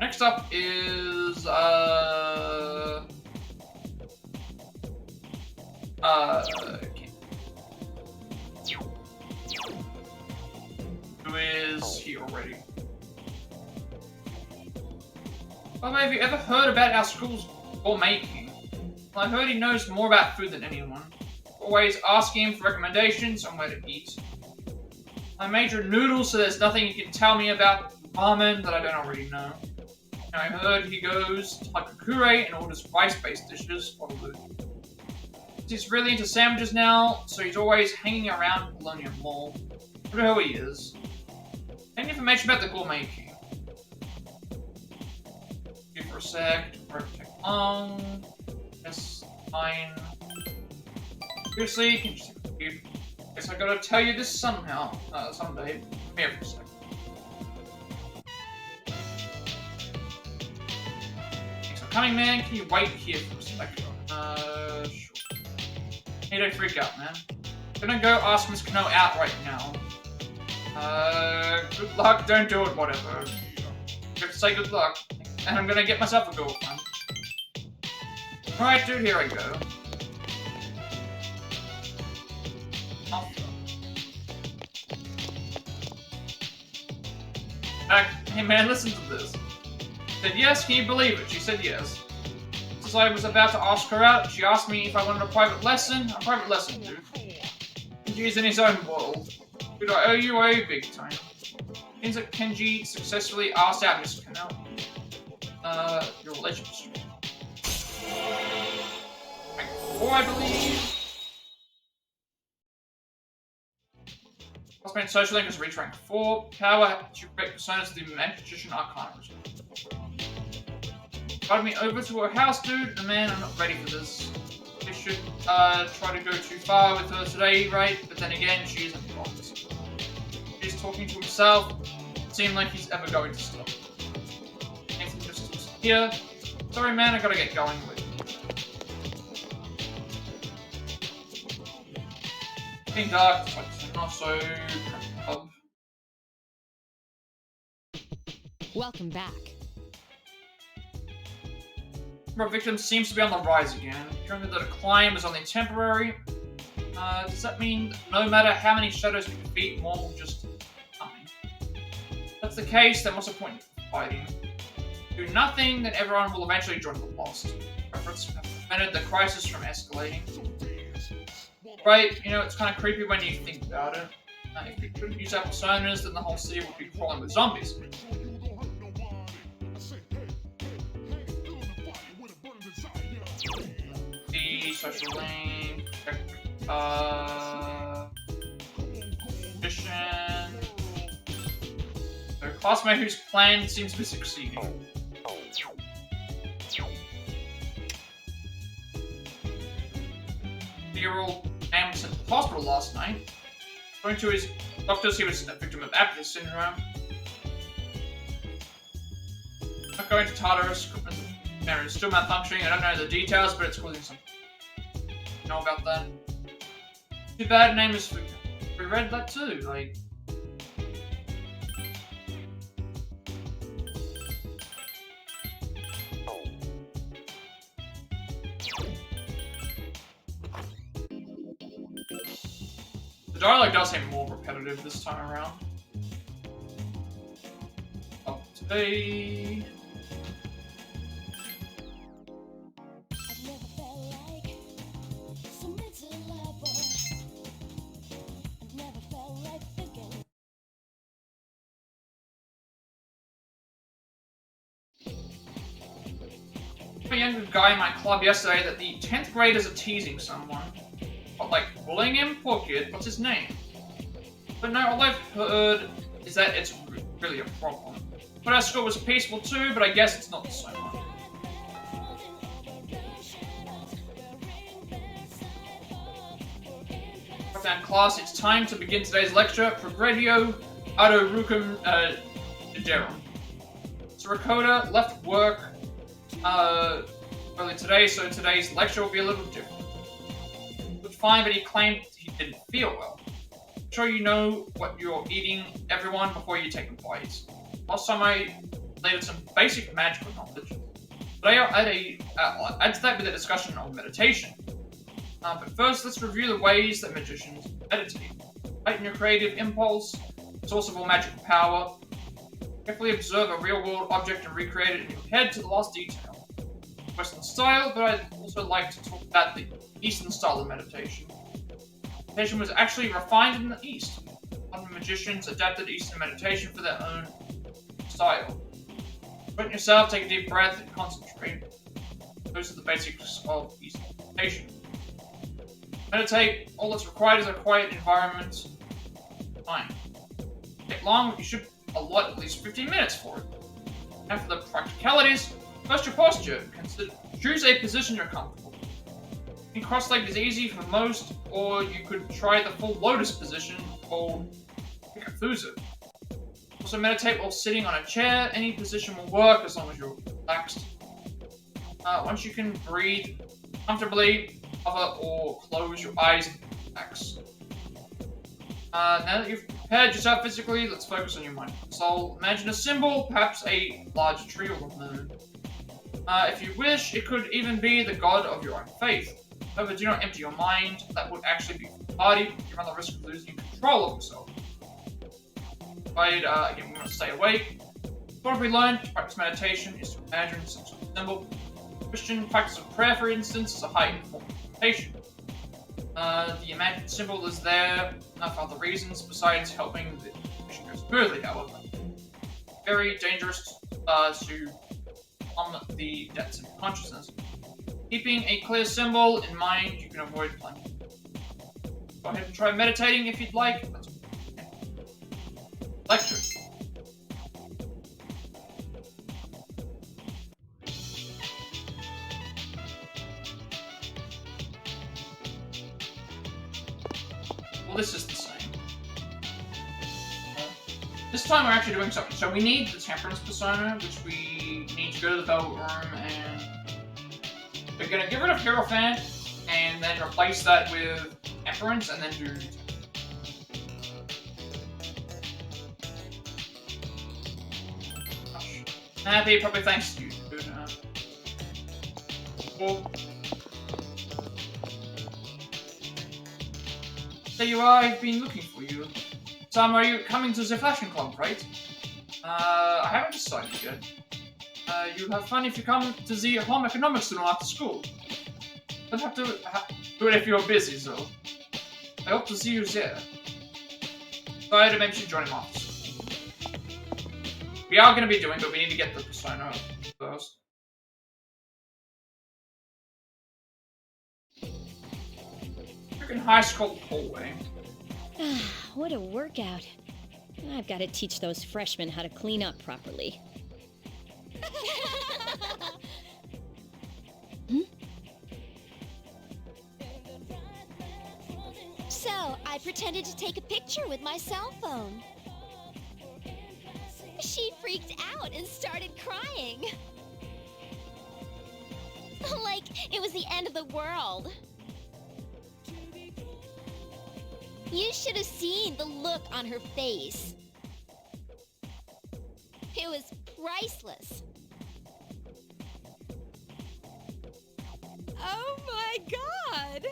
Next up is, who is here already? Well, have you ever heard about our school's gourmet king? Well, I heard he knows more about food than anyone. Always asking him for recommendations on where to eat. I majored in noodles, so there's nothing he can tell me about ramen that I don't already know. And I heard he goes to Hakakure and orders rice-based dishes. What a loot. He's really into sandwiches now, so he's always hanging around Bologna Mall. I don't know who he is. Any information about the gourmet king? Give for a sec, won't take long. Yes, fine. Seriously, can you just keep? Guess I gotta tell you this somehow. Someday. Come here for a sec. Thanks for coming, man. Can you wait here for a sec? Sure. Hey, don't freak out, man. I'm gonna go ask Miss Kano out right now. Good luck, don't do it, whatever. Just say good luck. And I'm gonna get myself a girlfriend. Alright, dude, here I go. Hey man, listen to this. Said yes, can you believe it? She said yes. As I was about to ask her out, she asked me if I wanted a private lesson. A private lesson, dude. Kenji's in his own world. Dude, I owe you a big time. Seems that Kenji successfully asked out Miss Kano. Your relationship. Rank 4, I believe. Classmate social link has reached rank 4. Power to break personas to the magician Arcana result. Invited me over to her house, dude. And man, I'm not ready for this. I should try to go too far with her today, right? But then again, she isn't promised. He's talking to himself. It seemed like he's ever going to stop. Nathan just is here. Sorry, man, I gotta get going with you. It's getting dark, but not so. Welcome back. Number of victims seems to be on the rise again. Apparently the decline was only temporary. Does that mean no matter how many shadows we defeat, more will just come? If that's the case, then what's the point in fighting? Do nothing, then everyone will eventually join the lost. Efforts have prevented the crisis from escalating. Right, you know, it's kind of creepy when you think about it. If we couldn't use our personas, then the whole city would be crawling with zombies. The social link, mission. The classmate whose plan seems to be succeeding. The 2-year-old man was sent to the hospital last night. According to his doctors, he was a victim of apathy syndrome. Not going to Tartarus. Equipment is still malfunctioning. I don't know the details, but it's causing something. You know about that? Too bad. Name is Fuuka. We read that too. Like. The dialogue does seem more repetitive this time around. Up today. A younger guy in my club yesterday that the 10th graders are teasing someone. But like, bullying him? Poor kid, what's his name? But no, all I've heard is that it's really a problem. But our school was peaceful too, but I guess it's not so much. Right down class, it's time to begin today's lecture. Progredio Ado Rukum Derum. So Rakota left work early today, so today's lecture will be a little different. It was fine, but he claimed he didn't feel well. I'm sure you know what you're eating, everyone, before you take a bite. Last time I related some basic magical knowledge. Today I'll add to that with a discussion on meditation. But first, let's review the ways that magicians meditate. Heighten your creative impulse, source of all magical power. Carefully observe a real-world object and recreate it in your head to the last detail. Western style, but I'd also like to talk about the Eastern style of meditation. Meditation was actually refined in the East. Modern magicians adapted Eastern meditation for their own style. Put yourself, take a deep breath, and concentrate. Those are the basics of Eastern meditation. Meditate, all that's required is a quiet environment. Fine. Take long, but you should allot at least 15 minutes for it. And for the practicalities, first your posture. Choose a position you're comfortable. Cross-legged is easy for most, or you could try the full lotus position called Fuuka. Also meditate while sitting on a chair. Any position will work as long as you're relaxed. Once you can breathe comfortably, cover or close your eyes and relax. Now that you've prepared yourself physically, let's focus on your mind and soul. Imagine a symbol, perhaps a large tree or the moon. If you wish, it could even be the god of your own faith. However, do not empty your mind. That would actually be foolhardy. You run the risk of losing control of yourself. But again, we want to stay awake. What have we learned? To practice meditation is to imagine some sort of symbol. Christian practice of prayer, for instance, is a heightened form of meditation. The imagined symbol is there for other reasons besides helping the mission go smoothly, however. Very dangerous to plumb the depths of consciousness. Keeping a clear symbol in mind, you can avoid plunging. Go ahead and try meditating if you'd like. Lecture. Well, this is the same. This time we're actually doing something. So we need the Temperance Persona, which we need to go to the Velvet Room, and we're going to get rid of Hierophant, and then replace that with Temperance, and then do... Happy, probably thanks to you, dude. Well, there you are, I've been looking for you. Sam, are you coming to the fashion club, right? I haven't decided yet. You'll have fun if you come to the home economics tunnel after school. Don't have to do it if you're busy, though. I hope to see you there. Sorry to mention joining after school. We are going to be doing, but we need to get the Persona first. Freaking high school hallway. What a workout. I've got to teach those freshmen how to clean up properly. So, I pretended to take a picture with my cell phone. She freaked out and started crying. Like it was the end of the world. You should have seen the look on her face. It was priceless. Oh my god!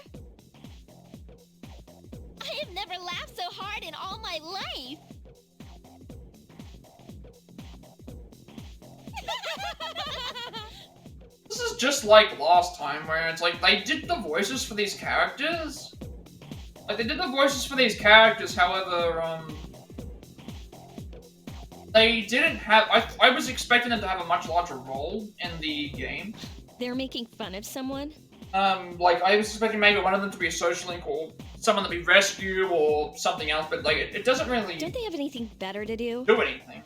I have never laughed so hard in all my life. This is just like last time, where it's like, they did the voices for these characters? Like, they did the voices for these characters, however, they didn't have... I was expecting them to have a much larger role in the game. They're making fun of someone? Like, I was expecting maybe one of them to be a social link, or someone to be rescue, or something else, but, like, it doesn't really... Don't they have anything better to do? do anything.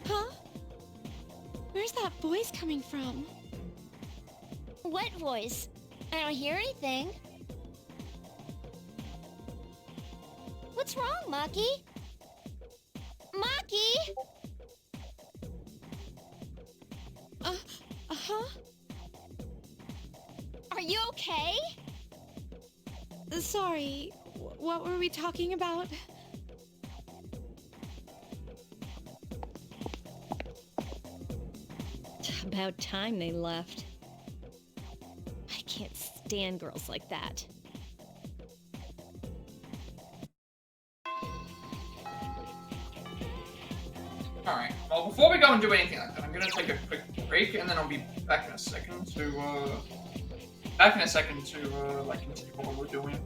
Huh? Where's that voice coming from? What voice? I don't hear anything. What's wrong, Maki? Maki? Uh-huh? Are you okay? Sorry, what were we talking about? About time they left. I can't stand girls like that. Alright, well, before we go and do anything like that, I'm gonna take a quick break, and then I'll be back in a second to, like, continue what we're doing.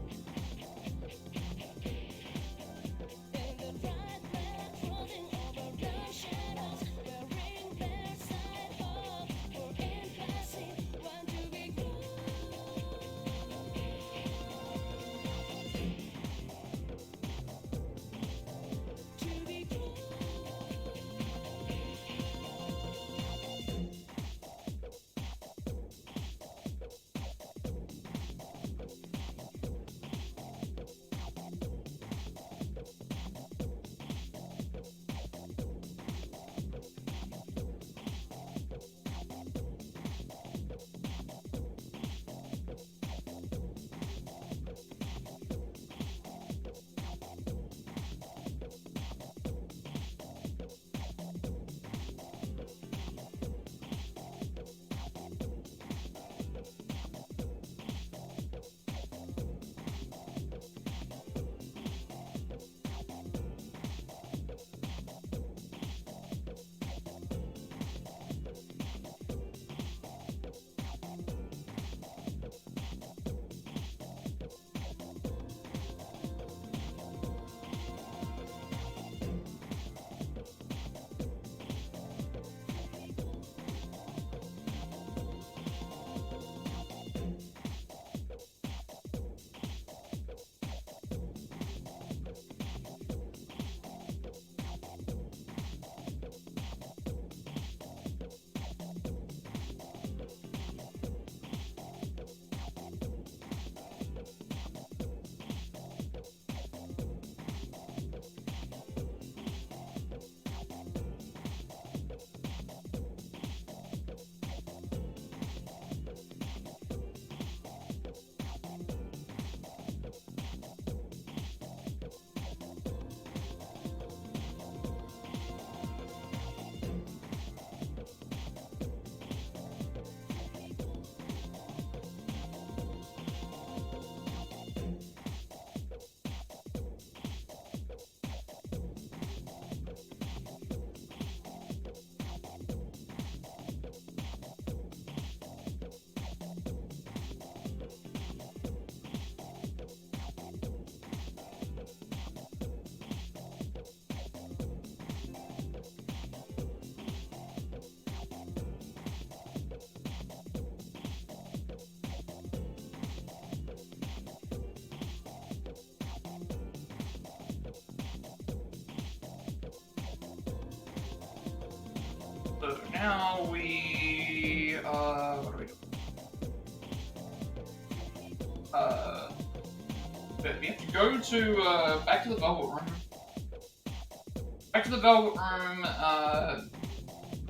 now we what do we do? We have to go to back to the Velvet Room. Back to the Velvet Room,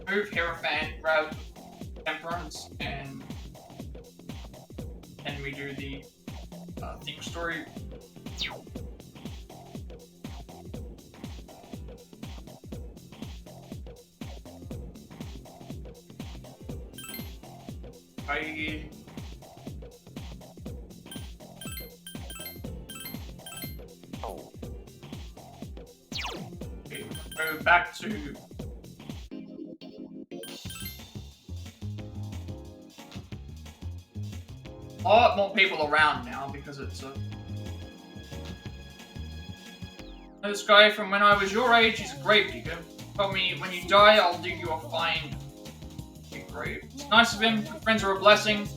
move Hierophant, grab Temperance, and we do the theme story. Okay, go back to a lot more people around now because it's this guy from when I was your age. He's a grave digger. Told me when you die, I'll dig you a fine grave. It's nice of him. Good friends are a blessing.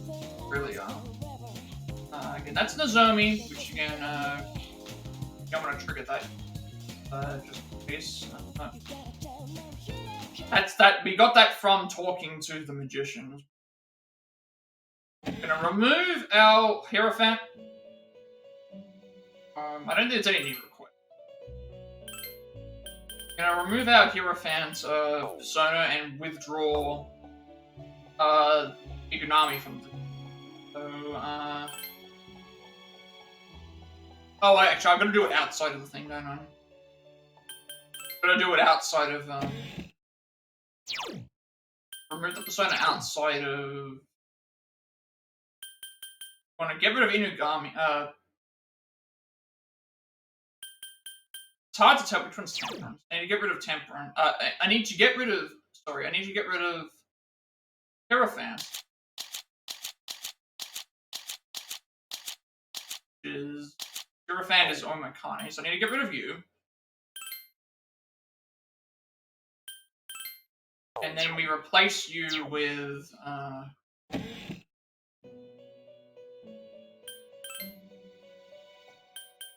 Really are. Again, that's Nozomi, which again, I'm gonna trigger that. Just in case. That's that. We got that from talking to the magician. Gonna remove our Hierophant. I don't think there's any need request. Gonna remove our Hierophant persona and withdraw Igunami from the. So oh, actually, I'm gonna do it outside of the thing, don't I? I'm gonna do it outside of remove the persona outside of. I want to get rid of Inugami. It's hard to tell which one's Temperance. I need to get rid of Temperance. I need to get rid of. Sorry, I need to get rid of Hierophant. Hierophant is Arcana, so I need to get rid of you. And then we replace you with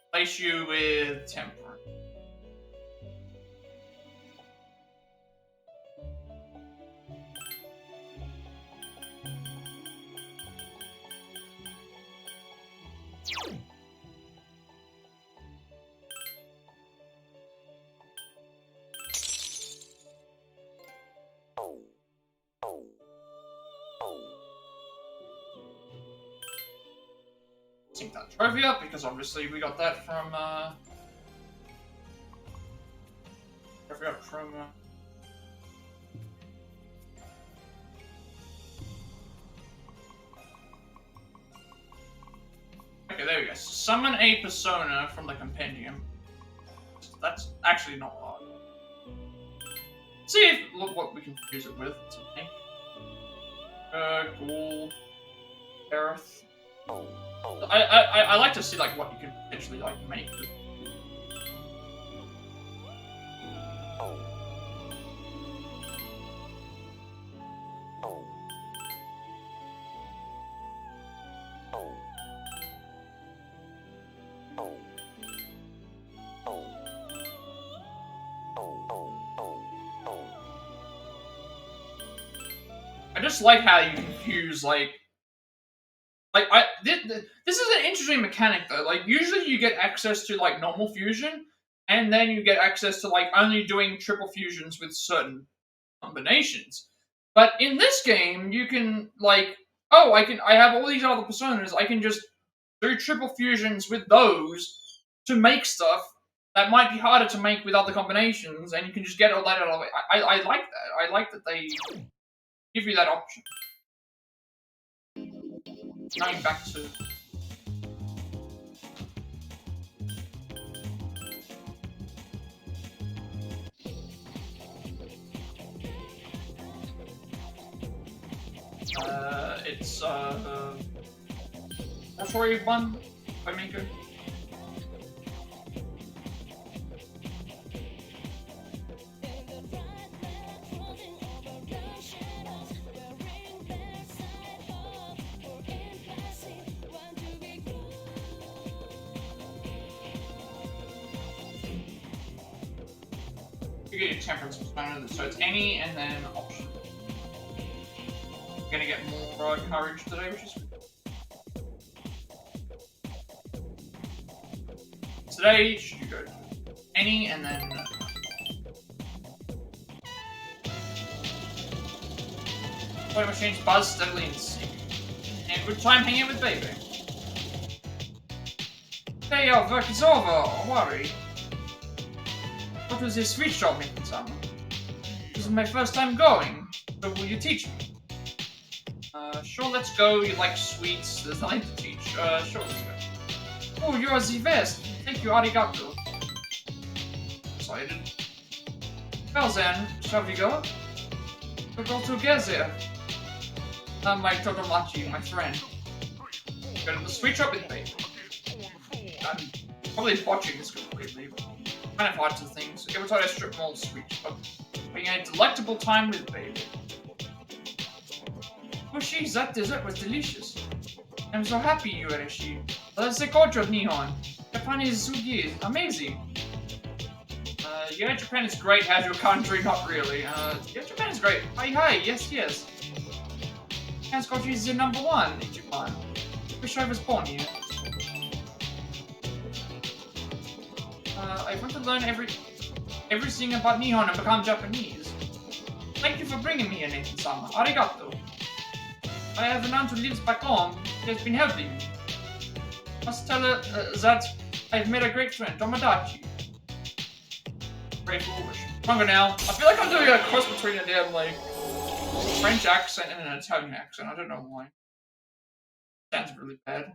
replace you with Temperance. Sync that trophy up because obviously we got that from trophy up from okay, there we go. Summon a persona from the compendium. That's actually not hard. Let's see if look what we can use it with. Something. Ghoul, Aerith. I like to see like what you can potentially like make. I just like how you confuse like this is an interesting mechanic though. Like usually you get access to like normal fusion, and then you get access to like only doing triple fusions with certain combinations. But in this game, you can like, oh, I have all these other personas. I can just do triple fusions with those to make stuff that might be harder to make with other combinations, and you can just get all that out of it. I like that. I like that they give you that option. Going back to it's Sorry, one by Miko. You get your temperance persona, so it's any and then option. gonna get more courage today, which is good. Today, should you go to any and then... Toy machines buzz steadily and sing. And good time hanging with baby. Hey, your work is over, don't worry. What was this sweet shop making some? This is my first time going, so will you teach me? Sure, let's go. You like sweets, there's nothing to teach. Sure, let's go. Oh, you're the best. Thank you, arigato. Excited. Well then, shall we go? We'll go together. My Totomachi, my friend. Go to the sweet shop with me. I'm probably botching this completely, but kind of hard to think. So every time I strip mall sweet shop, having a delectable time with baby. Oh sheesh, that dessert was delicious. I'm so happy you are a she. That's the culture of Nihon. Japanese sugi is amazing. Yeah, Japan is great. How's your country? Not really. Yeah, Japan is great. Hi, yes. Japan's culture is the #1 in Japan. Wish I was born here. I want to learn everything about Nihon and become Japanese. Thank you for bringing me here, Nathan-sama. Arigato. I have an aunt who lives back home. She has been helping me. Must tell her that I've made a great friend, Tomodachi. Very foolish. Stronger now. I feel like I'm doing a cross between a damn, like, French accent and an Italian accent. I don't know why. Sounds really bad.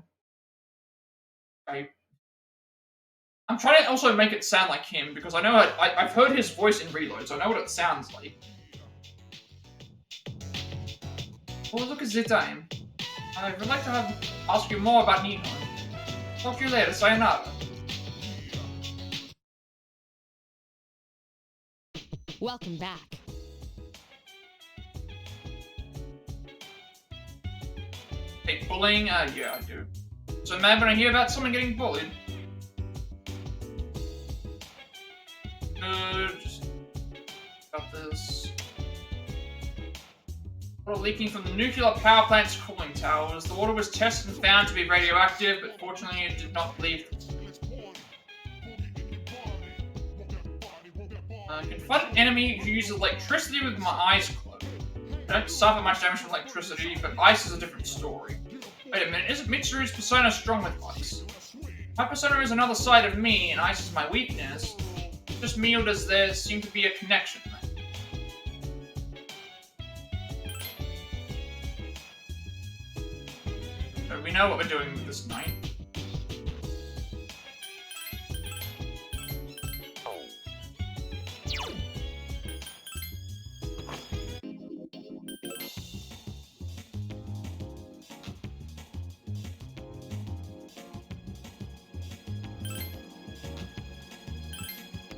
I'm trying to also make it sound like him, because I know I've heard his voice in Reload, so I know what it sounds like. Oh, look at the time. I would like to ask you more about Nihon. Talk to you later, sayonara. Welcome back. Hey, bullying? Yeah, I do. So mad when I hear about someone getting bullied. Just got this. Water leaking from the nuclear power plant's cooling towers. The water was tested and found to be radioactive, but fortunately it did not leave. Confront an enemy who uses electricity with my eyes closed. I don't suffer much damage from electricity, but ice is a different story. Wait a minute, isn't Mitsuru's persona strong with ice? My persona is another side of me, and ice is my weakness. Just me, or does there seem to be a connection there? So we know what we're doing with this night.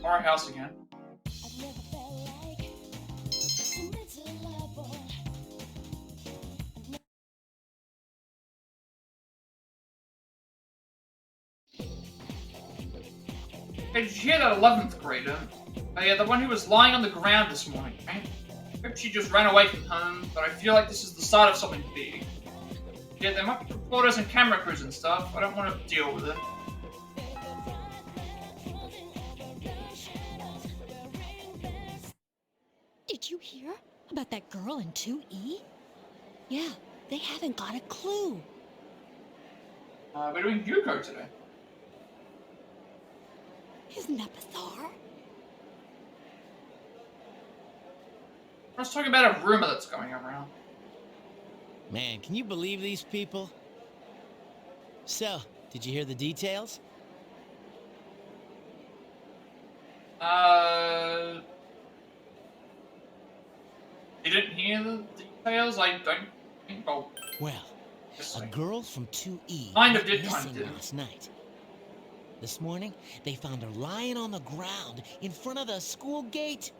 Our house again. Hey, did you hear that 11th grader? Oh yeah, the one who was lying on the ground this morning, right? Hope she just ran away from home, but I feel like this is the start of something big. Yeah, there might be reporters and camera crews and stuff. I don't want to deal with it. Did you hear about that girl in 2E? Yeah, they haven't got a clue. We're doing Yuko today. Isn't that bizarre? I was talking about a rumor that's going around. Man, can you believe these people? So, did you hear the details? You didn't hear the details? I don't think I'll... Well, a girl from 2E Kind of went did, kind of missing didn't. last night. This morning, they found her lying on the ground in front of the school gate.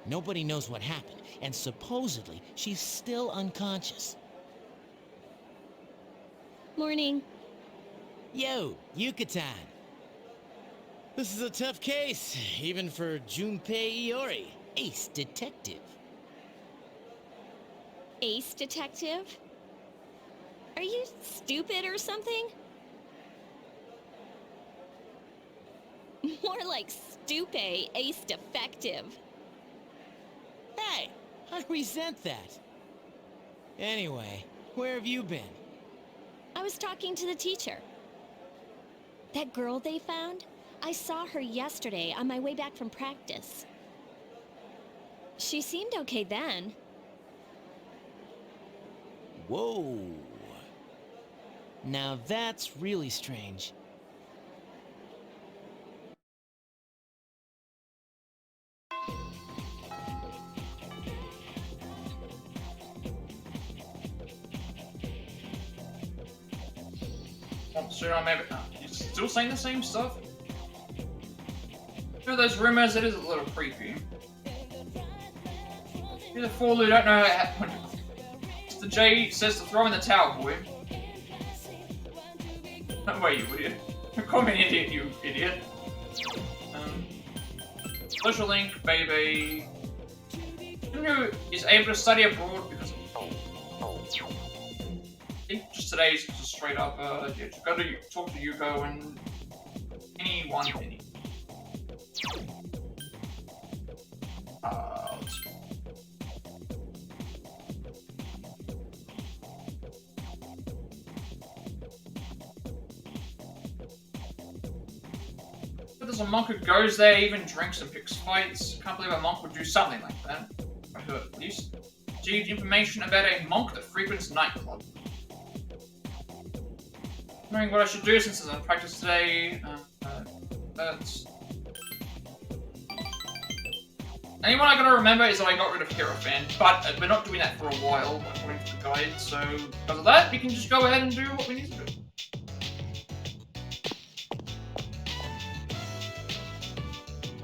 Nobody knows what happened, and supposedly she's still unconscious. Morning. Yo, Yucatan. This is a tough case, even for Junpei Iori, ace detective. Ace detective? Are you stupid or something? More like stupe, ace defective. Hey, I resent that. Anyway, where have you been? I was talking to the teacher. That girl they found? I saw her yesterday on my way back from practice. She seemed okay then. Whoa. Now that's really strange. Oh, so I'm maybe. You still saying the same stuff? Through those rumors, it is a little creepy. You're the fool who don't know how. Mr. J says to throw in the towel, boy. No way, you idiot. Call me an idiot, you idiot. Social link, baby. Who is able to study abroad because of. I think just today is just straight up, yeah, just go to talk to Yuko and anyone, any. There's a monk who goes there, even drinks and picks fights. Can't believe a monk would do something like that. I heard at least. Received information about a monk that frequents nightclub. Wondering what I should do since I'm in practice today. That's... Anyone I gotta remember is that I got rid of Hierophant, but we're not doing that for a while, according to the guide, so because of that, we can just go ahead and do what we need to do.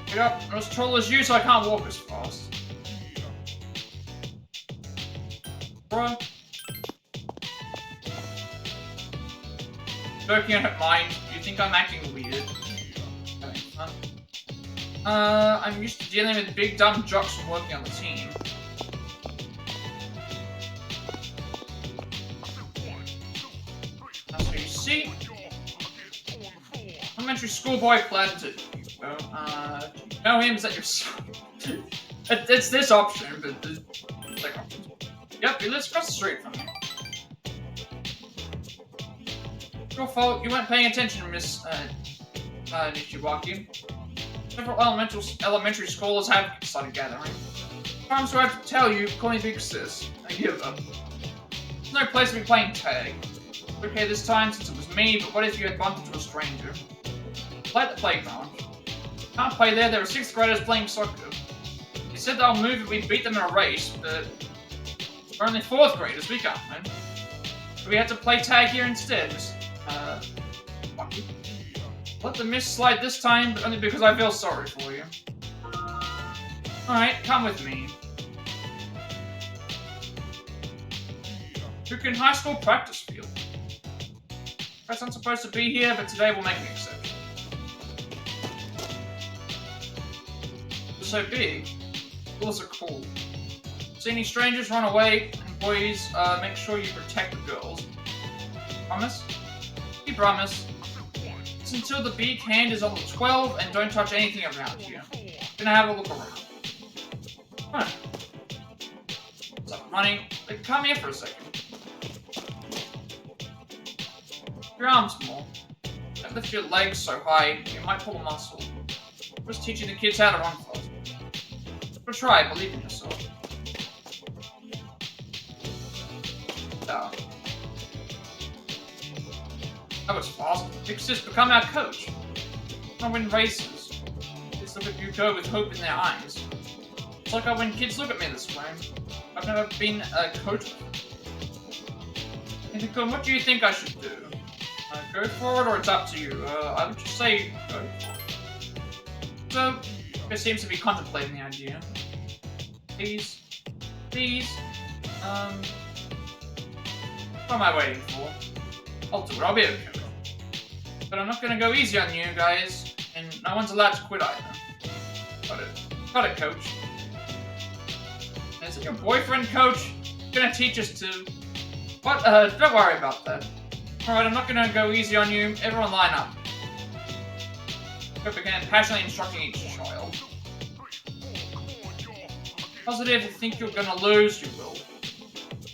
Pick up, I'm as tall as you, so I can't walk as fast. Bruh. Joking, I don't mind. You think I'm acting weird? I'm used to dealing with big dumb jocks from working on the team. That's what you see. Elementary schoolboy Plat. Well, you know him? Is that your son? It's this option, but there's like options. Yep, he lives across the street from me. Your fault. You weren't paying attention, Miss Nishiwaki. Several elementary scholars have started gathering. Times where I have to tell you, call me Big Sis. I give up. There's no place to be playing tag. Okay, this time since it was me, but what if you had bumped into a stranger? Play at the playground. Can't play there. There are 6th graders playing soccer. They said they'll move if we beat them in a race, but we're only 4th graders. We can't win. So we had to play tag here instead. Fuck you. Let the miss slide this time, but only because I feel sorry for you. Alright, come with me. Fuuka high school practice field. Press aren't supposed to be here, but today we'll make an exception. It's so big. Schools are cool. See any strangers, run away, and boys, make sure you protect the girls. Promise? You promise. Until the big hand is on the 12 and don't touch anything around here. Gonna have a look around. Huh. What's up, running? Like, come here for a second. Your arms more. Don't lift your legs so high, you might pull a muscle. Just teaching the kids how to run fast. But try, believe in yourself. That was fast. Big Sis, become our coach. I win races. Kids look at Yuko with hope in their eyes. It's like when kids look at me this way. I've never been a coach. And what do you think I should do? Go forward or it's up to you? I would just say go for it. So, he seems to be contemplating the idea. Please. Please. What am I waiting for? I'll do it, I'll be okay. But I'm not gonna go easy on you guys, and no one's allowed to quit either. Got it. Got it, coach. Is it your boyfriend, coach? Gonna teach us to... What? Don't worry about that. Alright, I'm not gonna go easy on you. Everyone line up. Go began passionately instructing each child. Positive, if you think you're gonna lose, you will.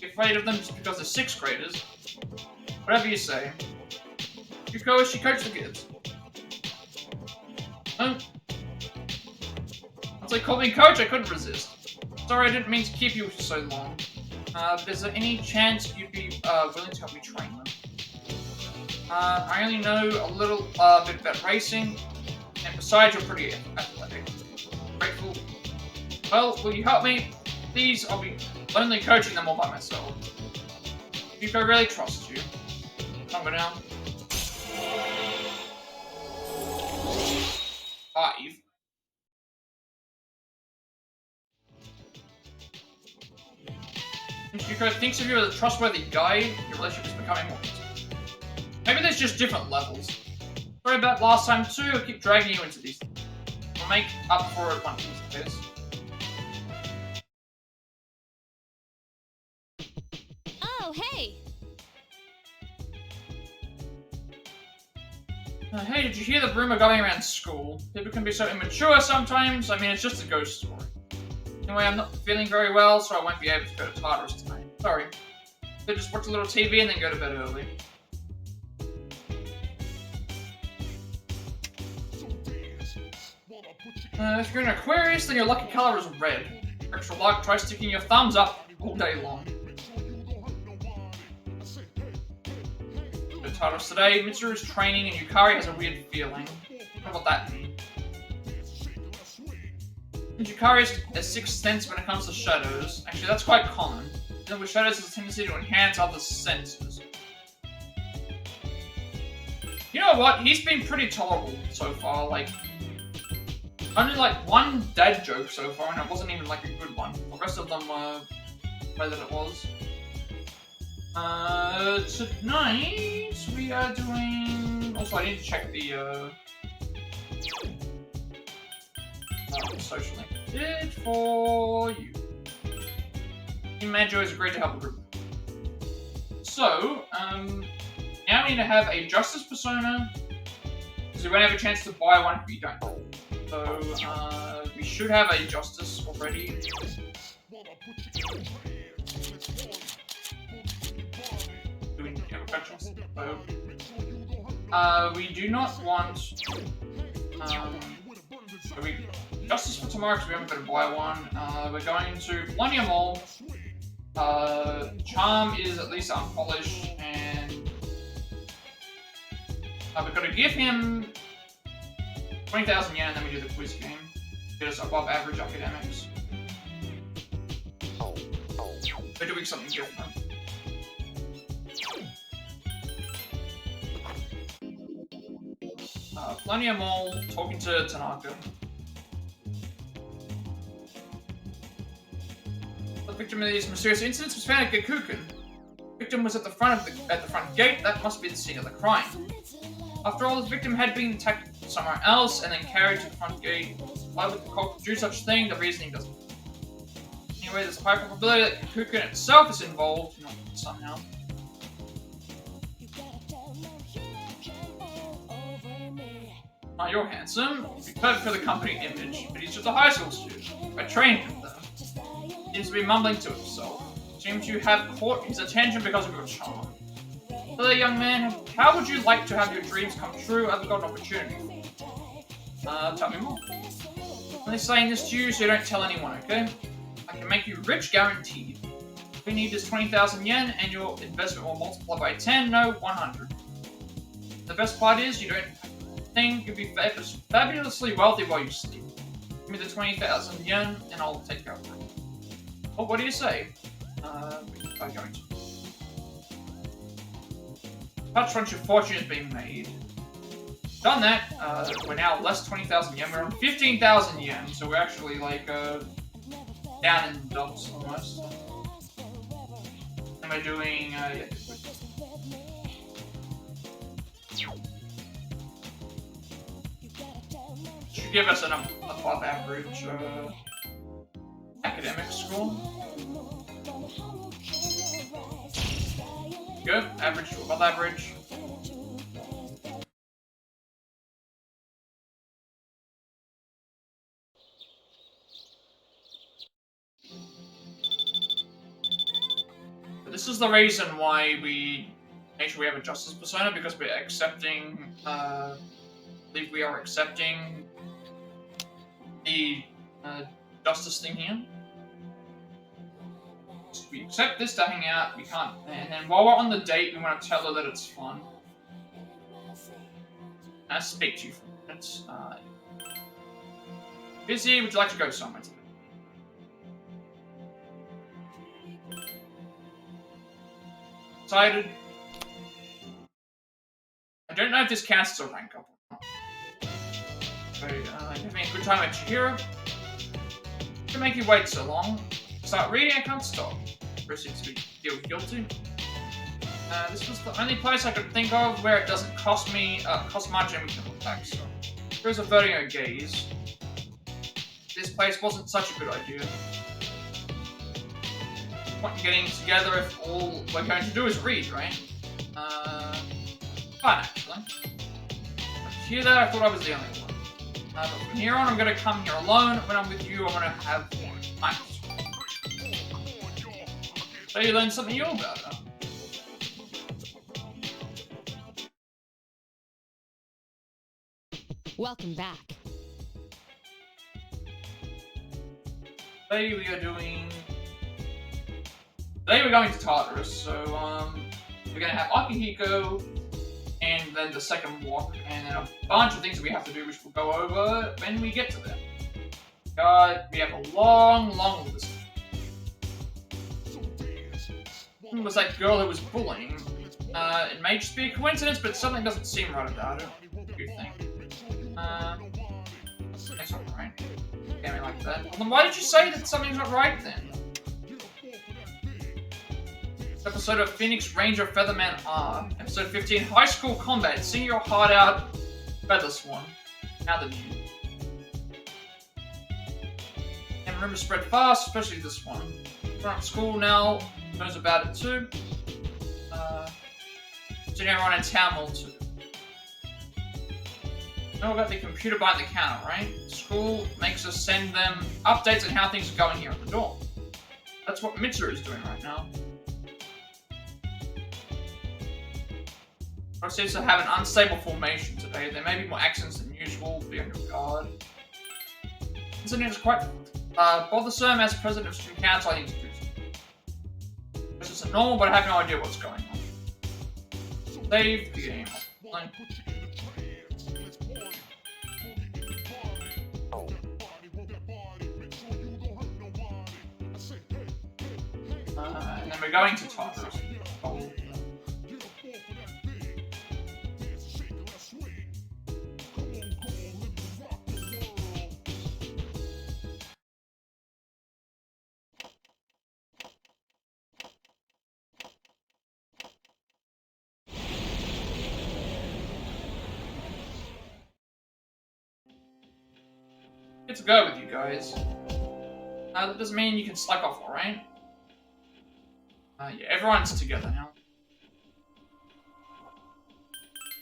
Be afraid of them just because they're 6th graders. Whatever you say. You coach, she coached the kids. Once they called me coach, I couldn't resist. Sorry, I didn't mean to keep you so long. But is there any chance you'd be willing to help me train them? I only know a little bit about racing, and besides, you're pretty athletic. Grateful. Well, will you help me? Please, I'll be only coaching them all by myself. Fuuka really trusts you. Number now. 5. Fuuka thinks of you as a trustworthy guy, your relationship is becoming more intimate. Maybe there's just different levels. Sorry about last time too, I'll keep dragging you into these things. We'll make up for it one of these days. Oh, hey! Hey, did you hear the rumor going around school? People can be so immature sometimes. I mean, it's just a ghost story. Anyway, I'm not feeling very well, so I won't be able to go to Tartarus tonight. Sorry. So just watch a little TV and then go to bed early. If you're an Aquarius, then your lucky color is red. For extra luck, try sticking your thumbs up all day long. Go to Tartarus today. Mitsuru is training and Yukari has a weird feeling. I don't know what that means. Yukari has a 6th sense when it comes to shadows. Actually, that's quite common. Then with shadows, has a tendency to enhance other senses. You know what? He's been pretty tolerable so far. Like, only like one dad joke so far, and it wasn't even like a good one. The rest of them were the way that it was. Tonight we are doing. Also, I need to check the social link. Did for you. Team Manager has agreed to help the group. So, now we need to have a Justice Persona, because we won't have a chance to buy one if we don't. So, we should have a Justice already. Do we have a Justice? We do not want, Justice for tomorrow because we haven't got to buy one. We're going to Millennium Mall. Charm is at least unpolished, and we've got to give him 20,000 yen, and then we do the quiz game. Get us above average academics. We're doing something different. Millennium Mall, talking to Tanaka. The victim of these mysterious incidents was found at Gakukan. The victim was at the front gate. That must be the scene of the crime. After all, the victim had been attacked somewhere else and then carried to the front gate. Why would the cop do such a thing? The reasoning doesn't. Anyway, there's a high probability that Gakukan itself is involved somehow. Oh, you're handsome. Be perfect for the company image, but he's just a high school student. I trained him though. Seems to be mumbling to himself. Seems you have caught his attention because of your charm. Hello, young man. How would you like to have your dreams come true? I've got an opportunity. Tell me more. I'm only saying this to you so you don't tell anyone, okay? I can make you rich, guaranteed. All you need is 20,000 yen, and your investment will multiply by 10, no, 100. The best part is, you don't think you'll be fabulously wealthy while you sleep. Give me the 20,000 yen, and I'll take care of it. Oh, what do you say? We are going to. Touch once your fortune is being made. Done that, we're now less 20,000 yen. We're on 15,000 yen, so we're actually like down in the dumps almost. And we're doing yeah. Should give us an above average academic score. Good. Average to above average. But this is the reason why we make sure we have a justice persona, because we're accepting, I believe we are accepting the justice thing here. So we accept this to hang out, we can't, and then while we're on the date, we want to tell her that it's fun. I speak to you for minutes. Busy, would you like to go somewhere today? Excited? I don't know if this counts as a rank up or not. So, having a good time at Chihiro? To make you wait so long. Start reading, I can't stop. Proceeds to feel guilty. This was the only place I could think of where it doesn't cost much and we can look back, so. There's averting her gaze. This place wasn't such a good idea. Point in getting together if all we're going to do is read, right? Fine, actually. But to hear that, I thought I was the only one. But from here on, I'm gonna come here alone. When I'm with you, I'm gonna have fun. So you learned something new about her. Welcome back. Today we are doing... Today we're going to Tartarus, so we're gonna have Akihiko, and then the second walk, and then a bunch of things that we have to do, which we'll go over when we get to them. We have a long, long list. It was that girl who was bullying. It may just be a coincidence, but something doesn't seem right about it. What do you think? That's not right. Can't be like that. Well, then why did you say that something's not right then? Episode of Phoenix Ranger Featherman R. Episode 15, High School Combat. Sing your heart out, Feather Swan. Now the new. And rumors spread fast, especially this one. Everyone at school now knows about it too. Soon everyone in town will too. Know about the computer behind the counter, right? School makes us send them updates on how things are going here at the door. That's what Mitsuru is doing right now. It seems to have an unstable formation today. There may be more accidents than usual. Be on your guard. This is quite bothersome. As president of student council, I need to do something. This isn't normal, but I have no idea what's going on. Save the game. And then we're going to Tartarus. Oh. Good to go with you guys. That doesn't mean you can slack off, alright? Yeah, everyone's together now.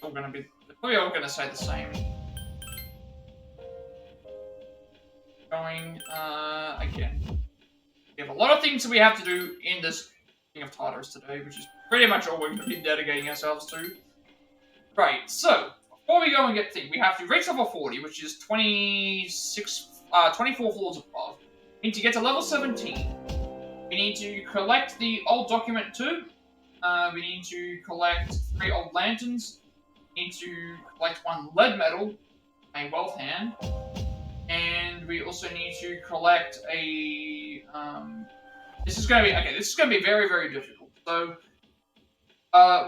They're probably all gonna say the same. Going, again. We have a lot of things that we have to do in this King of Tartarus today, which is pretty much all we're gonna be dedicating ourselves to. Right, so, before we go and get things, we have to reach level 40, which is 24 floors above. We need to get to level 17. We need to collect the old document too. We need to collect 3 old lanterns. We need to collect 1 lead medal, a wealth hand, and we also need to collect a. This is going to be very, very difficult. So,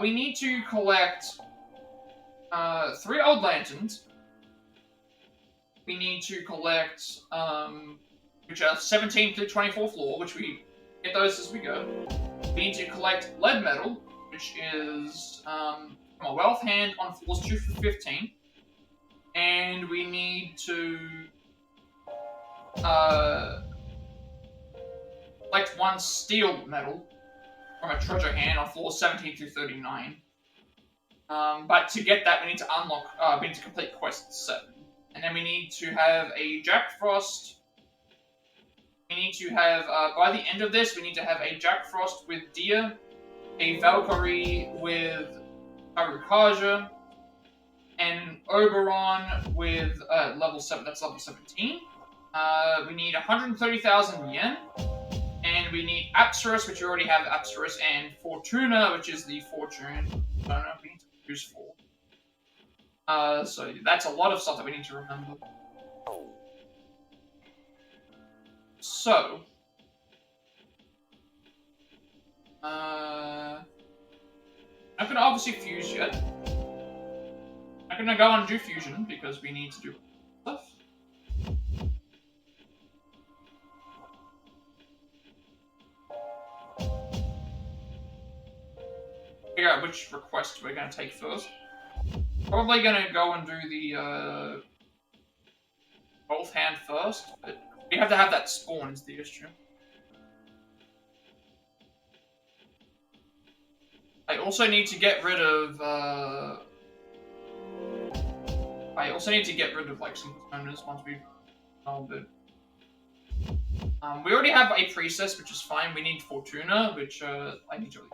we need to collect 3 old lanterns. We need to collect, which are 17 through 24th floor, which we get those as we go. We need to collect lead metal, which is from a wealth hand on floors 2 through 15. And we need to collect 1 steel metal, from a treasure hand on floors 17 through 39. But to get that, we need to unlock, we need to complete quest 7. And then we need to have a Jack Frost. We need to have, by the end of this, we need to have a Jack Frost with Dia, a Valkyrie with Harukaja, and Oberon with level 7, that's level 17. We need 130,000 yen. And we need Apsaris, which you already have Apsaris, and Fortuna, which is the fortune. I don't know if we need to use 4. So that's a lot of stuff that we need to remember. So, I'm not gonna obviously fuse yet. I'm gonna go and do fusion because we need to do stuff. Figure out which request we're gonna take first. Probably gonna go and do the both hand first, but we have to have that spawn is the issue. I also need to get rid of like some personas once we've solved it. We already have a Priestess, which is fine. We need Fortuna, which I need to really.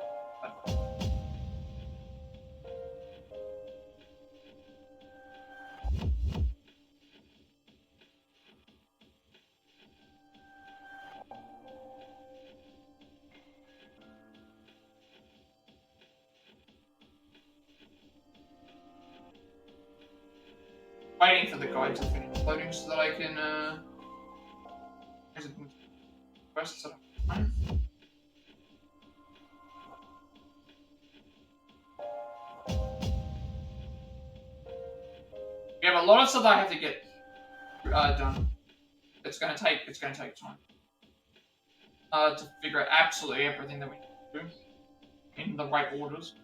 Waiting for the guide to finish loading so that I can quests that I have. We have a lot of stuff I have to get done. It's gonna take time. To figure out absolutely everything that we need to do in the right orders.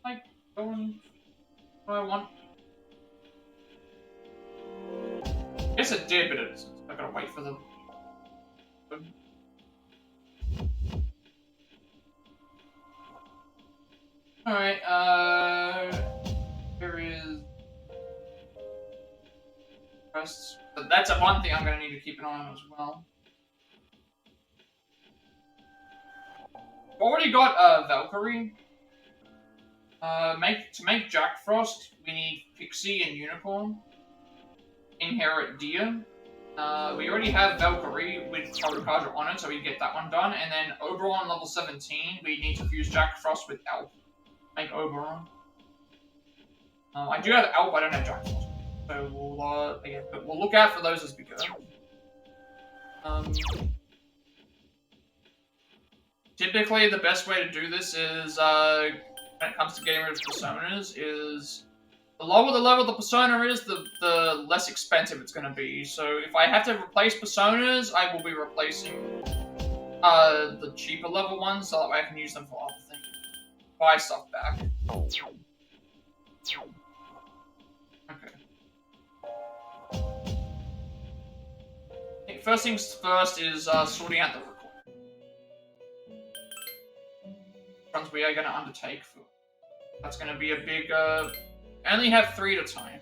Like going what I want. Yes, it did, but it's I gotta wait for them. Alright, here is quests. But that's a one thing I'm gonna need to keep an eye on as well. Already got Valkyrie. To make Jack Frost, we need Pixie and Unicorn. Inherit Dia. We already have Valkyrie with Harukaja on it, so we get that one done. And then Oberon level 17, we need to fuse Jack Frost with Alp. Make Oberon. I do have Alp, I don't have Jack Frost. So we'll, again, but we'll look out for those as we go. Typically, the best way to do this is, when it comes to getting rid of personas, is the lower the level the persona is, the less expensive it's going to be. So if I have to replace personas, I will be replacing the cheaper level ones, so that way I can use them for other things. Buy stuff back. Okay. First things first is sorting out the ones we are going to undertake for. That's going to be a big, I only have 3 at a time.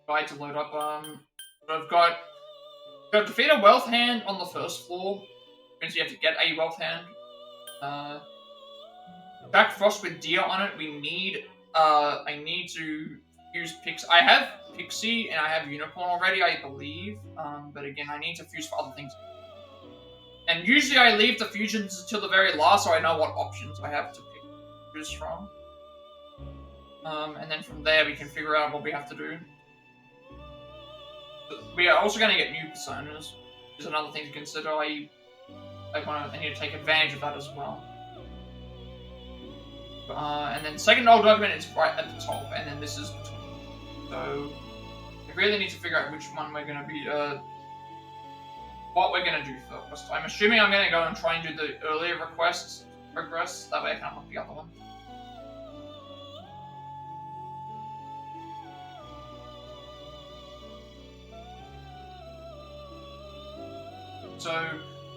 Guide to load up, I've got defeat a wealth hand on the first floor. Means you have to get a wealth hand. Jack Frost with Dia on it. We need. I need to use Pixie. I have Pixie and I have Unicorn already, I believe. But again, I need to fuse for other things. And usually I leave the fusions until the very last, so I know what options I have to choose from. And then from there, we can figure out what we have to do. We are also going to get new personas, which is another thing to consider. I need to take advantage of that as well. And then second old document is right at the top, and then this is between. So we really need to figure out which one we're going to be what we're gonna do first. I'm assuming I'm gonna go and try and do the earlier requests progress. That way I can unlock the other one. So,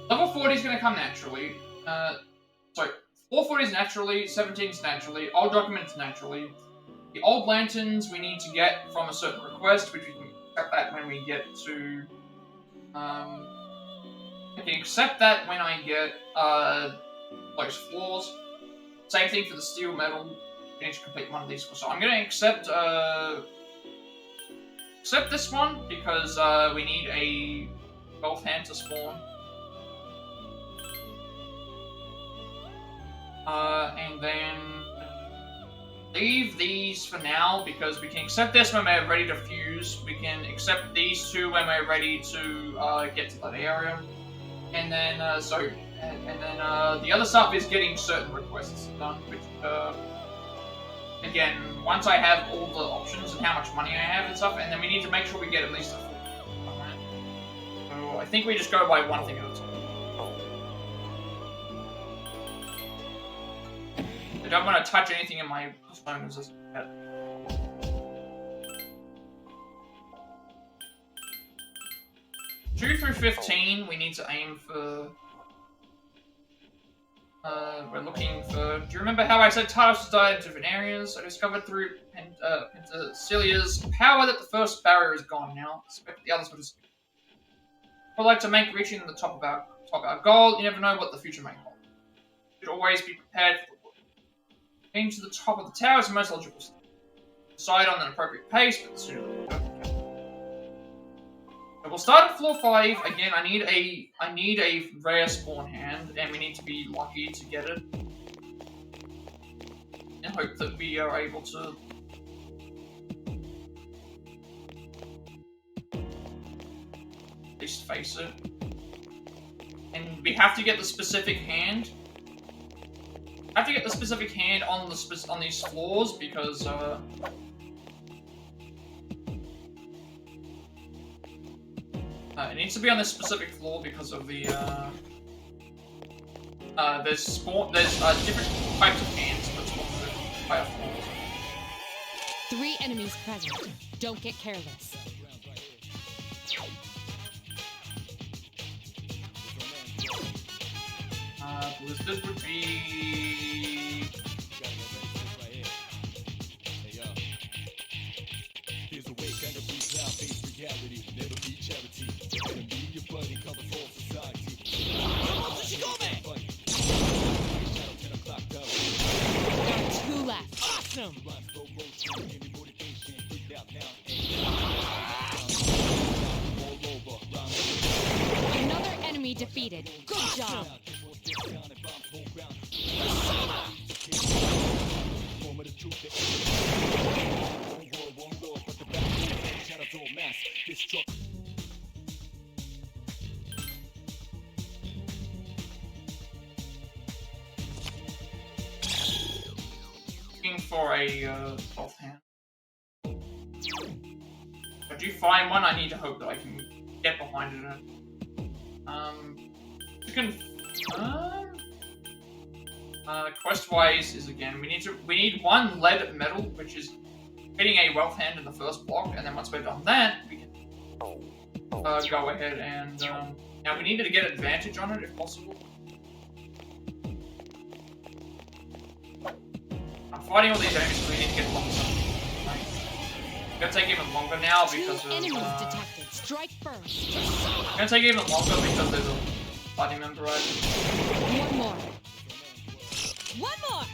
level 40 is gonna come naturally. Sorry, 440 is naturally, 17 is naturally, old documents naturally. The old lanterns we need to get from a certain request, which we can accept that when we get to. I can accept that when I get those floors. Same thing for the steel metal. We need to complete one of these. So I'm gonna accept this one because we need a 12th hand to spawn. And then leave these for now because we can accept this when we're ready to fuse. We can accept these two when we're ready to get to that area. And then the other stuff is getting certain requests done, which again, once I have all the options and how much money I have and stuff, and then we need to make sure we get at least a full. So I think we just go by one thing at a time. I don't want to touch anything in my personas as yet. Two through 15, we need to aim for. We're looking for. Do you remember how I said Tartarus died in different areas? I discovered through Pentacilia's power that the first barrier is gone now. I expect the others would just. I'd like to make reaching the top of our goal. You never know what the future may hold. You should always be prepared for the work. Getting to the top of the tower is the most logical step. Decide on an appropriate pace, but the sooner the better. So we'll start at floor 5. Again, I need a rare spawn hand, and we need to be lucky to get it. And hope that we are able to at least face it. And we have to get the specific hand. I have to get the specific hand on these floors because it needs to be on this specific floor because of the there's different types of hands that spawn through higher floors. 3 enemies present. Don't get careless. Blizzard would be. There are 2 left. Awesome! Another enemy defeated. Good job! Looking for a 12th hand. If I do find one, I need to hope that I can get behind it. You can. Quest-wise is again we need 1 lead metal, which is getting a wealth hand in the first block, and then once we're done that, we can go ahead and now we need to get advantage on it if possible. I'm fighting all these enemies, so we need to get longer. It's gonna take even longer now because 2 enemies detected. Strike first. It's gonna take even longer because there's a party member right. 1 more. 1 more!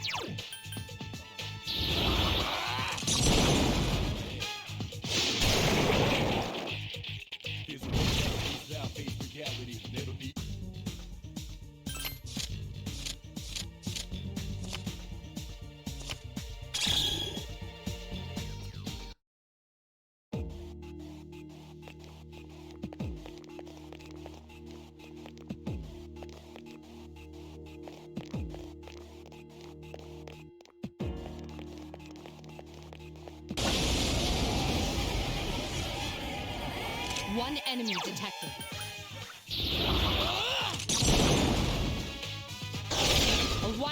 One enemy detected.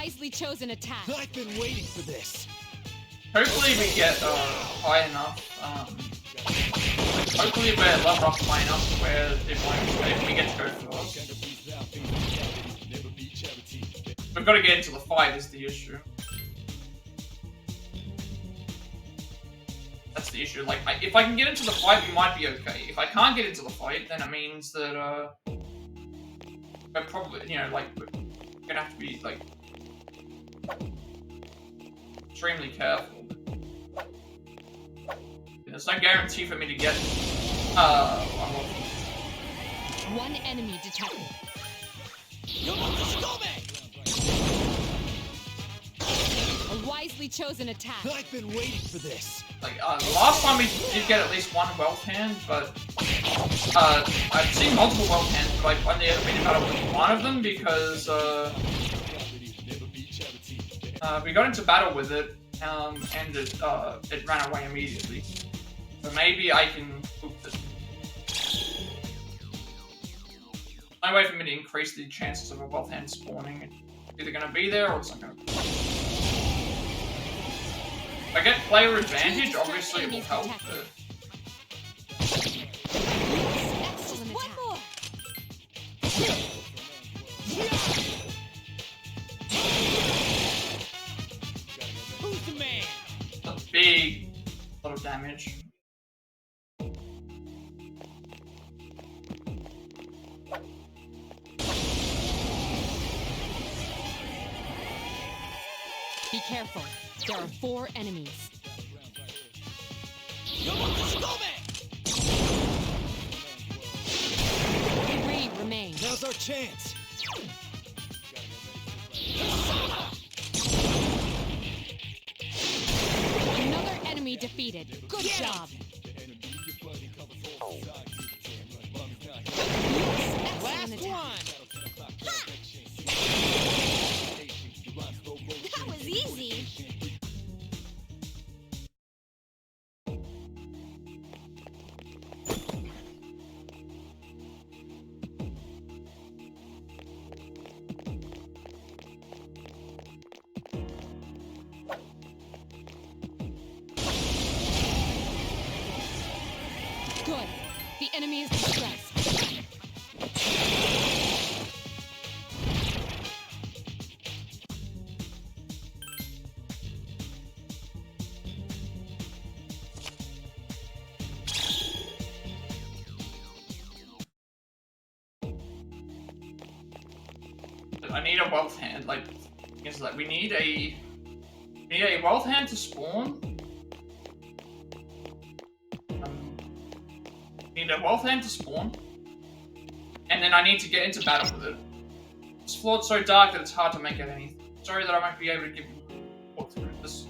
wisely chosen attack. I've been waiting for this. Hopefully we get high enough. Hopefully we're level up high enough to where if we get to go first. We've got to get into the fight is the issue. That's the issue. Like, if I can get into the fight, we might be okay. If I can't get into the fight, then it means that we're probably, you know, like, we're gonna have to be like extremely careful. There's no guarantee for me to get. One enemy detected. A wisely chosen attack. I've been waiting for this. Like, the last time we did get at least one wealth hand, but I've seen multiple wealth hands, but I've only ever been in battle with one of them because we got into battle with it and it ran away immediately. So maybe I can hook it. No way for me to increase the chances of a wealth hand spawning. It's either going to be there or it's not going to be. If I get player advantage, obviously it will help, but... One more. Who's the man? A big lot of damage. Be careful. There are 4 enemies. 3 remain. Now's our chance. Another enemy defeated. Good job. Last one. That was easy. Good. The enemy is distressed. I need a wealth hand, like, it's like we need a wealth hand to spawn. Need a wealth hand to spawn. And then I need to get into battle with it. This floor's so dark that it's hard to make out anything. Sorry that I won't be able to give you a walk through this.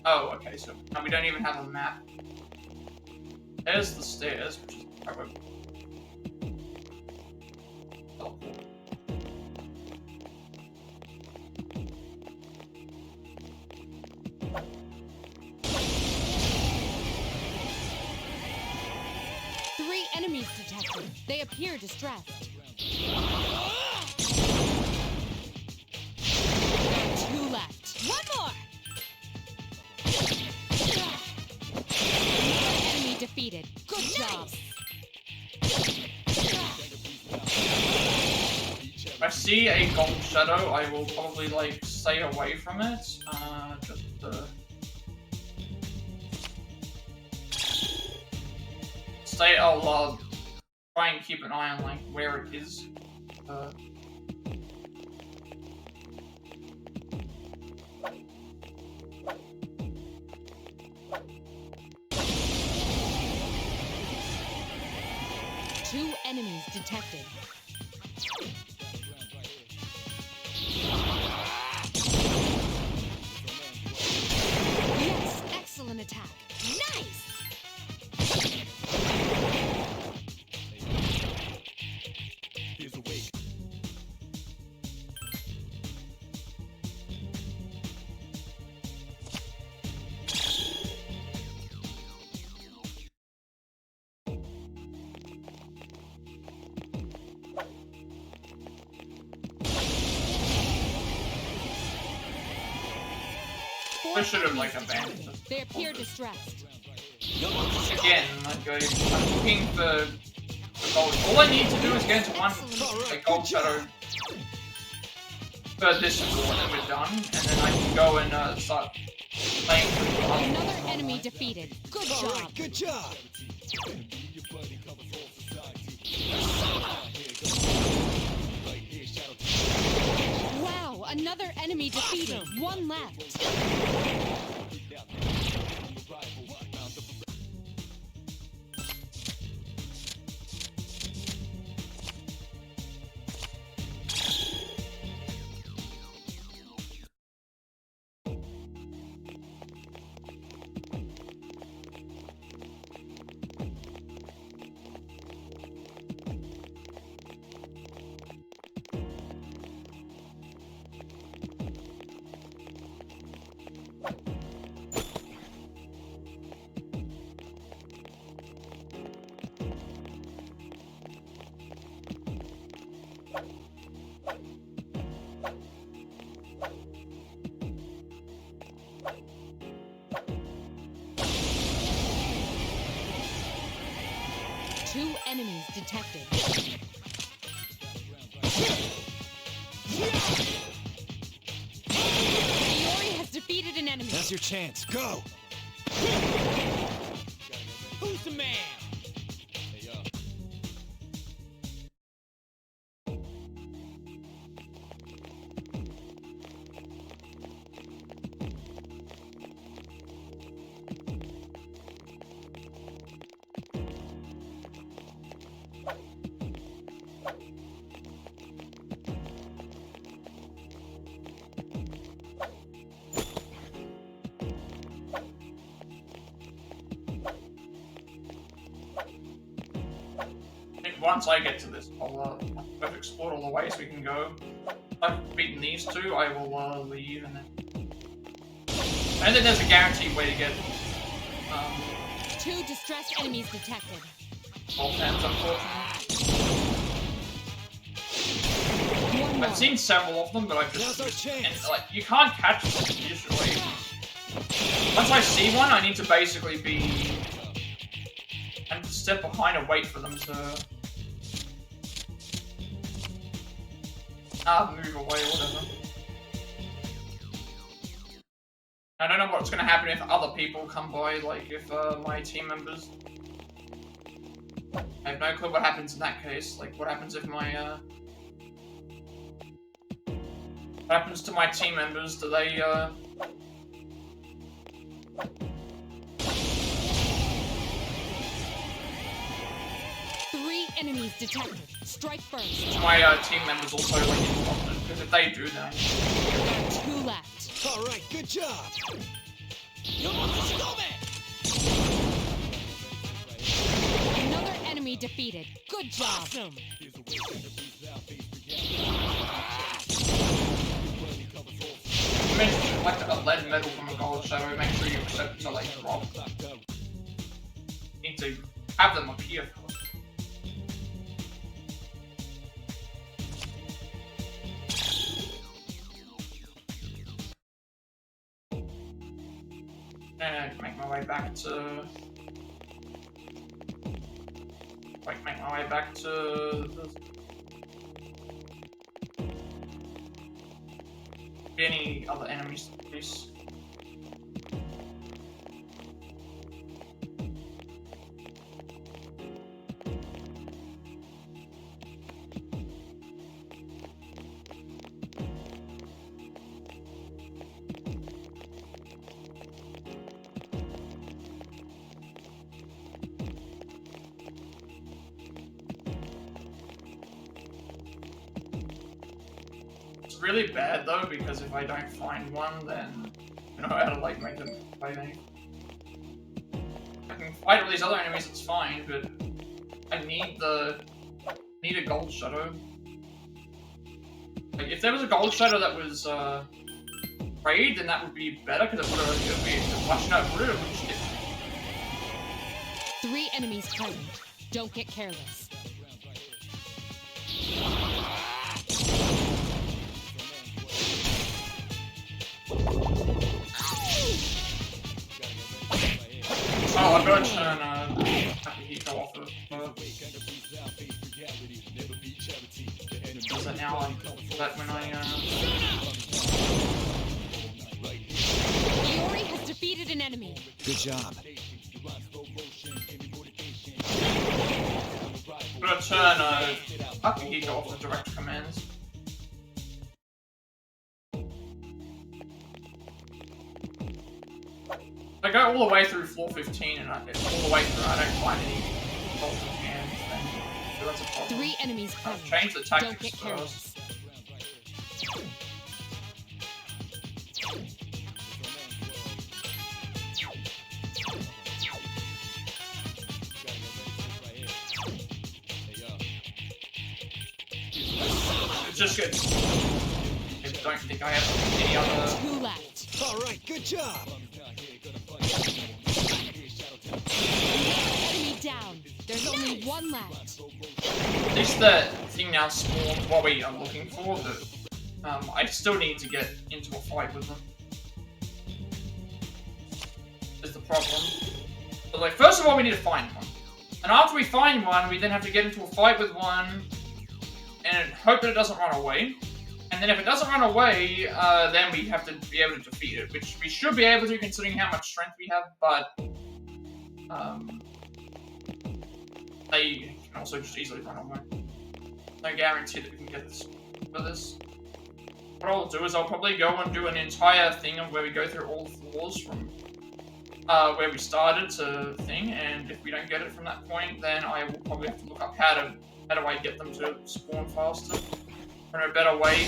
Oh, okay, so now we don't even have a map. There's the stairs, which is probably... Oh, cool. Enemies detected. They appear distressed. There are 2 left. One more! Another enemy defeated. Good job. If I see a gold shadow, I will probably, like, stay away from it. I'll try and keep an eye on, like, where it is. Two enemies detected. Yes, excellent attack. Nice! I should have like abandoned it. They appear distressed. Again, like I'm looking for gold. All I need to do is get into one like gold shadow for this war, and then we're done, and then I can go and start playing with the other Another ones. enemy defeated. Good job. Good job. Wow, another enemy defeated. One left. Two enemies detected. Fiori has defeated an enemy. That's your chance. Go. Who's the man? Once I get to this, I've explored all the ways we can go. I've beaten these two, I will leave, and then... I think there's a guaranteed way to get Two distressed enemies detected. both hands, unfortunately. One more. I've seen several of them, but I've Now's our just... chance. And, like, you can't catch them usually. Once I see one, I need to basically be... I need to step behind and wait for them to... move away or whatever. I don't know what's gonna happen if other people come by, like if my team members... I have no clue what happens in that case. Like, what happens if my, what happens to my team members? Do they, Three enemies detected. Strike first. do my team members also, like, incompetent? Because if they do, then... There are two left. All right. Good job. Another enemy defeated. Good job. Awesome. Mention collect a lead medal from a gold shadow, make sure you accept to, like, drop. Need to have them appear first. And make my way back to... Like, make my way back to... any other enemies, please. Really bad though, because if I don't find one, then I don't know how to like make them fight anything. I can fight all these other enemies, it's fine, but I need a gold shadow. Like if there was a gold shadow that was raid, then that would be better because it would be actually no, it would have just different. Three enemies present. Don't get careless. I've got to turn Akihiko off of does that now? I that when I Yori has defeated an enemy. Good job. I'm gonna turn Akihiko off of direct commands. I go all the way through floor 15 and I get all the way through. I don't find any bolts and hands. Then that's a problem. 3 enemies coming. Change the Don't tactics get first. careless. It just gets. I don't think I have any other. 2 left. All right, good job. Enemy down. There's only 1 left. At least the thing now spawns what we are looking for, but I still need to get into a fight with them. Is the problem. But like, first of all, we need to find one. And after we find one, we then have to get into a fight with one and hope that it doesn't run away. And then if it doesn't run away, then we have to be able to defeat it, which we should be able to considering how much strength we have, but they can also just easily run away. No guarantee that we can get this for this. What I'll do is I'll probably go and do an entire thing of where we go through all the floors from where we started to thing, and if we don't get it from that point, then I will probably have to look up how do I get them to spawn faster. Or a better way.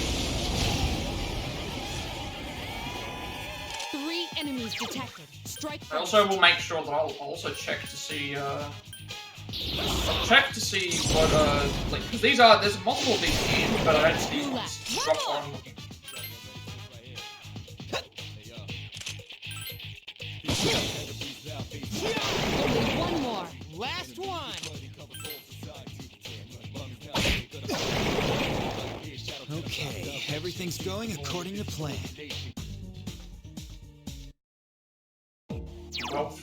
3 enemies detected. Strike I first. also will make sure that I'll also check to see I'll check to see what like because there's multiple of these games, but I don't see what's drop what I'm looking. Only 1 more. Last one. Okay, everything's going according to plan. 12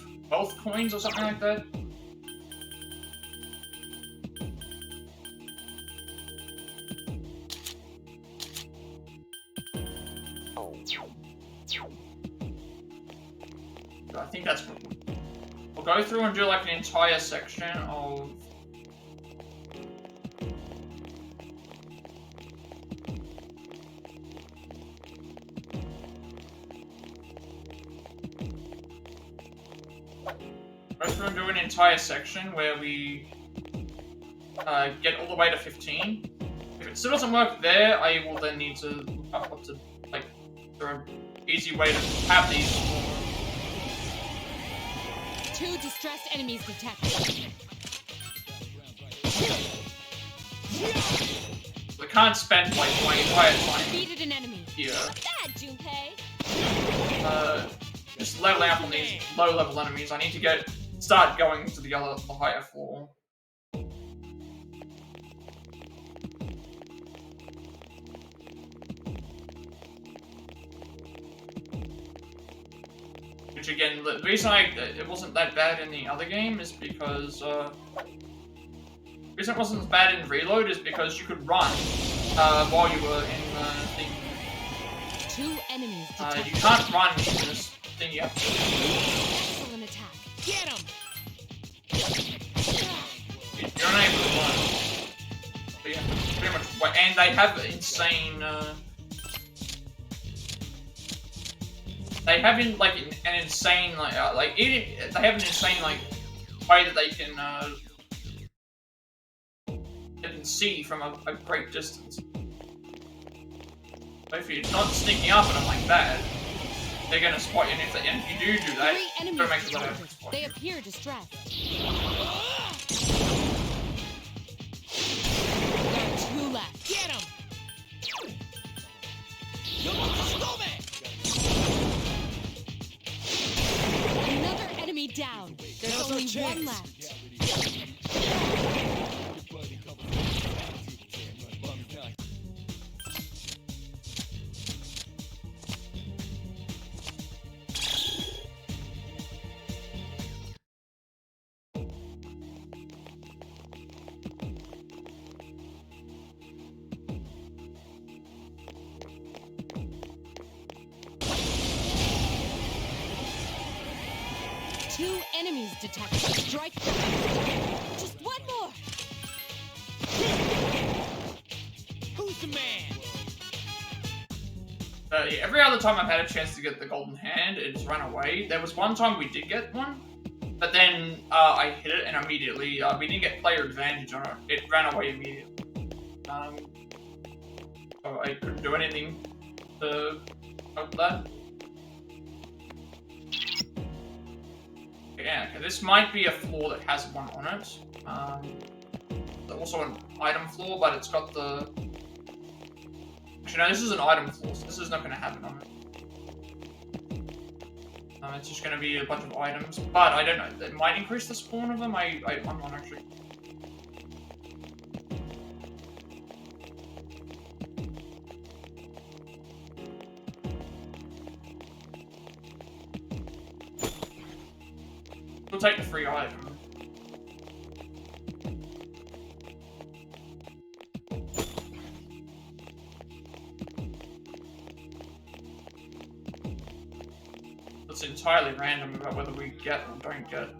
coins or something like that. I think that's what we'll go through and do like an entire section of go through and do an entire section where we get all the way to 15. If it still doesn't work there, I will then need to look up what to like. Is there an easy way to have these? 2 distressed enemies detected. I can't spend like my entire time Defeated an enemy. here. Bad, Junpei. Just leveling up on these low-level enemies. I need to start going to the higher floor. Which again, the reason it wasn't that bad in the other game is because the reason it wasn't as bad in Reload is because you could run while you were in the thing. 2 enemies You detected. can't run in this thing. You have to. Excellent attack. Get him. You're unable to run. But you have to pretty much wait. And they have insane. They have an insane they have an insane way that they can see from a great distance. But if you're not sneaking up at them like that, they're gonna spot you. And if you do that, 3 enemies gotta make sure they don't detected. spot They you. appear distressed. There are 2 left. Get him. You want to stop it. Another enemy down. There's Now's our only 1 chance. left. 2 enemies detected. Strike first. Just one more. Who's the man? Yeah, every other time I've had a chance to get the golden hand, it's run away. There was one time we did get one, but then I hit it and immediately we didn't get player advantage on it. It ran away immediately. So I couldn't do anything to help that. Yeah, okay, this might be a floor that has one on it. There's also an item floor, but it's got the... Actually, no, this is an item floor, so this is not going to have it on it. It's just going to be a bunch of items, but I don't know. It might increase the spawn of them. I'm not actually. We'll take the free item. It's entirely random about whether we get or don't get.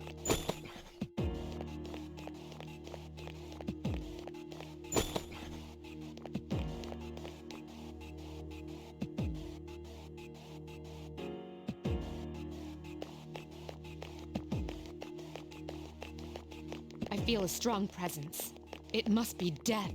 I feel a strong presence. It must be death.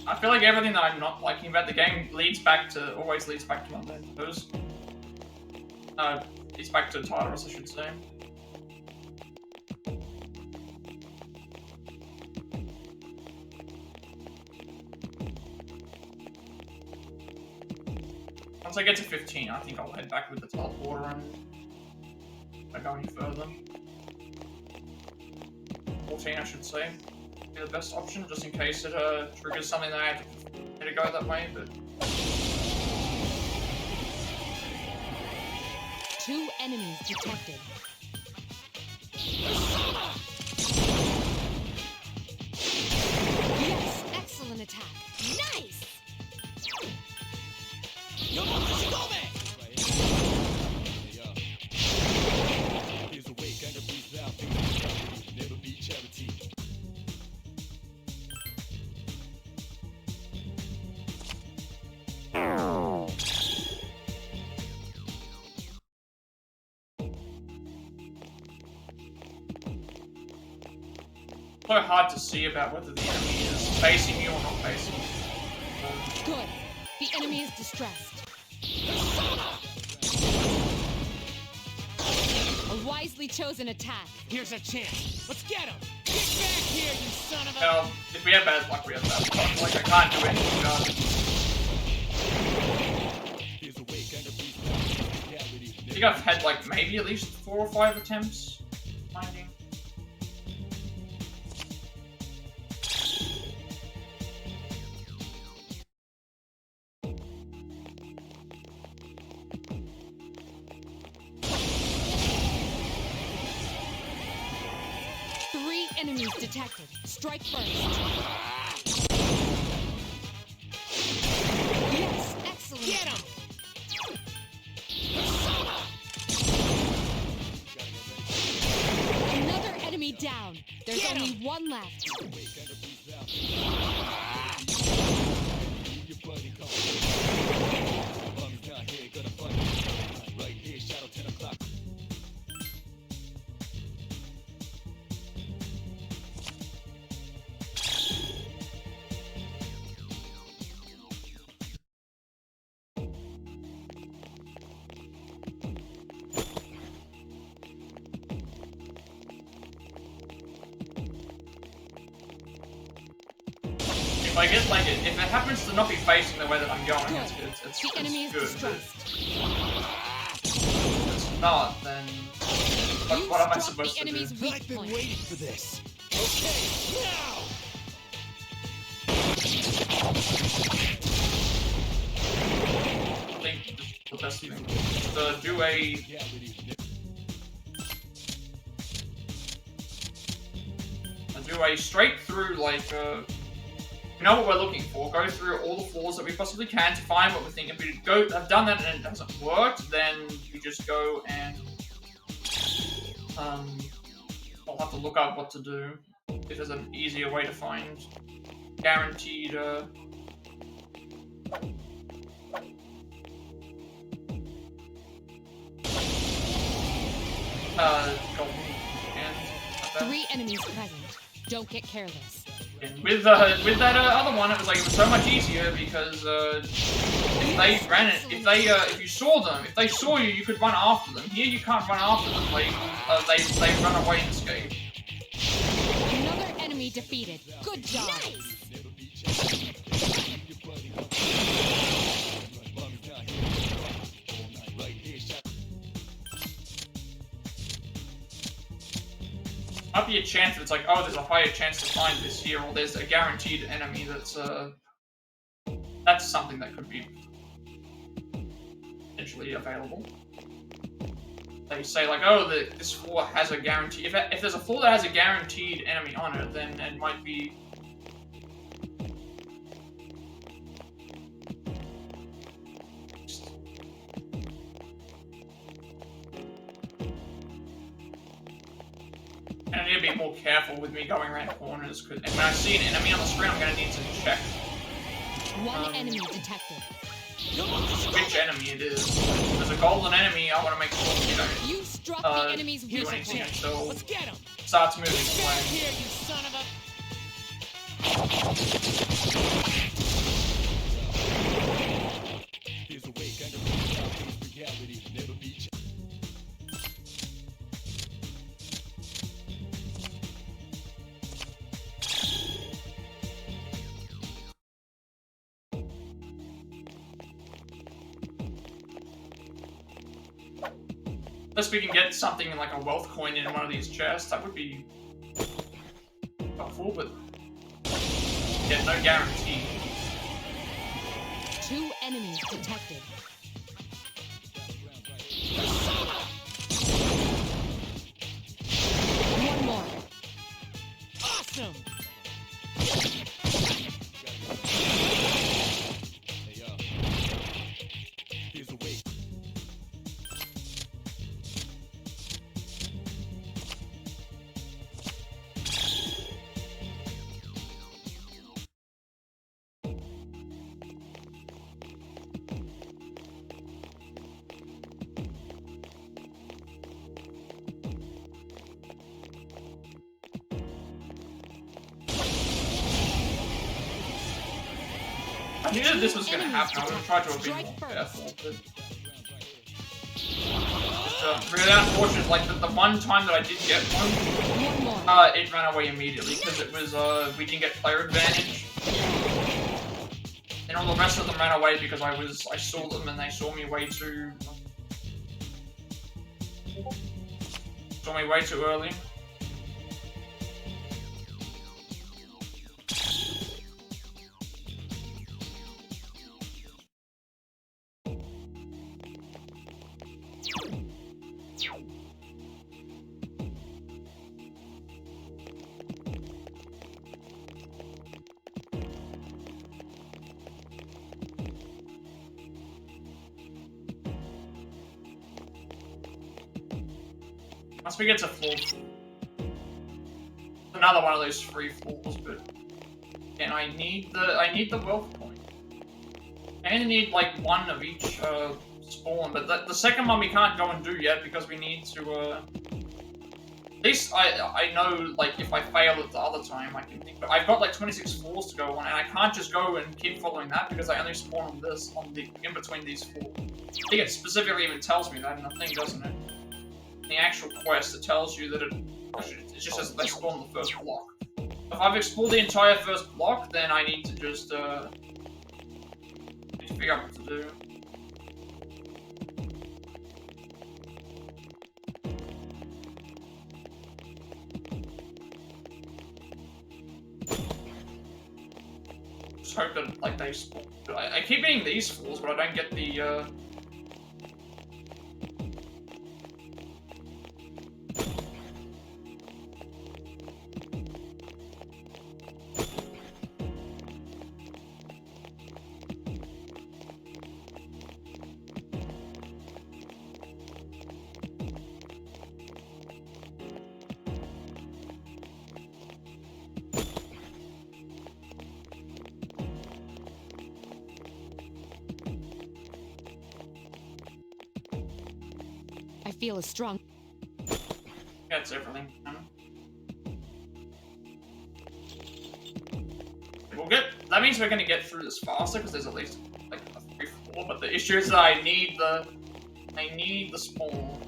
I feel like everything that I'm not liking about the game always leads back to Mementos. Leads back to Tartarus, I should say. Once I get to 15, I think I'll head back with the teleporter and not go any further. 14, I should say. Be the best option, just in case it triggers something that I have to go that way, but... 2 enemies detected. Yes, excellent attack. Nice! So hard to see about whether the enemy is facing you or not facing you. Good. The enemy is distressed. A wisely chosen attack. Here's a chance. Let's get him. Get back here, you son of a... Well, if we have bad luck, we have bad luck. Like, I can't do anything about it. I think I've had, like, maybe at least 4 or 5 attempts finding. Enemies detected. Strike first. Yes, excellent. Get him! Another enemy down. There's only one left. If I get like if it happens to not be facing the way that I'm going, Good. it's The enemy is good. distressed. If it's not, then what am I supposed to do? enemy's weak I've been point. waiting for this. Okay, now! I think the best thing is to do a do a straight through, like, we know what we're looking for. Go through all the floors that we possibly can to find what we think. If we have done that and it hasn't worked, then we just go and I'll have to look up what to do. If there's an easier way to find guaranteed golden and 3 enemies present. Don't get careless. and with that other one, it was like it was so much easier because if they ran it, if you saw them, if they saw you, you could run after them. Here, you can't run after them. Like they run away and escape. Another enemy defeated. Good job. Might be a chance that it's like, oh, there's a higher chance to find this here, or there's a guaranteed enemy that's something that could be potentially available. They say like, oh, this floor has a guarantee. If there's a floor that has a guaranteed enemy on it, then it might be. And I need to be more careful with me going around corners, and when I see an enemy on the screen, I'm going to need to check. 1 enemy detected. Which enemy it is. If there's a golden enemy, I want to make sure, you know, You struck the enemy's do weak anything point. until Let's get him! it starts moving Get away. here, you son of a... Unless we can get something like a wealth coin in one of these chests, that would be helpful, but yeah, no guarantee. 2 enemies detected. One more. Awesome! I knew that this was going to happen. I would have tried to have been more careful, but it's really unfortunate. Like the one time that I did get one, One more. it ran away immediately because it was we didn't get player advantage, and all the rest of them ran away because I saw them and they saw me way too early. Once we get to floor, another one of those free floors, but and I need the wealth point. I only need like 1 of each spawn, but the second one we can't go and do yet because we need to. At least I know like if I fail it the other time I can think, but I've got like 26 floors to go on, and I can't just go and keep following that because I only spawn on this in between these 4. I think it specifically even tells me that in the thing, doesn't it? The actual quest, it tells you that it just says they spawn the first block. If I've explored the entire first block, then I need to just need to figure out what to do. Just hope that like they spawn. I keep getting these floors, but I don't get the I feel a strong. That's everything. We'll get. That means we're gonna get through this faster because there's at least like a 3-4. But the issue is that I need the spawn.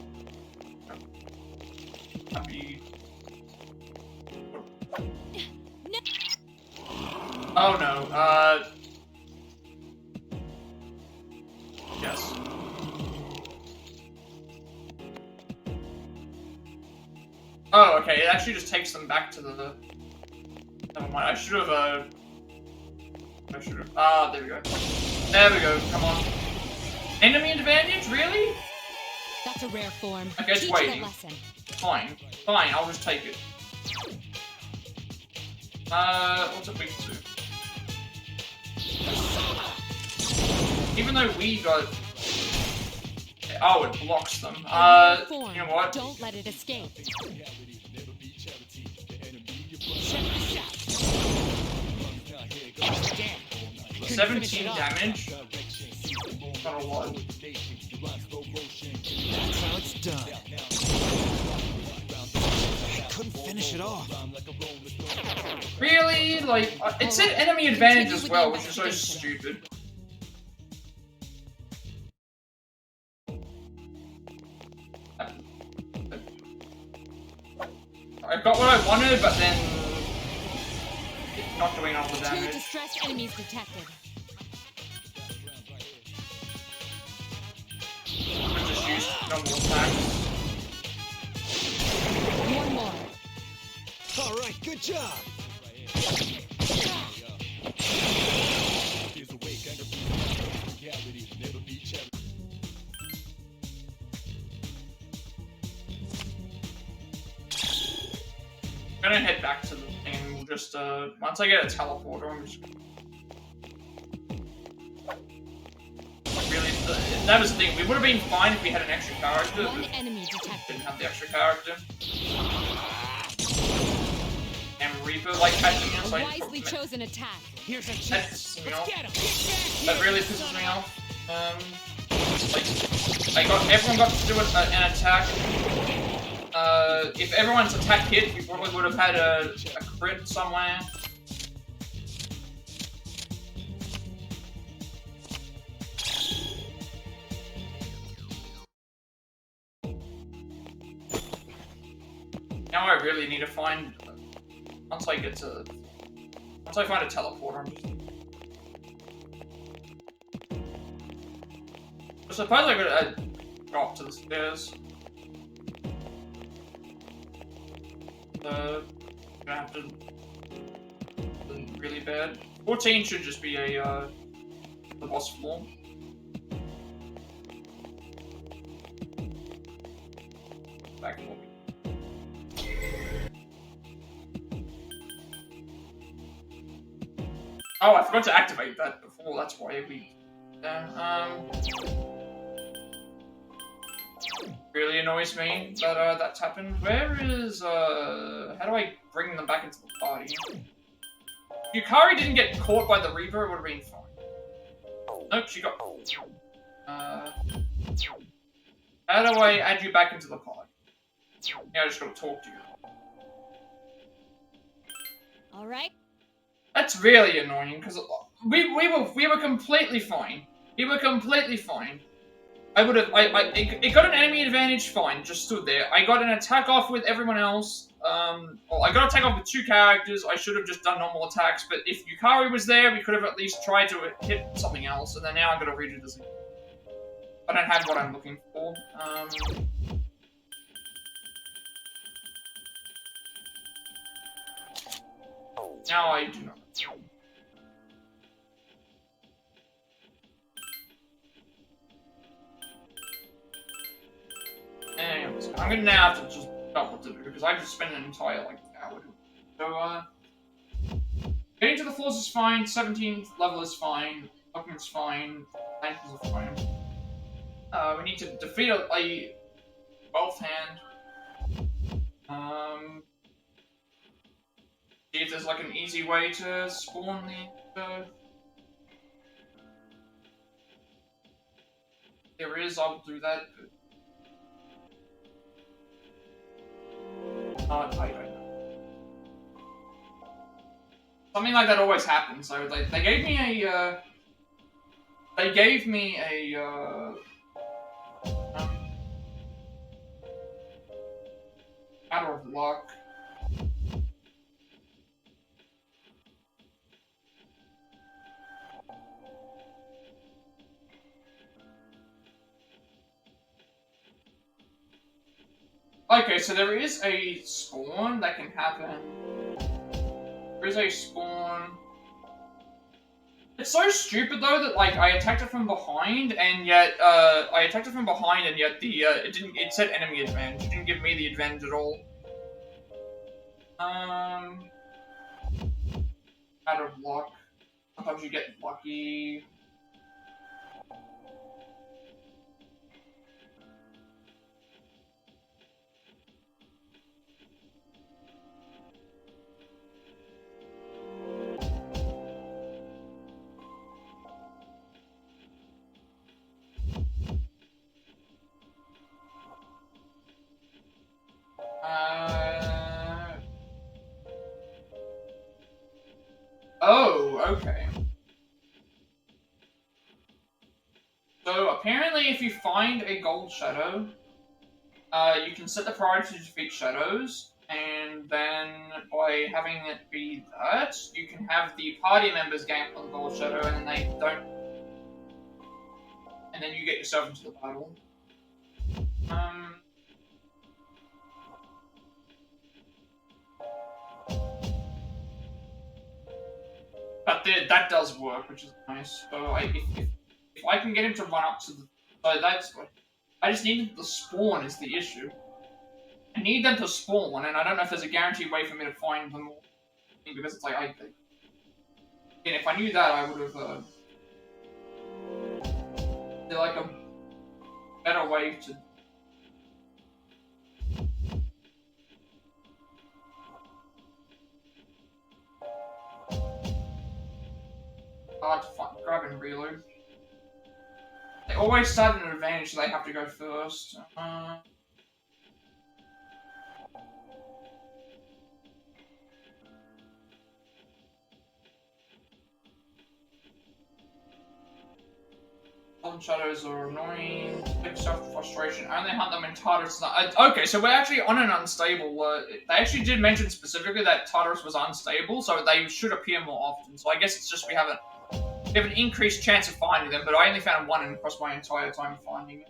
Oh no. Yes. Oh, okay. It actually just takes them back to the. Never mind. I should have. Ah, there we go. There we go. Come on. Enemy advantage, really? That's a rare form. Okay, it's Teach waiting. it a lesson. Fine. Fine. I'll just take it. What's it weak to? Even though we got. Oh, it blocks them. You know what? Don't let it escape. 17 damage. Not a lot. That's how it's done. I couldn't finish it off. Really? Like, it said enemy advantage as well, which is so stupid. I got what I wanted, but then not doing all the Two damage. distressed enemies detected. I just used normal attacks. One more. All right, good job. I'm gonna head back to the thing and we'll just, once I get a teleporter, I'm just... Really, that was the thing, we would have been fine if we had an extra character, One but enemy detected. didn't have the extra character. And Reaper, like, catching us, A like, wisely chosen attack. Here's a that chance. pisses me Let's off. get him. Get back That here. really pisses me off. Like, everyone got to do an attack. If everyone's attack hit, we probably would have had a crit somewhere. Now I really need to find, once I find a teleporter, I'm just... I suppose I could go up to the stairs. Gonna have to... really bad. 14 should just be a, the boss floor. Back for me. Oh, I forgot to activate that before, that's why we... really annoys me that that's happened. Where is how do I bring them back into the party? If Yukari didn't get caught by the Reaper, it would have been fine. Nope, she got how do I add you back into the party? Yeah, I just gotta talk to you. All right. That's really annoying because we were completely fine. We were completely fine. It got an enemy advantage, fine, just stood there. I got an attack off with everyone else. Well, I got an attack off with 2 characters. I should have just done normal attacks, but if Yukari was there, we could have at least tried to hit something else, and then now I'm gonna redo this again. I don't have what I'm looking for. Now I do not. Anyways, I'm gonna now have to just double do it because I just spent an entire like hour. So getting to the floors is fine. 17th level is fine. Document's fine. Lanterns are fine. We need to defeat a 12th hand. See if there's like an easy way to spawn the. There is. I'll do that. But I don't know. Something like that always happens. So they gave me a matter of luck. Okay, so there is a spawn that can happen. There is a spawn. It's so stupid though that like I attacked it from behind and yet it said enemy advantage. It didn't give me the advantage at all. Matter of luck. Sometimes you get lucky. Oh, okay. So apparently if you find a gold shadow, you can set the priority to defeat shadows, and then by having it be that, you can have the party members gain on the gold shadow, and then they don't, and then you get yourself into the battle. But that does work, which is nice. So if I can get him to run up to the, so that's what I just needed the spawn is the issue. I need them to spawn, and I don't know if there's a guaranteed way for me to find them all, because it's like again, if I knew that, I would have did like a better way to. Hard to find, grab and reload. They always start at an advantage, so they have to go first. Shadows are annoying. Big self-frustration. Only hunt them in Tartarus. Okay, so we're actually on an unstable. They actually did mention specifically that Tartarus was unstable, so they should appear more often. So I guess it's just we have an increased chance of finding them, but I only found one across my entire time finding it.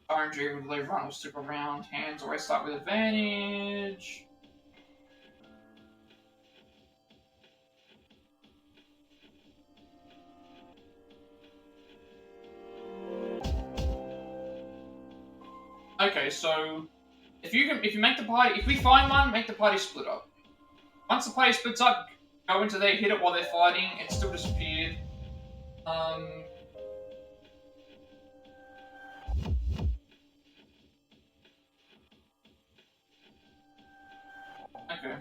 RNG, will they run or stick around? Hands always start with advantage. Okay, so if you make the party, if we find one, make the party split up. Once the party splits up, go into there, hit it while they're fighting. It still disappeared. Okay.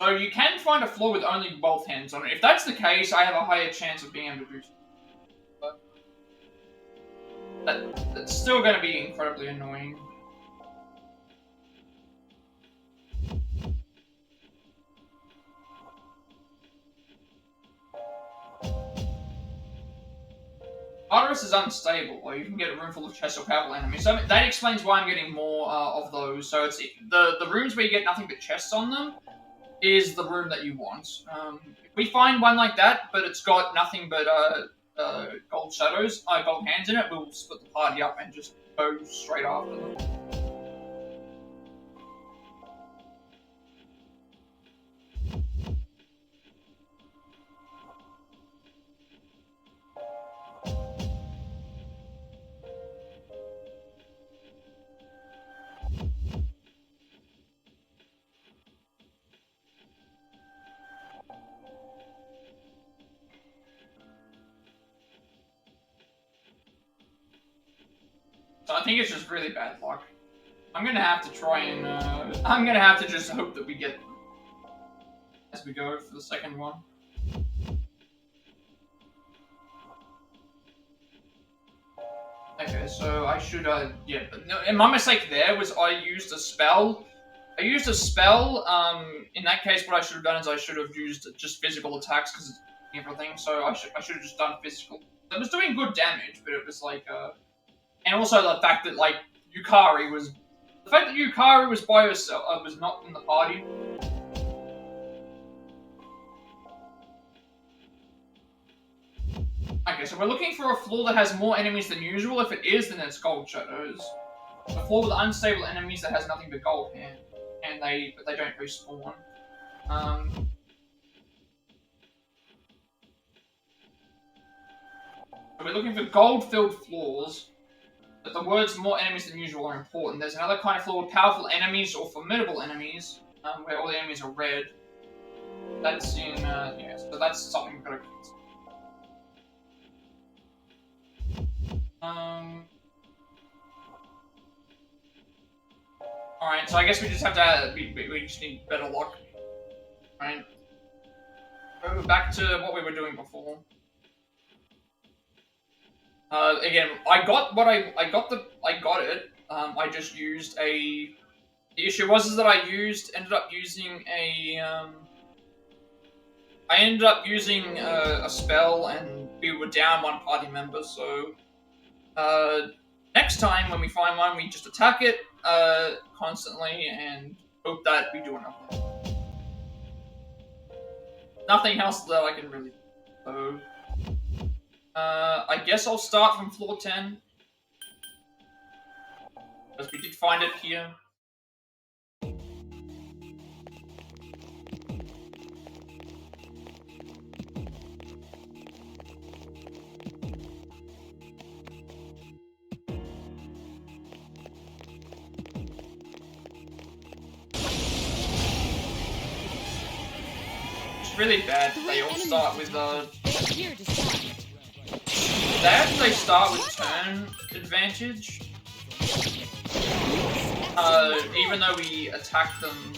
So you can find a floor with only both hands on it. If that's the case, I have a higher chance of being able to do so. But that's still going to be incredibly annoying. Tartarus is unstable, or you can get a room full of chests or powerful enemies. So that explains why I'm getting more of those. So it's the rooms where you get nothing but chests on them is the room that you want. If we find one like that, but it's got nothing but gold shadows, gold hands in it, we'll split the party up and just go straight after them. So I think it's just really bad luck. I'm gonna have to try and, I'm gonna have to just hope that we get them as we go for the second one. Okay, so I should, yeah. No, and my mistake there was I used a spell. In that case, what I should have done is I should have used just physical attacks because it's everything, so I should have just done physical. It was doing good damage, but it was like, and also the fact that, like, Yukari was by herself, was not in the party. Okay, so we're looking for a floor that has more enemies than usual. If it is, then it's gold shadows. A floor with unstable enemies that has nothing but gold here, but they don't respawn. So we're looking for gold-filled floors. But the words "more enemies than usual" are important. There's another kind of floor with powerful enemies or formidable enemies, where all the enemies are red. That's in, yeah, so that's something we've got to consider. Alright, so I guess we just have to, we just need better luck. Right? Go back to what we were doing before. Again, I got it. I just used a... The issue was that I ended up using a spell, and we were down one party member, so... next time, when we find one, we just attack it, constantly, and hope that we do enough. Nothing else that I can really do, so... I guess I'll start from floor 10. Because we did find it here. It's really bad. They all start with, They start with turn advantage. Even though we attack them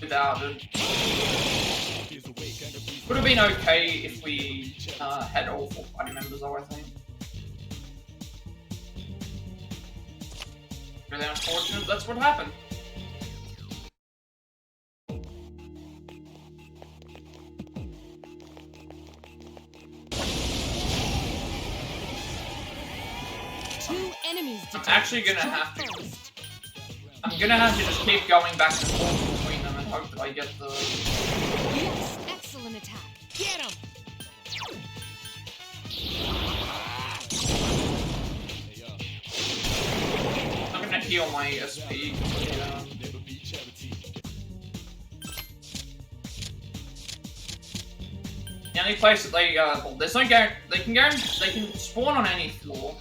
without it. Would have been okay if we had all 4 party members though, I think. Really unfortunate, that's what happened. I'm actually gonna have to. I'm gonna have to just keep going back and forth between them and hope that I get the. Yes, excellent attack. Get him! I'm gonna heal my SP. The only place that they well, there's no they can spawn on any floor.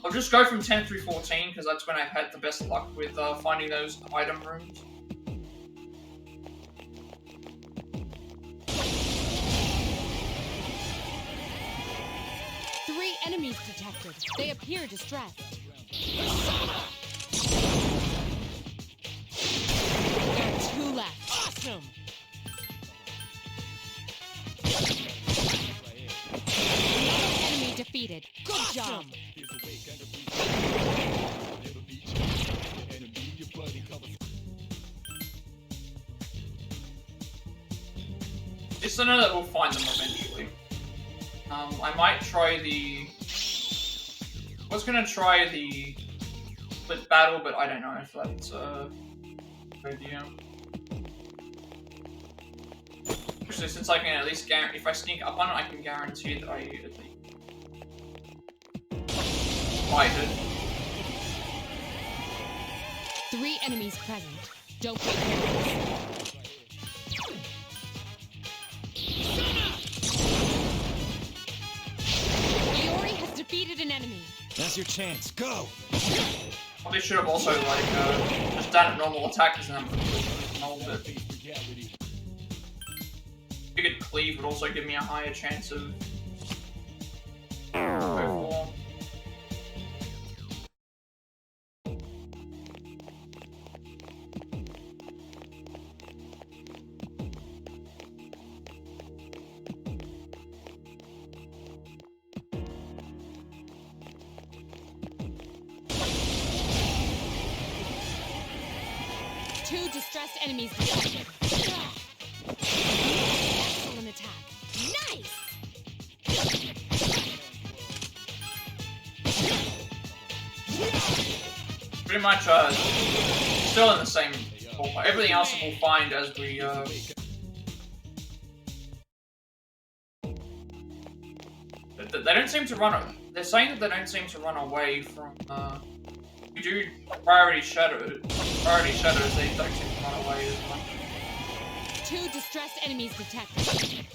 I'll just go from 10 through 14, because that's when I've had the best luck with finding those item rooms. Three enemies detected. They appear distressed. There are 2 left. Awesome! Enemy defeated. Good job. Just to know that we'll find them eventually. I might try the... I was gonna try the split battle, but I don't know if that's a good idea. Especially since I can at least guarantee, if I sneak up on it, I can guarantee that I at least fight it. 3 enemies present. Don't get careless. Iori has defeated an enemy. That's your chance. Go! Probably should have also, like, just done a normal attack because then I'm a little bit. Figured cleave would also give me a higher chance of. Go for. distressed enemies detected. Excellent attack. Nice! Pretty much, still in the same ballpark. Everything else we'll find as we, They don't seem to run. They're saying that they don't seem to run away from. We do priority shadows. They don't seem to run away as much. 2 distressed enemies detected.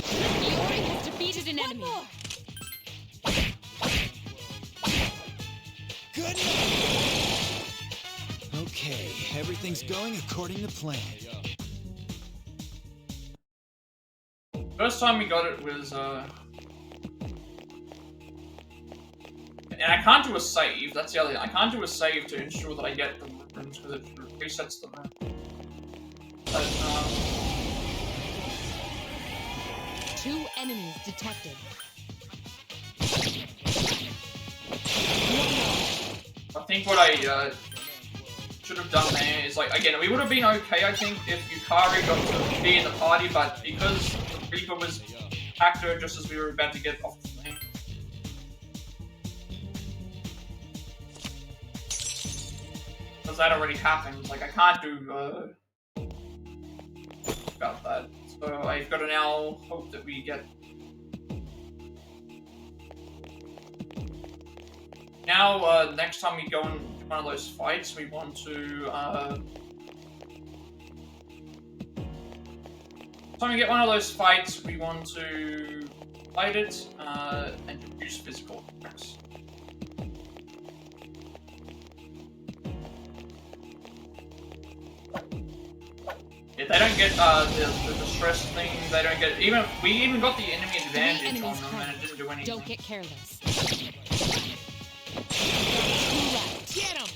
Iori has defeated an enemy. Good. Okay, everything's going according to plan. First time we got it was and I can't do a save. That's the other thing. I can't do a save to ensure that I get the rooms because it resets the room. But 2 enemies detected. I think what I should have done there is, like, again, we would have been okay, I think, if Yukari got to be in the party, but because the Reaper was attacked her just as we were about to get off the thing. Because that already happened, like, I can't do, about that. So I've got to now hope that we get... Now, next time we go in one of those fights, we want to, next time we get one of those fights, we want to fight it, and use physical attacks. Yeah, they don't get, the distress thing, they don't get, we even got the enemy advantage on them, and it didn't do anything. Don't get careless. Get him!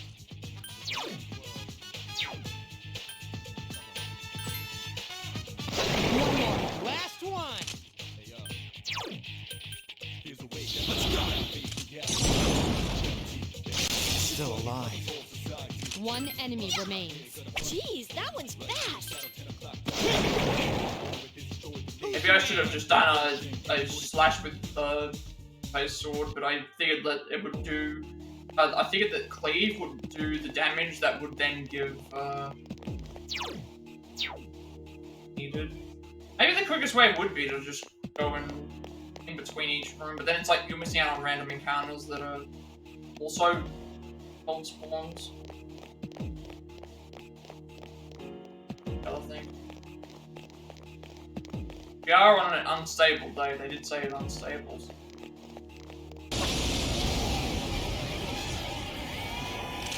One more. Last one! Still alive. 1 enemy remains. Jeez, that one's fast. Maybe I should have just done a slash with my sword, but I figured that it would do. I figured that cleave would do the damage that would then give needed. Maybe the quickest way would be to just go in between each room, but then it's like you're missing out on random encounters that are also old spawns. Other thing. We are on an unstable day. They did say it's unstable.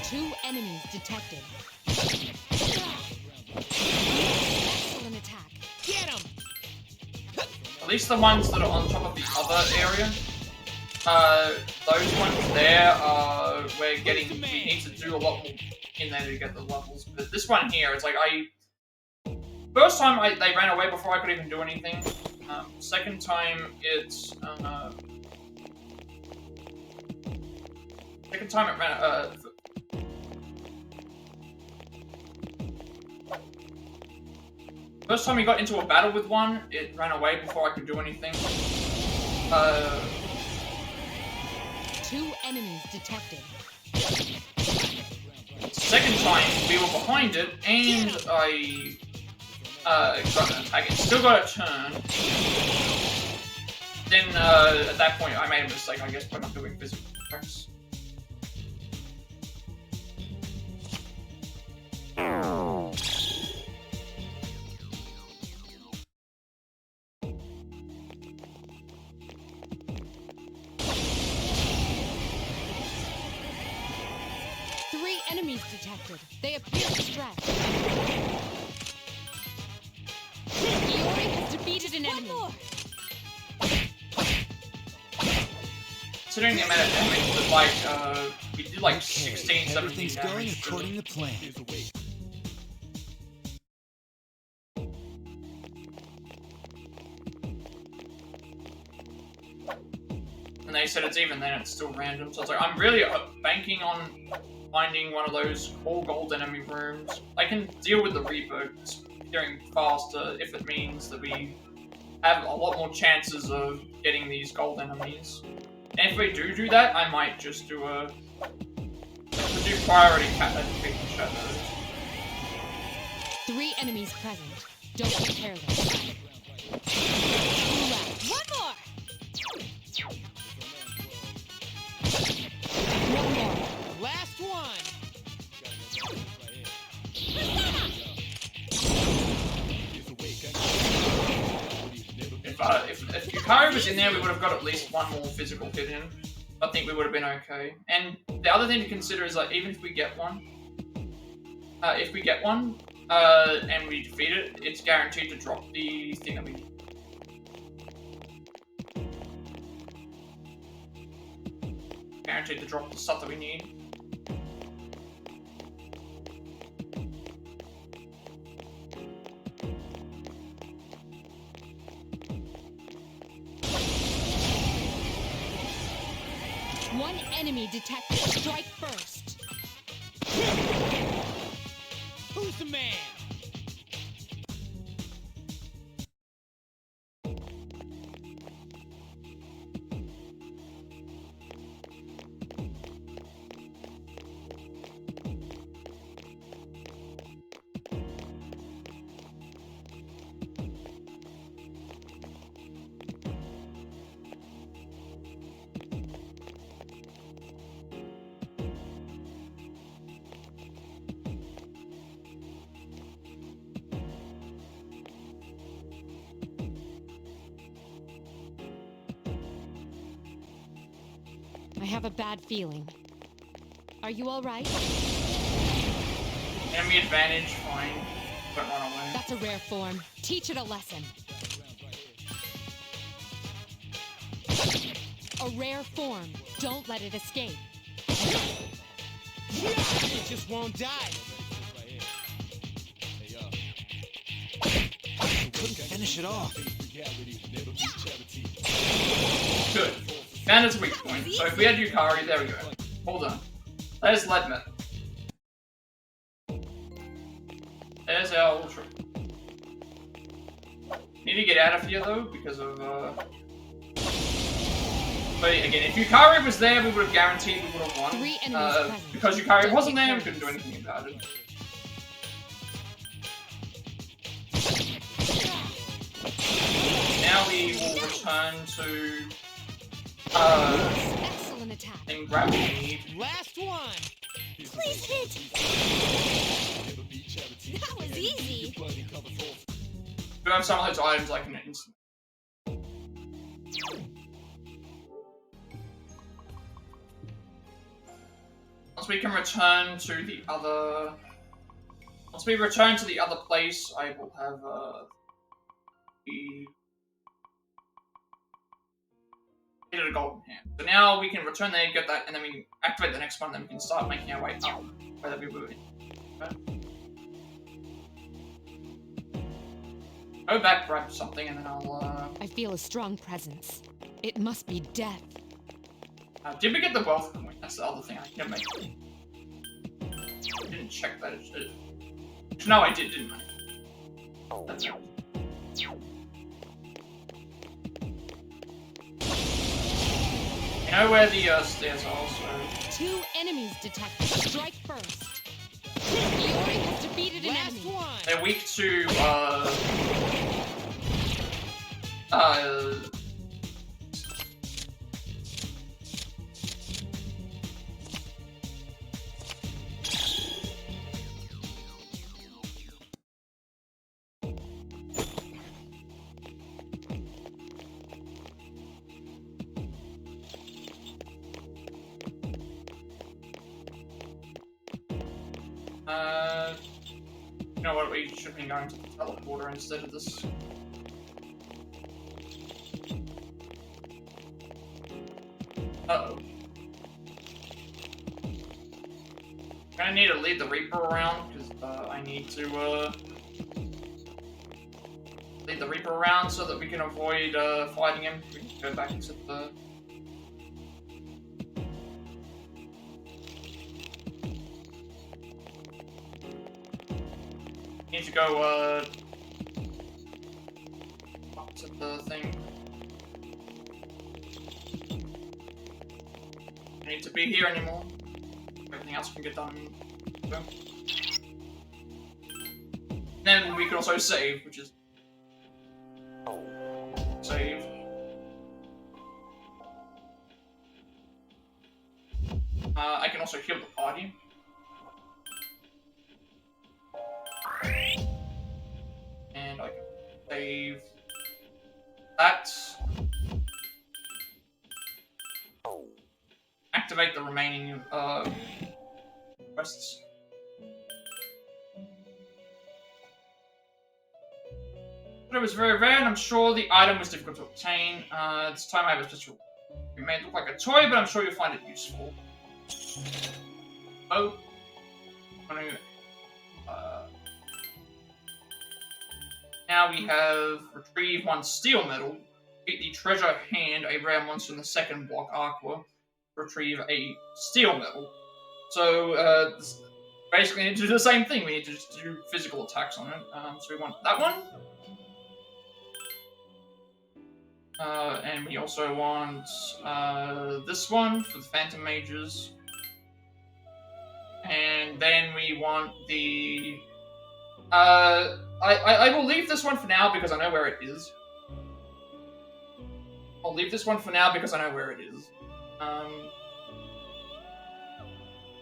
2 enemies detected. Excellent attack. Get him! At least the ones that are on top of the other area. Those ones there are we need to do a lot more in there to get the levels. But this one here, it's like first time they ran away before I could even do anything. Second time it's second time it ran first time we got into a battle with one, it ran away before I could do anything. 2 enemies detected. Second time, we were behind it, and I got an attack. It still got a turn. Then, at that point, I made a mistake, I guess, by not doing physical attacks. Enemies detected. They appear distressed. Iori has defeated an enemy. Considering the amount of damage that, like, we did like 16, 17 Everything's damage. going according to plan. And they said it's even then, it's still random. So it's like, I'm really banking on finding one of those all gold enemy rooms. I can deal with the Reaper appearing faster if it means that we have a lot more chances of getting these gold enemies. And if we do that, I might just do priority cat and defeat the shadows. 3 enemies present. Don't be careless. 2 left. 1 more! 1 more. Last one! If Yukari was in there, we would have got at least 1 more physical hit in. I think we would have been okay. And the other thing to consider is like, even if we get one, and we defeat it, it's guaranteed to drop the thing that we need. Guaranteed to drop the stuff that we need. One enemy detected. Strike first. Who's the man? I have a bad feeling. Are you all right? Enemy advantage, fine. Don't run away. That's a rare form. Teach it a lesson. A rare form. Don't let it escape. It just won't die. Couldn't finish it off. Good. Found its weak point. So if we had Yukari, there we go. Hold on. There's Ledmet. There's our Ultra. Need to get out of here though, because of But again, if Yukari was there, we would have guaranteed we would have won. 3 enemies present. Because Yukari wasn't there, we couldn't do anything about it. Now we will return to Excellent attack. and grab what we need. Last one! Please hit! That was easy. We have some of those items like an instant. Once we can return to the other... Once we return to the other place, I will have the... Get a golden hand. So now we can return there, get that, and then we can activate the next one, then we can start making our way up where we were. Okay. Go back, grab something, and then I'll, I feel a strong presence. It must be death. did we get the wealth coin? That's the other thing I can make. I didn't check that. No, I did, didn't I? That's right. You know where the stairs are, so... 2 enemies detected. Strike first. Iori has defeated an Last enemy. one! They're weak to, you know what, we should have been going to the teleporter instead of this. Uh-oh. I'm gonna need to lead the Reaper around, because I need to lead the Reaper around so that we can avoid fighting him. We can go back into the... Need to go, up to the thing. Don't need to be here anymore. Everything else can get done. So. Then we can also save, which is... Save. I can also heal the party. And I can save that. Activate the remaining quests. But it was very rare, and I'm sure the item was difficult to obtain. This time I was just... It may look like a toy, but I'm sure you'll find it useful. Oh. Now we have retrieve 1 steel medal. Beat the treasure hand, a rare monster in the second block, Aqua. Retrieve a steel medal. So, basically we need to do the same thing. We need to just do physical attacks on it. So we want that one. And we also want this one for the Phantom Mages. And then we want the... I will leave this one for now because I know where it is. I'll leave this one for now because I know where it is.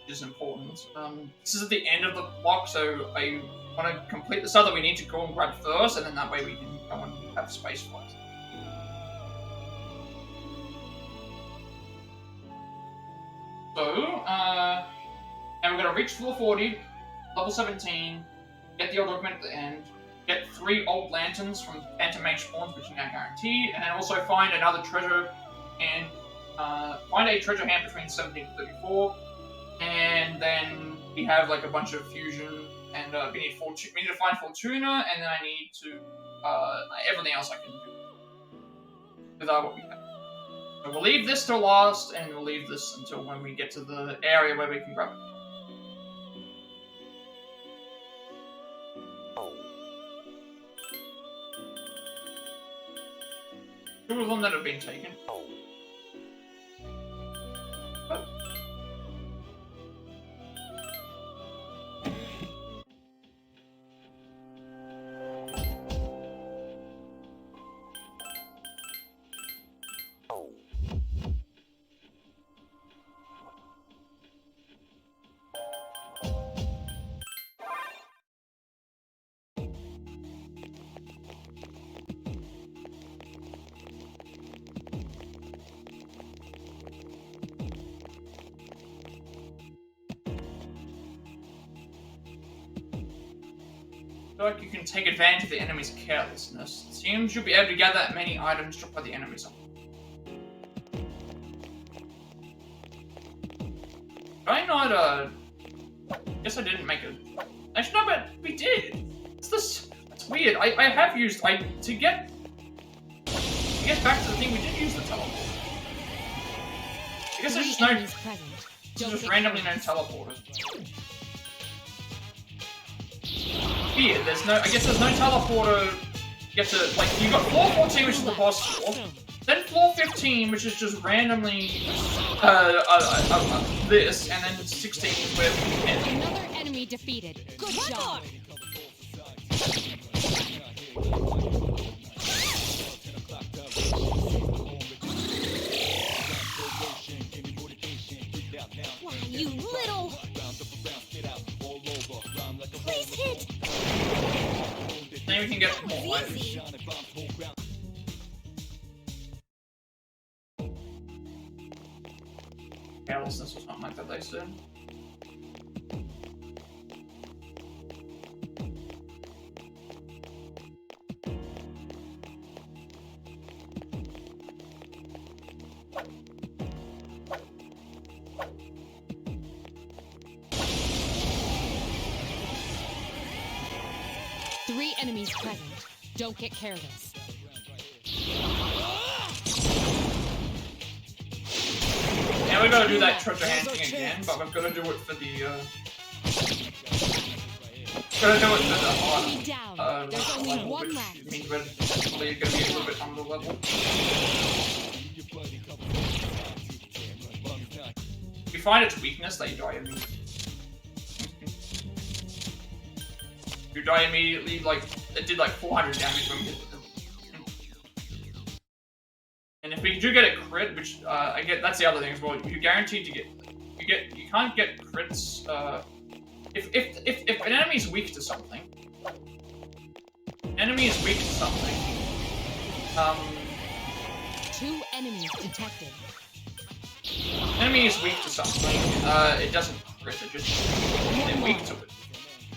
Which is important. This is at the end of the block, so I want to complete the stuff that we need to go and grab first, and then that way we can go and have space for it. So, and we're going to reach floor 40, level 17, get the old document at the end, get 3 old lanterns from Phantom Mage spawns, which are now guaranteed, and then also find another treasure and find a treasure hand between 17 and 34, and then we have like a bunch of fusion, and we need to find Fortuna, and then I need to everything else I can do with what we have. So we'll leave this till last, and we'll leave this until when we get to the area where we can grab it. Two of them that have been taken. Oh. I feel like you can take advantage of the enemy's carelessness. It seems you'll be able to gather many items dropped by the enemies. Did I not, I guess I didn't make it. Actually, no, but we did. That's weird. I have used, to get back to the thing, we did use the teleport. I guess there's just randomly no teleporters. Weird, I guess there's no teleporter. You get to, like, you got floor 14, which is the boss floor. Then floor 15, which is just randomly, this, and then 16 is where we end. Another enemy defeated. Good job. Why, you little... Please hit! Then we can get more items. Carelessness or something like that, they said. Three enemies present. Don't get careless. Now we've got to do that treasure hand thing again, but we've got to do it for the, Gotta do it to the hard. Enemy down. There's only level, one which left. means we're probably gonna be a little bit under level. If you find its weakness, they die immediately. You die immediately, like, it did like 400 damage when we hit them. And if we do get a crit, which, I get, that's the other thing as well, you're guaranteed to you can't get crits, if an enemy is weak to something, Two enemies detected. enemy is weak to something, it doesn't crit, it just, they're weak to it.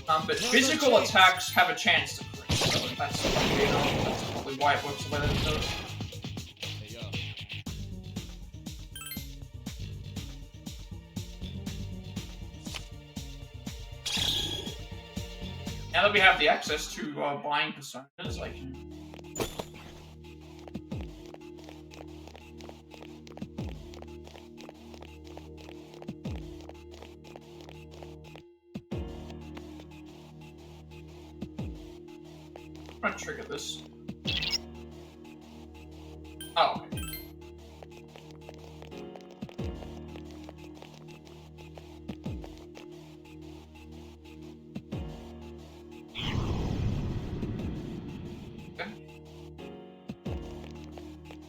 But physical attacks have a chance to crit, so that's probably why it works the way that it does. Now that we have the access to buying personas, I can... I'm gonna trigger this. Oh, okay.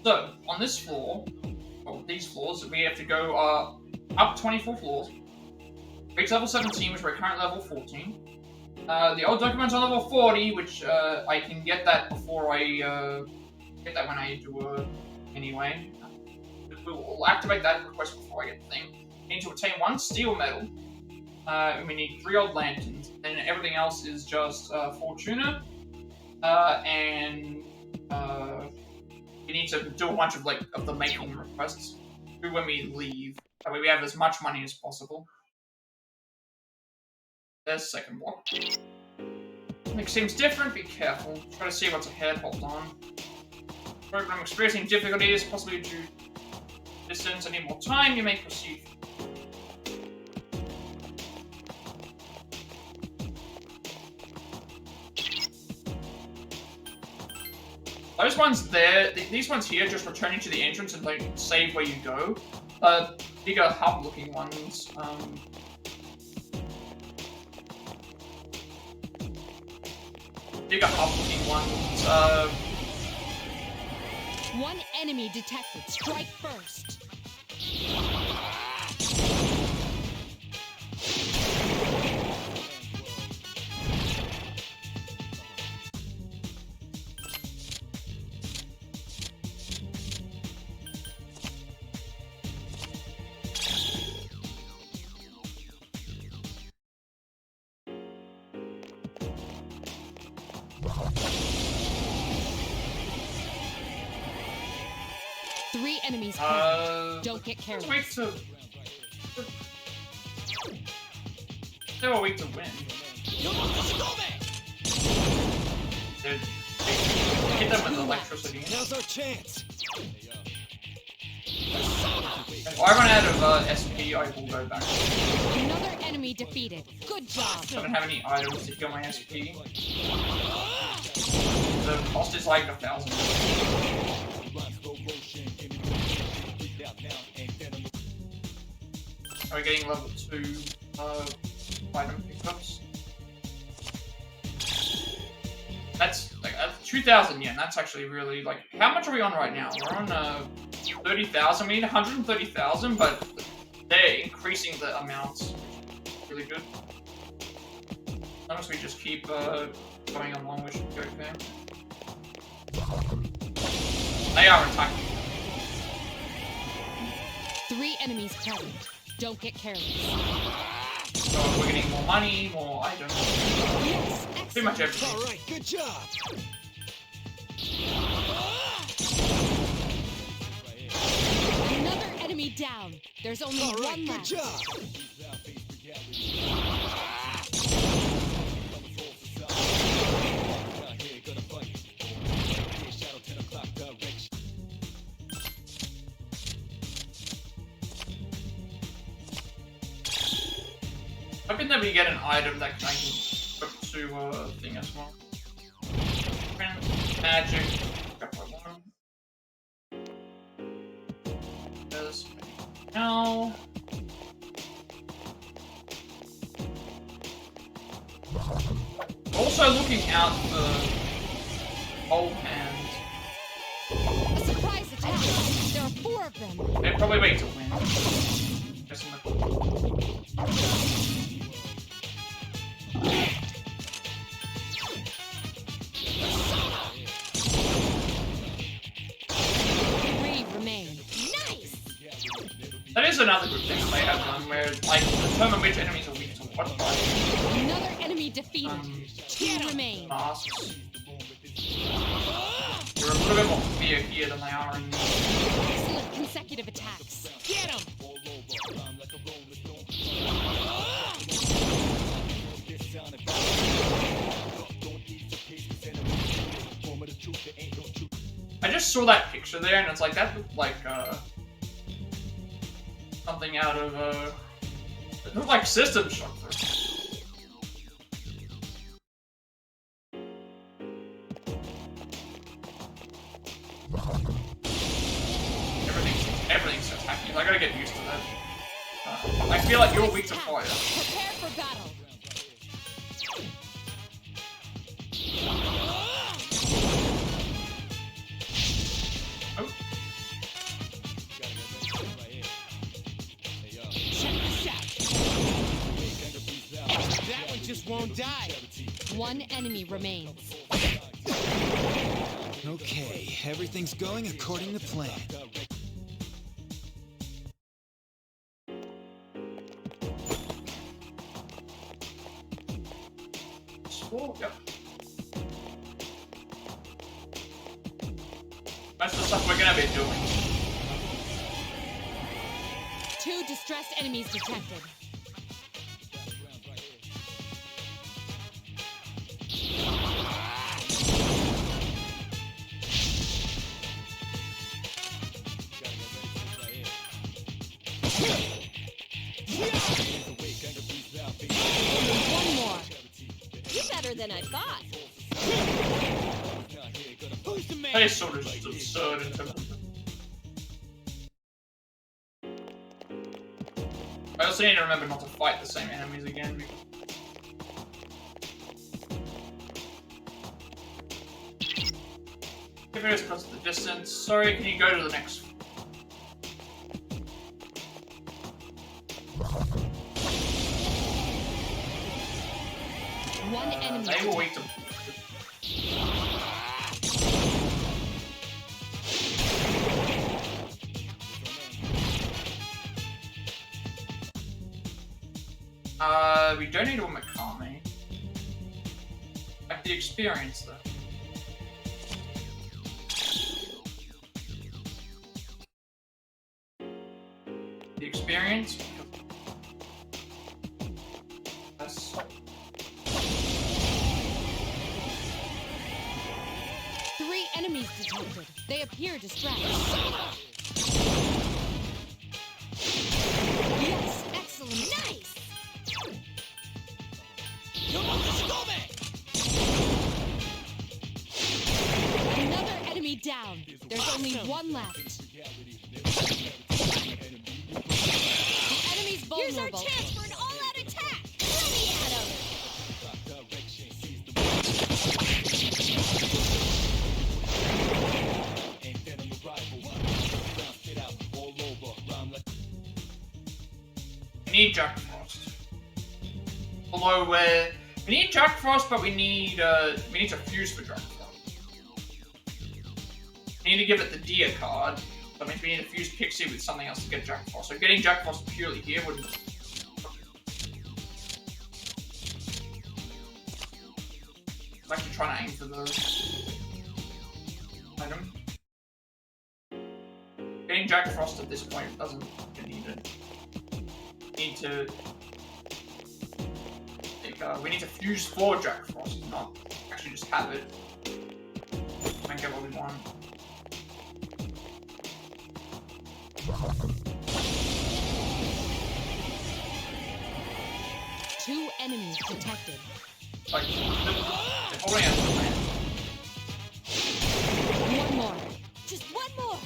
So, on this floor, or these floors, we have to go up 24 floors. Reach level 17, which we're currently level 14. The old document's on level 40, which I can get that before I get that when I do anyway. We'll activate that request before I get the thing. We need to obtain 1 steel medal. We need 3 old lanterns. Then everything else is just Fortuna. And we need to do a bunch of of the making requests when we leave. That way we have as much money as possible. There's second block. Something seems different, be careful. Try to see what's ahead, hold on. Program experiencing difficulties, possibly due to distance. I need more time, you may proceed. Those ones there, these ones here, just returning to the entrance and save where you go. Bigger hub-looking ones. Bigger hub-looking ones. One enemy detected. Strike first. Three enemies killed. Don't get careless. Wait to... They were weak to win. Dude, hit them with electricity. Now's our chance. If I run out of SP, I will go back. Another enemy defeated. Good job. I don't have any items to heal my SP. The cost is like 1,000. Are we getting level 2 item pickups? That's like 2,000 yen. That's actually really how much are we on right now? We're on 30,000. We need 130,000, but they're increasing the amounts. Really good. As long as we just keep going along, we should be okay. They are attacking. 3 enemies killed. Don't get careless. So we're getting more money, more items. Yes, Pretty much everything. All right, good job. Another enemy down. There's only All right, one good left. job. Hoping that we get an item that I can equip to thing as well. Magic. No. Also looking out for old hands. A surprise attack! There are 4 of them! They're probably waiting to win. Guess that is another good thing they have done, where like determine which enemies are weak to what. Another enemy defeated. 2 remain. Masks. They're a little bit more fear here than they are in. Excellent consecutive attacks. Get him! I just saw that picture there, and it's like that looked like something out of it looked like System Shock. Everything's attacking. I gotta get used to that. I feel like you're weak to fire. Prepare for battle. Oh. That one just won't die. 1 enemy remains. Okay, everything's going according to plan. Oh, yep. That's the stuff we're gonna be doing. 2 distressed enemies detected. One more. You're better than I thought. Who's the man? That is sort of just absurd in terms of... I also need to remember not to fight the same enemies again because... If it is because of the distance, sorry, can you go to the next? One enemy. They will wait to... We don't need a Makami. Like the experience though. The experience? Yes. 3 enemies detected. They appear distressed. Yes, excellent. Nice! Another enemy down. There's only 1 left. The enemy's Here's our vulnerable. chance for an all-out attack! Let me at him! We need Jack Frost. Although we need Jack Frost, but we need to fuse for Jack Frost. We need to give it the Dia card. That means we need to fuse Pixie with something else to get Jack Frost. So getting Jack Frost purely here would... I'm actually trying to aim for the item. Getting Jack Frost at this point doesn't need it. We need to fuse for Jack Frost, not actually just have it. And get what we want. Two enemies detected. Like, they're holding out the plan. One more. Just one more.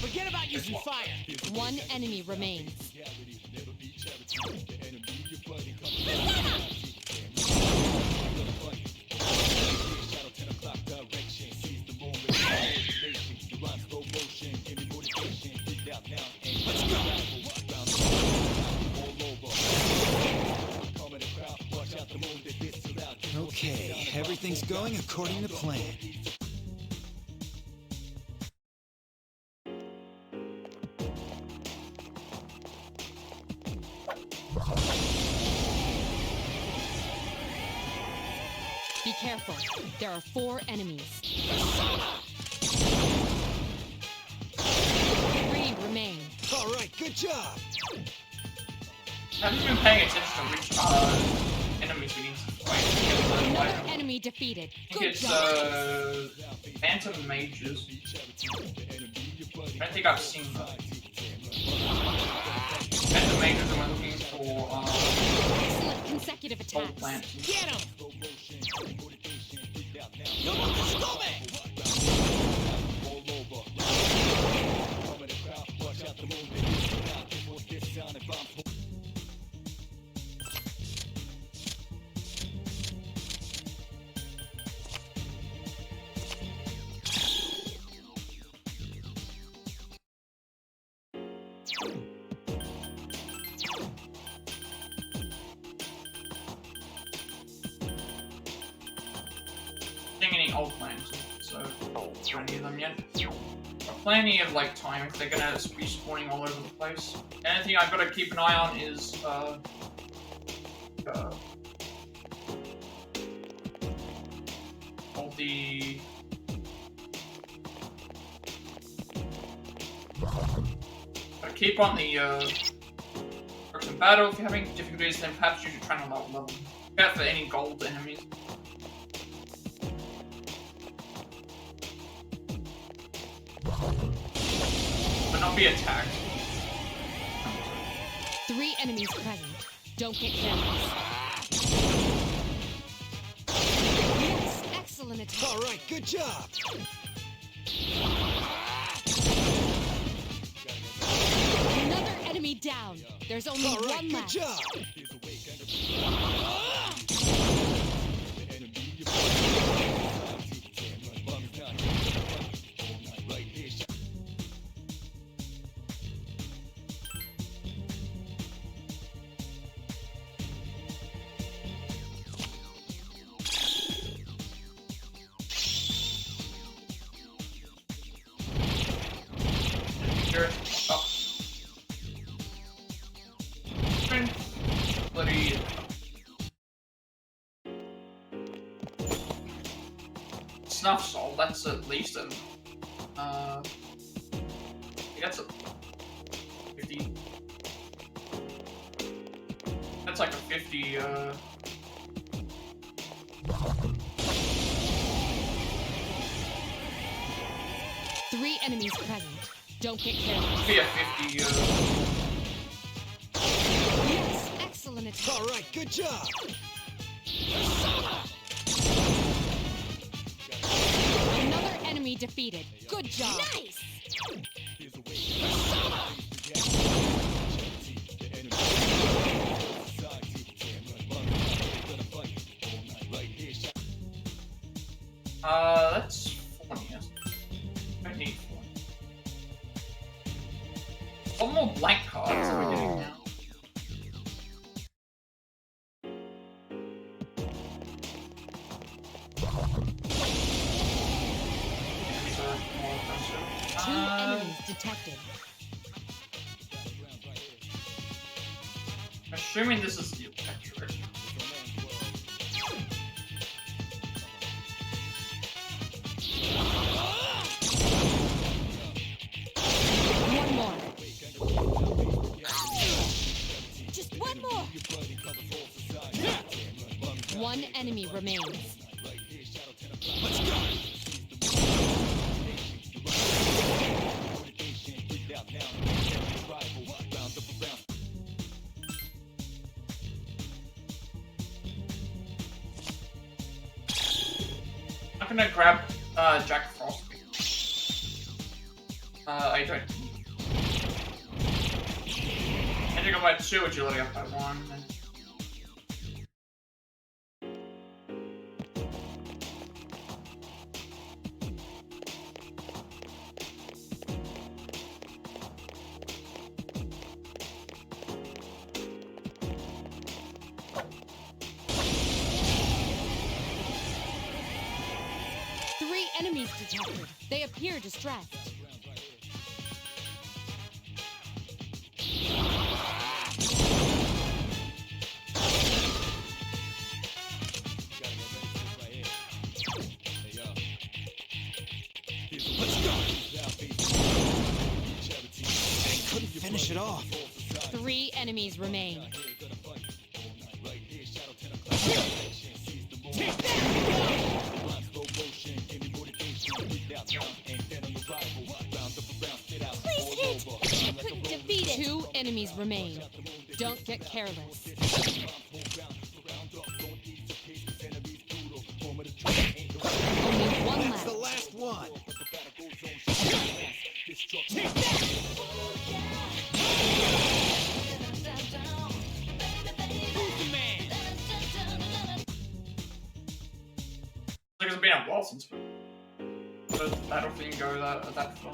Forget about using fire. One enemy remains. Okay, everything's going according to plan. Be careful. There are 4 enemies. 3 remain. All right, good job. Have you been paying attention to which enemies we need to fight to get the Another item? enemy defeated. I think Good it's job. Phantom Mages. I don't think I've seen that. Phantom Mages are looking for Excellent consecutive gold attacks. plants. Get him! No one can stop it! Any old plants, so for any of them yet. Got plenty of like time if they're gonna be spawning all over the place. Anything I've got to keep an eye on is all the gotta keep on the works in battle. If you're having difficulties, then perhaps you should try and level them. Look out for any gold enemies. But not be attacked. 3 enemies present. Don't get careless. Yes, excellent attack. All right, good job. Another enemy down. There's only All right, one good left. job. Here. Oh. Bloody. Snuff salt, that's at least an. I think that's a 50. That's like a 50, 3 enemies present. Don't get careless. be a 50, Yes, excellent attack. All right, good job. Another enemy defeated. Good job. Nice. That's 40, yes. I don't need 40. One more blank cards that we're getting now. Enemies are more aggressive. 2 enemies detected. Assuming this is the accurate. One more. Just one more. 1 enemy remains. gonna grab Jack Frost. I don't. And you got by 2, agility up by 1. 3 enemies detected. They appear distressed. Finish it off. 3 enemies remain. Please hit! I couldn't defeat it! 2 enemies remain. Don't get careless. Only one That's the left. last one. Like it's been a while since the battlefield go that far.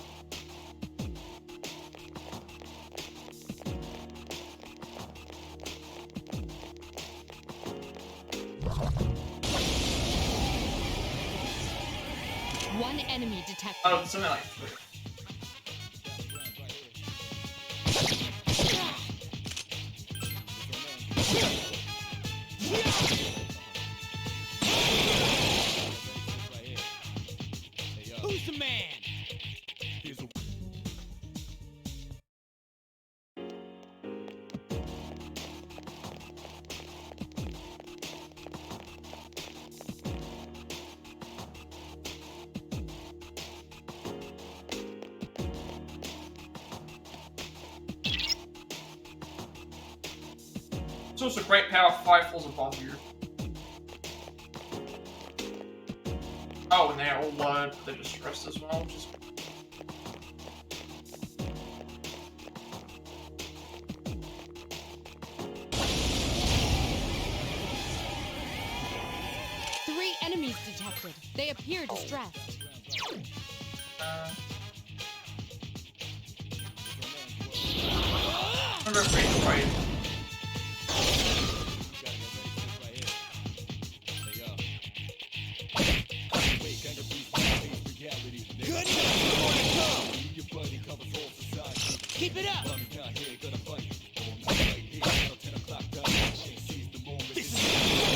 One enemy detected. Oh, it's something like 3. Who's the man? It's also great power 5 falls above you. Oh, and they're all they're distressed as well, which is Three enemies detected. They appear distressed. Remember if right. Keep it up! Good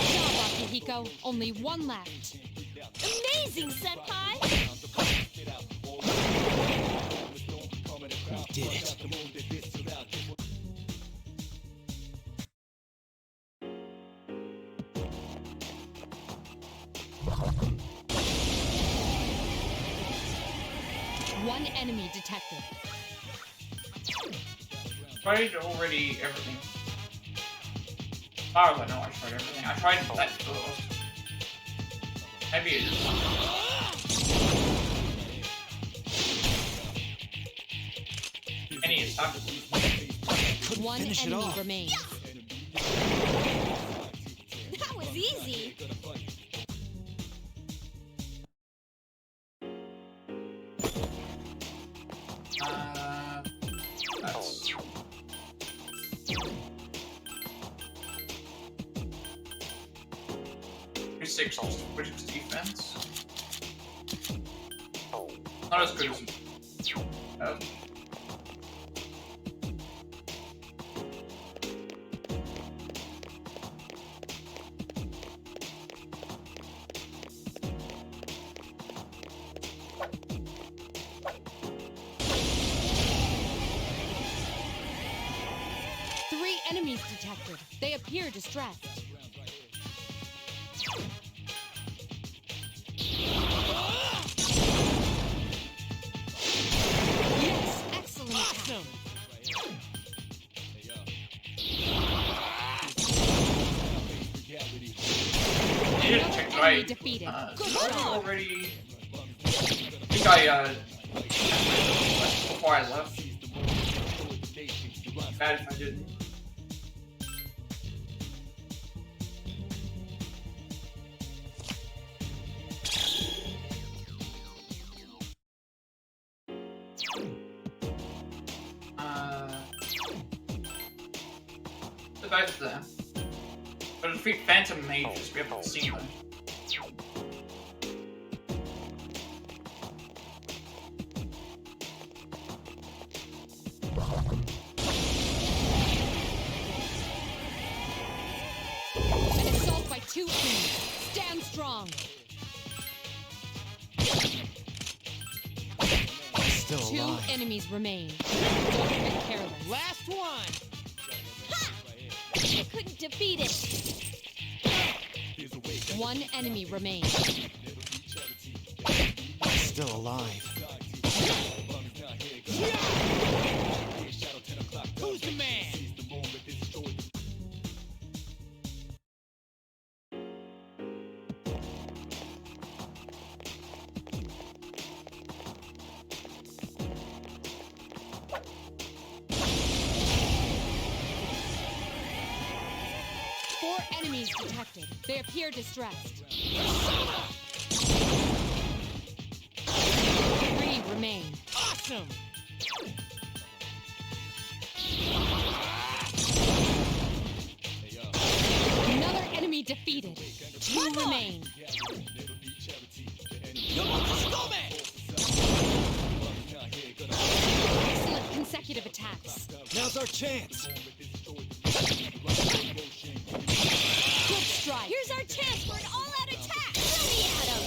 job, Akihiko. Only one left. Amazing, Senpai! We did it. One enemy detected. Tried already everything. As far as I know, I tried everything. I tried that first. Maybe it is. Any attack. One finish it enemy off. remains. That was easy! That's... Six, which is defense. Not as good as Three enemies detected. They appear distressed. Yes, excellent attack. You didn't check Enemy right. defeated. Did I already? I think I before I left. Bad if I didn't. They're both there. But to defeat Phantom Mages, we haven't seen them. An assault by 2 enemies. Stand strong. Still 2 alive. enemies remain. Don't get careless. Last one! I couldn't defeat it. 1 enemy remains. Still alive. Who's the man? Enemies detected. They appear distressed. 3 remain. Awesome! Another enemy defeated. 2 remain. Excellent consecutive attacks. Now's our chance. Good strike. Here's our chance for an all-out attack. Ready at him.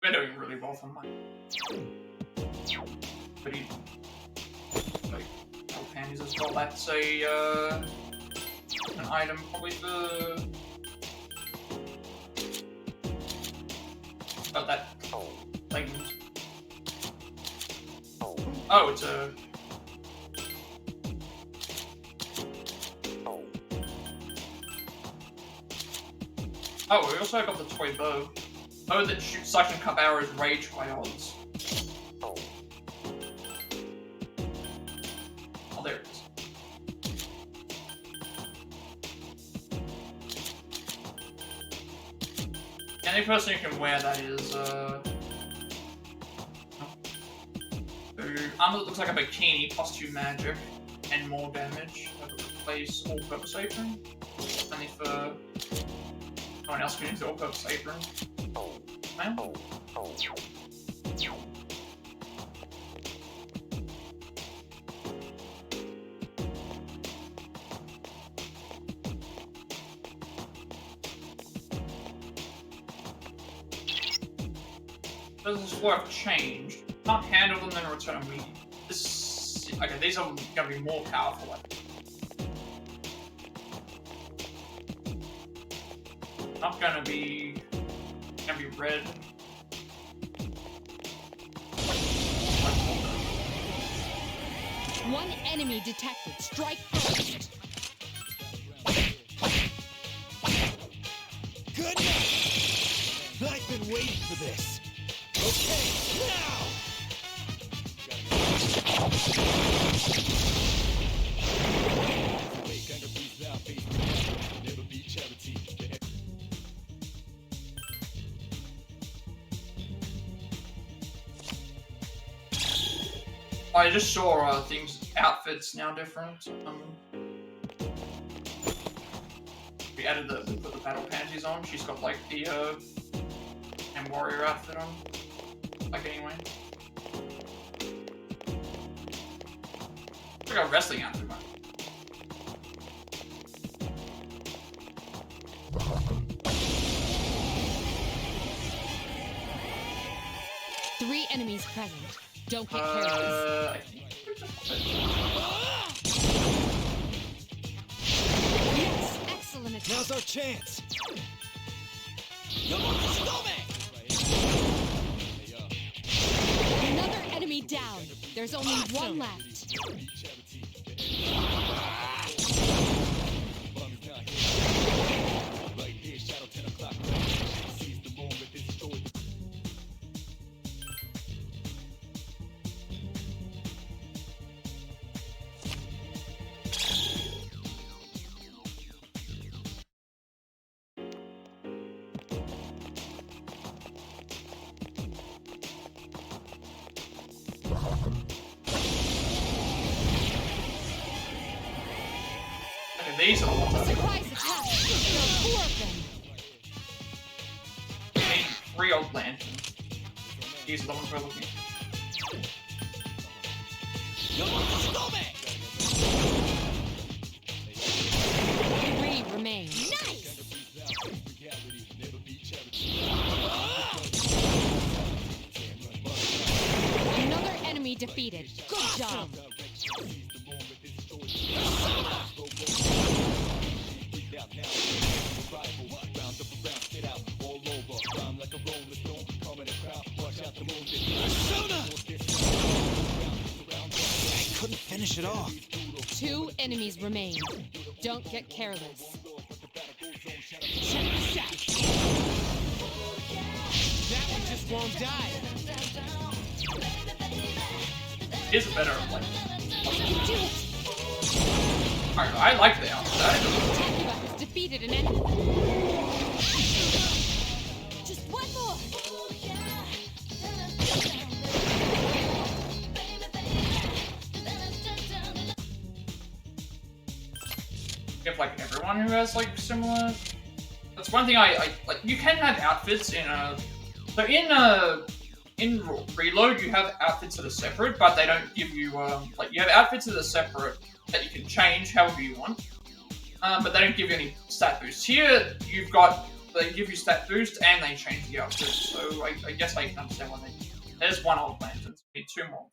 We're doing really well for mine. But he, like, oh, panties as well. That's a an item probably for that leggings. Oh, it's a. Oh, we also got the toy bow. Bow that shoots suction cup arrows rage by odds. Oh, there it is. The only person who can wear that is, armor that looks like a bikini, plus 2 magic, and more damage. I could replace all-purpose apron. Only for... no one else can use the all-purpose apron. Man. This is what I've changed. Can't handle them, then return me. This. Okay, these are gonna be more powerful. Not gonna be red. One enemy detected. Strike first. Good enough. I've been waiting for this. Okay, now. I just saw outfits now different. We added we put the battle panties on. She's got like the and warrior outfit on. Like anyway. It's like a wrestling outfit, man. Three enemies present. Don't get careless. I think we're just... Yes! Now's our chance. Another enemy down. There's only one left. Okay, these are the ones I think Surprise attack. There are 4 of them. we need 3 old lanterns. These are the ones we're looking at. 3 remain. Nice! Another enemy defeated. Good job. I couldn't finish it off. 2 enemies remain. Don't get careless. That one just won't die. Here's a better like. You do it! I like the outfit. Takeba has defeated an enemy. Just one more. You have like everyone who has like similar. That's one thing I like. You can have outfits in a. So in Reload you have outfits that are separate, but they don't give you like you have outfits that are separate that you can change however you want. But they don't give you any stat boosts. Here you've got they give you stat boost and they change the outfit. So I guess I can understand why they. There's one old lantern. So we need 2 more of them.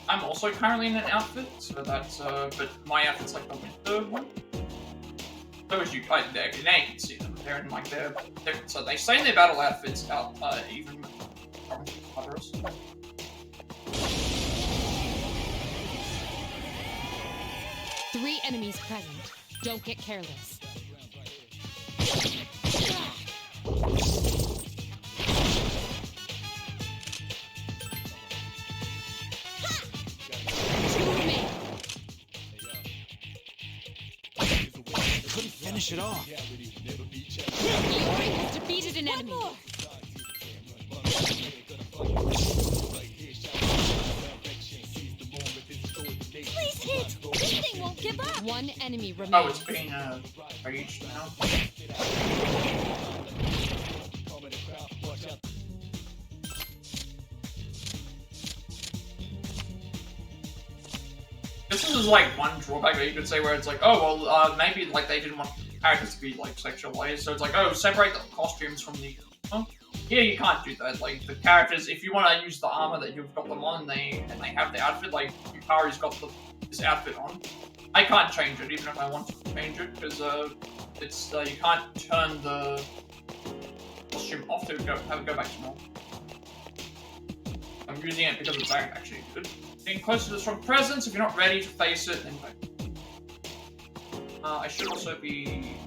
I'm also currently in an outfit, so that's, but my outfit's like the winter one. So as you, now you can see them, they're in like so they say their battle outfits out, even from Tartarus. 3 enemies present. Don't get careless. Finish it off. Iori has defeated an enemy. Please hit! This thing won't give up! 1 enemy remains. Oh, it's being raged now. This is like one drawback that you could say where it's like, oh well, maybe like they didn't want characters to be like sexualized, so it's like, oh, separate the costumes from the. Well, here you can't do that. Like the characters, if you want to use the armor that you've got them on, and they have the outfit. Like Yukari's got this outfit on. I can't change it even if I want to change it because it's you can't turn the costume off to go back to normal. I'm using it because it's actually good. Getting closer to the strong presence. If you're not ready to face it, then I should also be.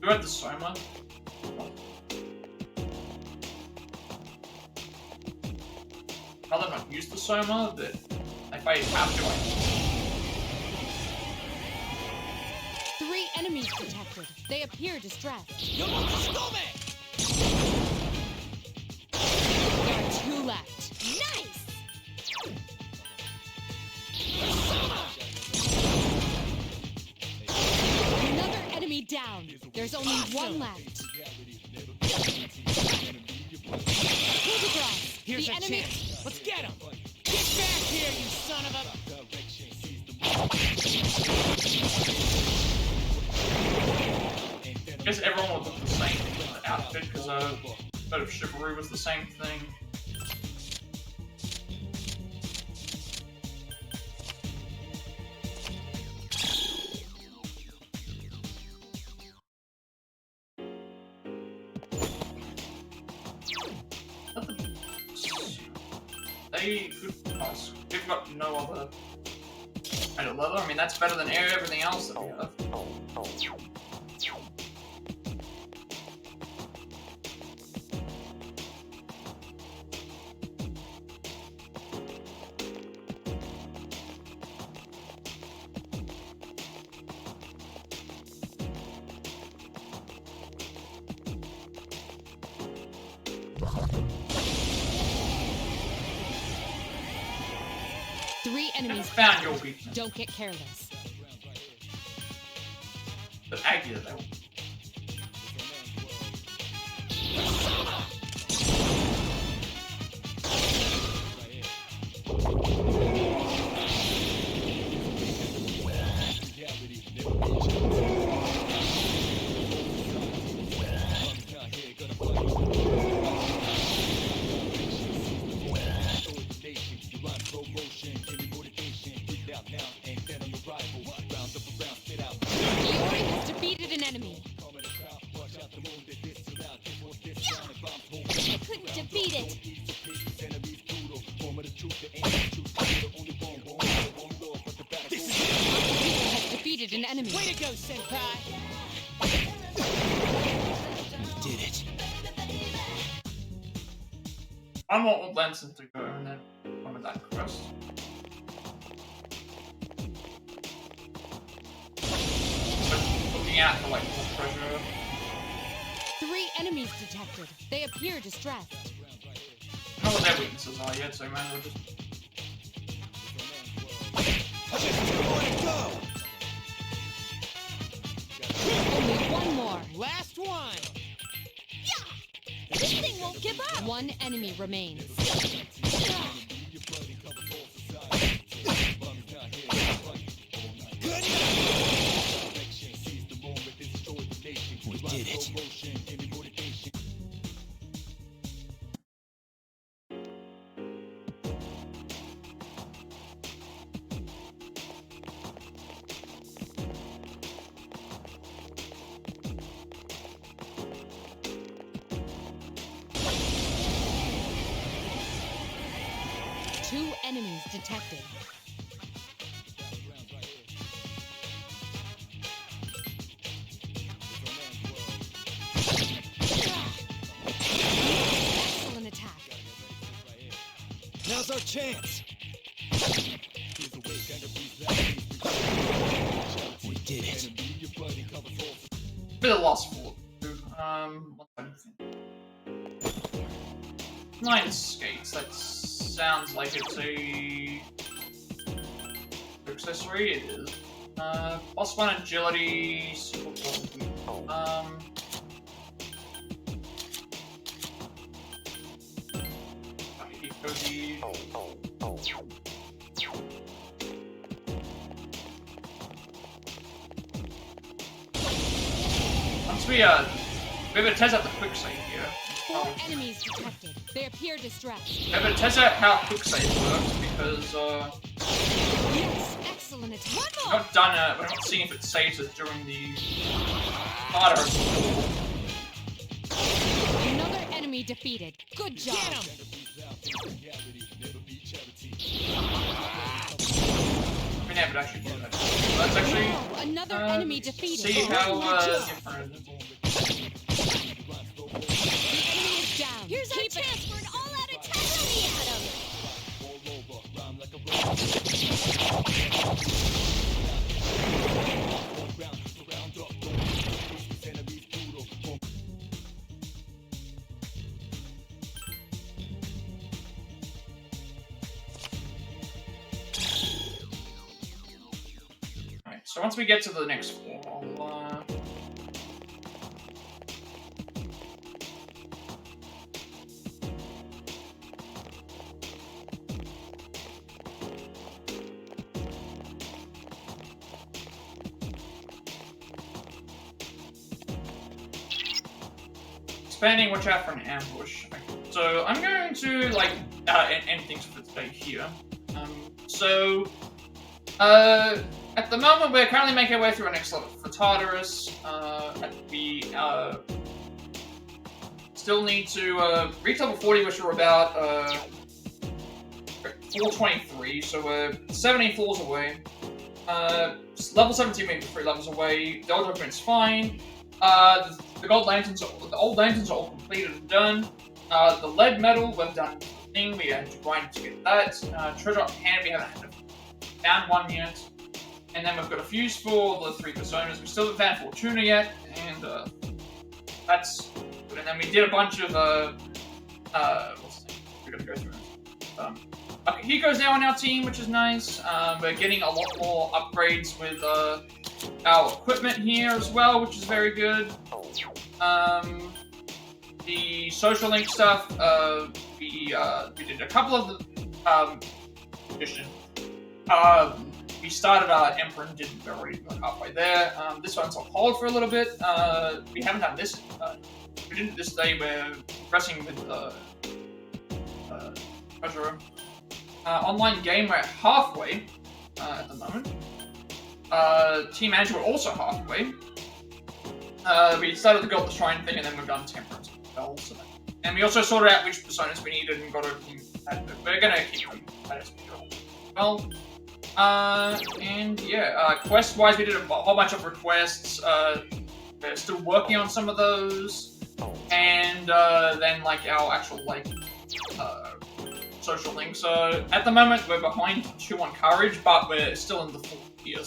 Do I have the Soma? Rather not use the Soma, but if I have to, I. 3 enemies protected. They appear distressed. There are 2 left. Nice! Another enemy down. There's only 1 left. Coup de grace. Here's The our enemy- chance. Let's get him. Get back here, you son of a... I guess everyone would look the same in the outfit, because a bit of chivalry was the same thing. They could pass. We've got no other kind of leather. I mean, that's better than everything else that we have. 3 enemies. Found your weakness. Don't get careless. But Aggie, though. An enemy. Way to go, Senpai! We did it. I want Lanson to go and then come with that crest. But looking out for like more pressure. 3 enemies detected. They appear distressed. I don't know what their weaknesses are yet, so man, we'll just. Just 2 more to go. Only 1 more. Last one! This thing won't give up. 1 enemy remains. Good. We did it. Enemies detected. Excellent attack. Now's our chance. We did it. Bit of loss for what's that? 9 skates. That sounds like it's a accessory. It is. +1 agility. Once we have a test out the quick save here. 4 enemies detected. They appear distressed. We have a test out how quick save works because Yes, excellent attack. we're not done it. We're not seeing if it saves it during the harder. Another enemy defeated. Good job. Get him! We never actually do that. Let's actually Wow, another enemy defeated. see how Good job. different. The enemy is down. Here's Keep our it. chance for an all-out attack on the atom. Alright, so once we get to the next floor, I'll expanding, watch out for an ambush. Okay. So I'm going to, like, end things for today here. At the moment, we're currently making our way through our next level for Tartarus. We still need to reach level 40, which we're about 423, so we're 70 floors away. Level 17 maybe 3 levels away. The old document's fine. The old lanterns are all completed and done. The lead metal, we've done the thing. We had to grind to get that. Treasure on hand, we haven't found one yet. And then we've got a fuse for the 3 personas. We still haven't found Fortuna yet, and that's good. And then we did a bunch of what's the name? We're gonna go through it. Akihiko's now on our team, which is nice. We're getting a lot more upgrades with our equipment here as well, which is very good. The social link stuff, we did a couple of the mission. We started our Emperor and didn't go already halfway there. This one's on hold for a little bit. We haven't done this. We didn't this day. We're progressing with treasure. Online game, we're at halfway at the moment. Team manager, we're also halfway. We started the Gold the Shrine thing, and then we've done Temperance as well. So and we also sorted out which personas we needed and got everything. We're gonna keep them as well. And yeah, quest-wise, we did a whole bunch of requests. We're still working on some of those, and then like our actual like social link. So at the moment, we're behind 2 on courage, but we're still in the 4th tier.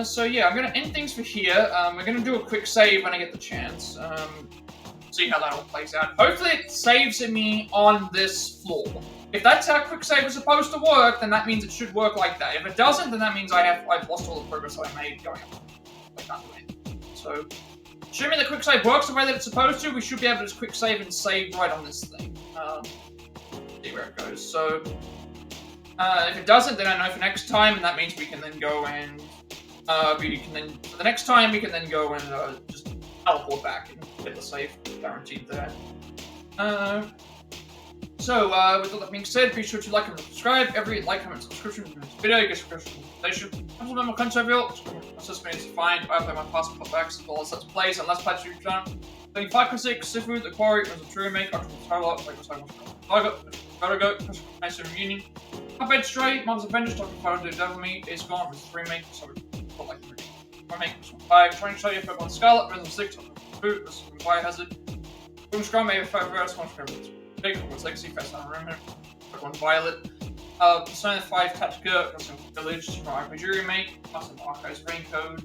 So yeah, I'm gonna end things for here. We're gonna do a quick save when I get the chance. See how that all plays out. Hopefully it saves me on this floor. If that's how quick save is supposed to work, then that means it should work like that. If it doesn't, then that means I've lost all the progress I made going up. I can't do anything. So, assuming the quick save works the way that it's supposed to, we should be able to just quick save and save right on this thing. See where it goes. So, if it doesn't, then I know for next time, and that means we can then go and for the next time we can then go and just teleport back and get the save guaranteed there. So, with all that being said, be sure to like and subscribe. Every like, comment, subscription to this video gets a recommendation. Compliment my content reveal. Assist me to find. I play my past playbacks as well as let's plays and let's patch YouTube channel. Playing 5 6, Sifu, The Quarry, was a true remake, Arcana, like I said, Targo, nice reunion. Cuphead Stray, Mom's Avengers, talking about the Devil Me, Ace Gone, was a remake, so we like the remake, was 5, Trying to show you Pokemon Scarlet, Rhythm 6, Boot, was Biohazard. Boom Scrum, maybe 5 Verse, one Scrum, Big, Hogwarts Legacy, Fast on Rumor, Pokemon Violet. Persona 5 Tactica, Custom Village, RPG Remake, Custom Archives Raincode.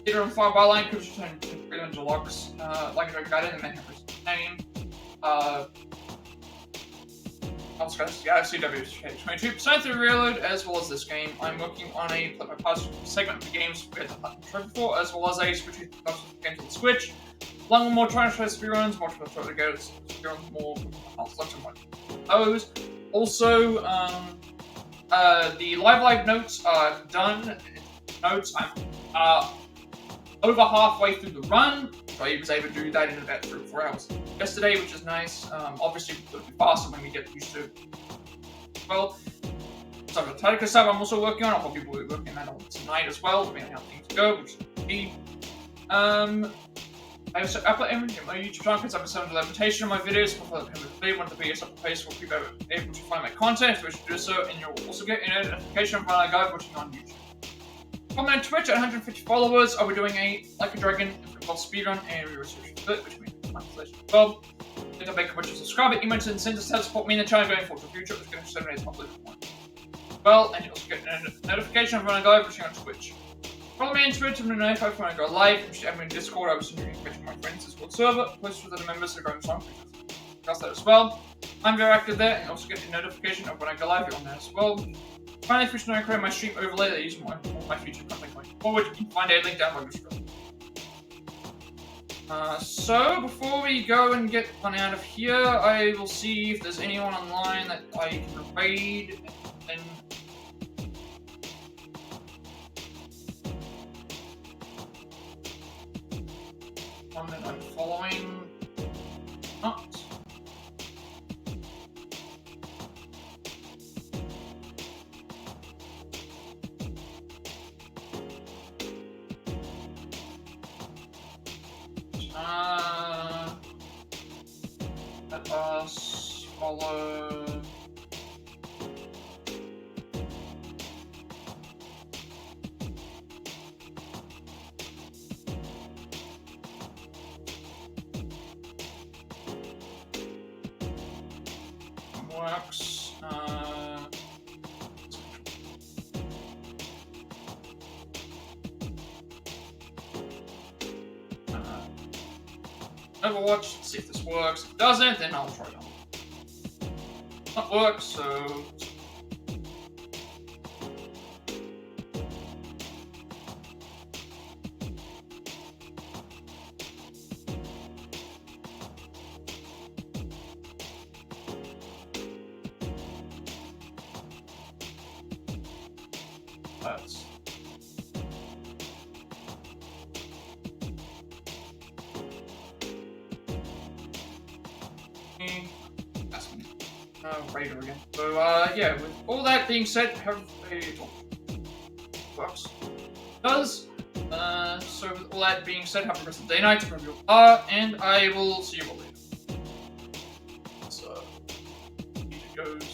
Theater on Fire Byline, Cruise Return to Freeland Deluxe, Like a Dragon Gaiden, and Manhattan's Name. CW 22 Persona 3 Reload, as well as this game. I'm working on a Plat segment of the games we had the Platinum Trophy for, as well as a Switch game to the Switch. Along with more trying to try speedruns, more trying to try to go speedruns, more selection more those. Also, the live notes are done. Notes, I'm over halfway through the run, so I was able to do that in about 3 or 4 hours yesterday, which is nice. Obviously, it'll be faster when we get used to it. Well, so the Untitled stuff I'm also working on. I'll probably be working on that on tonight as well, depending on how things go, which will be. I also upload image in my YouTube channel because I've been sending limitation on my videos before the want to be a separate place where people are able to find my content. If you wish to do so, and you'll also get a notification when I go watching on YouTube. Comment on Twitch at 150 followers. I'll be doing a Like a Dragon speedrun and research split, which means monetization as well. Hit the bacon butcher, subscribe, emotes, and send us to support me in the channel going forward for the future, which is going to 7 days public well, and you'll also get a notification of when I go live, watching on Twitch. Follow me on Twitter to be notified when I go live. If you have me in Discord, I will send you information on my friends' Discord server. Post with the members that are going on, discuss that as well. I'm very active there, and also get a notification of when I go live. You're on there as well. Finally, if you want to create my stream overlay that I use my future content going forward, you can find a link down below the description. So, before we go and get on out of here, I will see if there's anyone online that I can raid, and one that I'm following. Not. Let us follow. Works. Overwatch, let's see if this works. If it doesn't, then I'll try it on. That works, so. That's. Raider again. So, yeah, with all that being said, have a talk. Works. Does. So with all that being said, have a rest of the day night to review and I will see you all later. So, he goes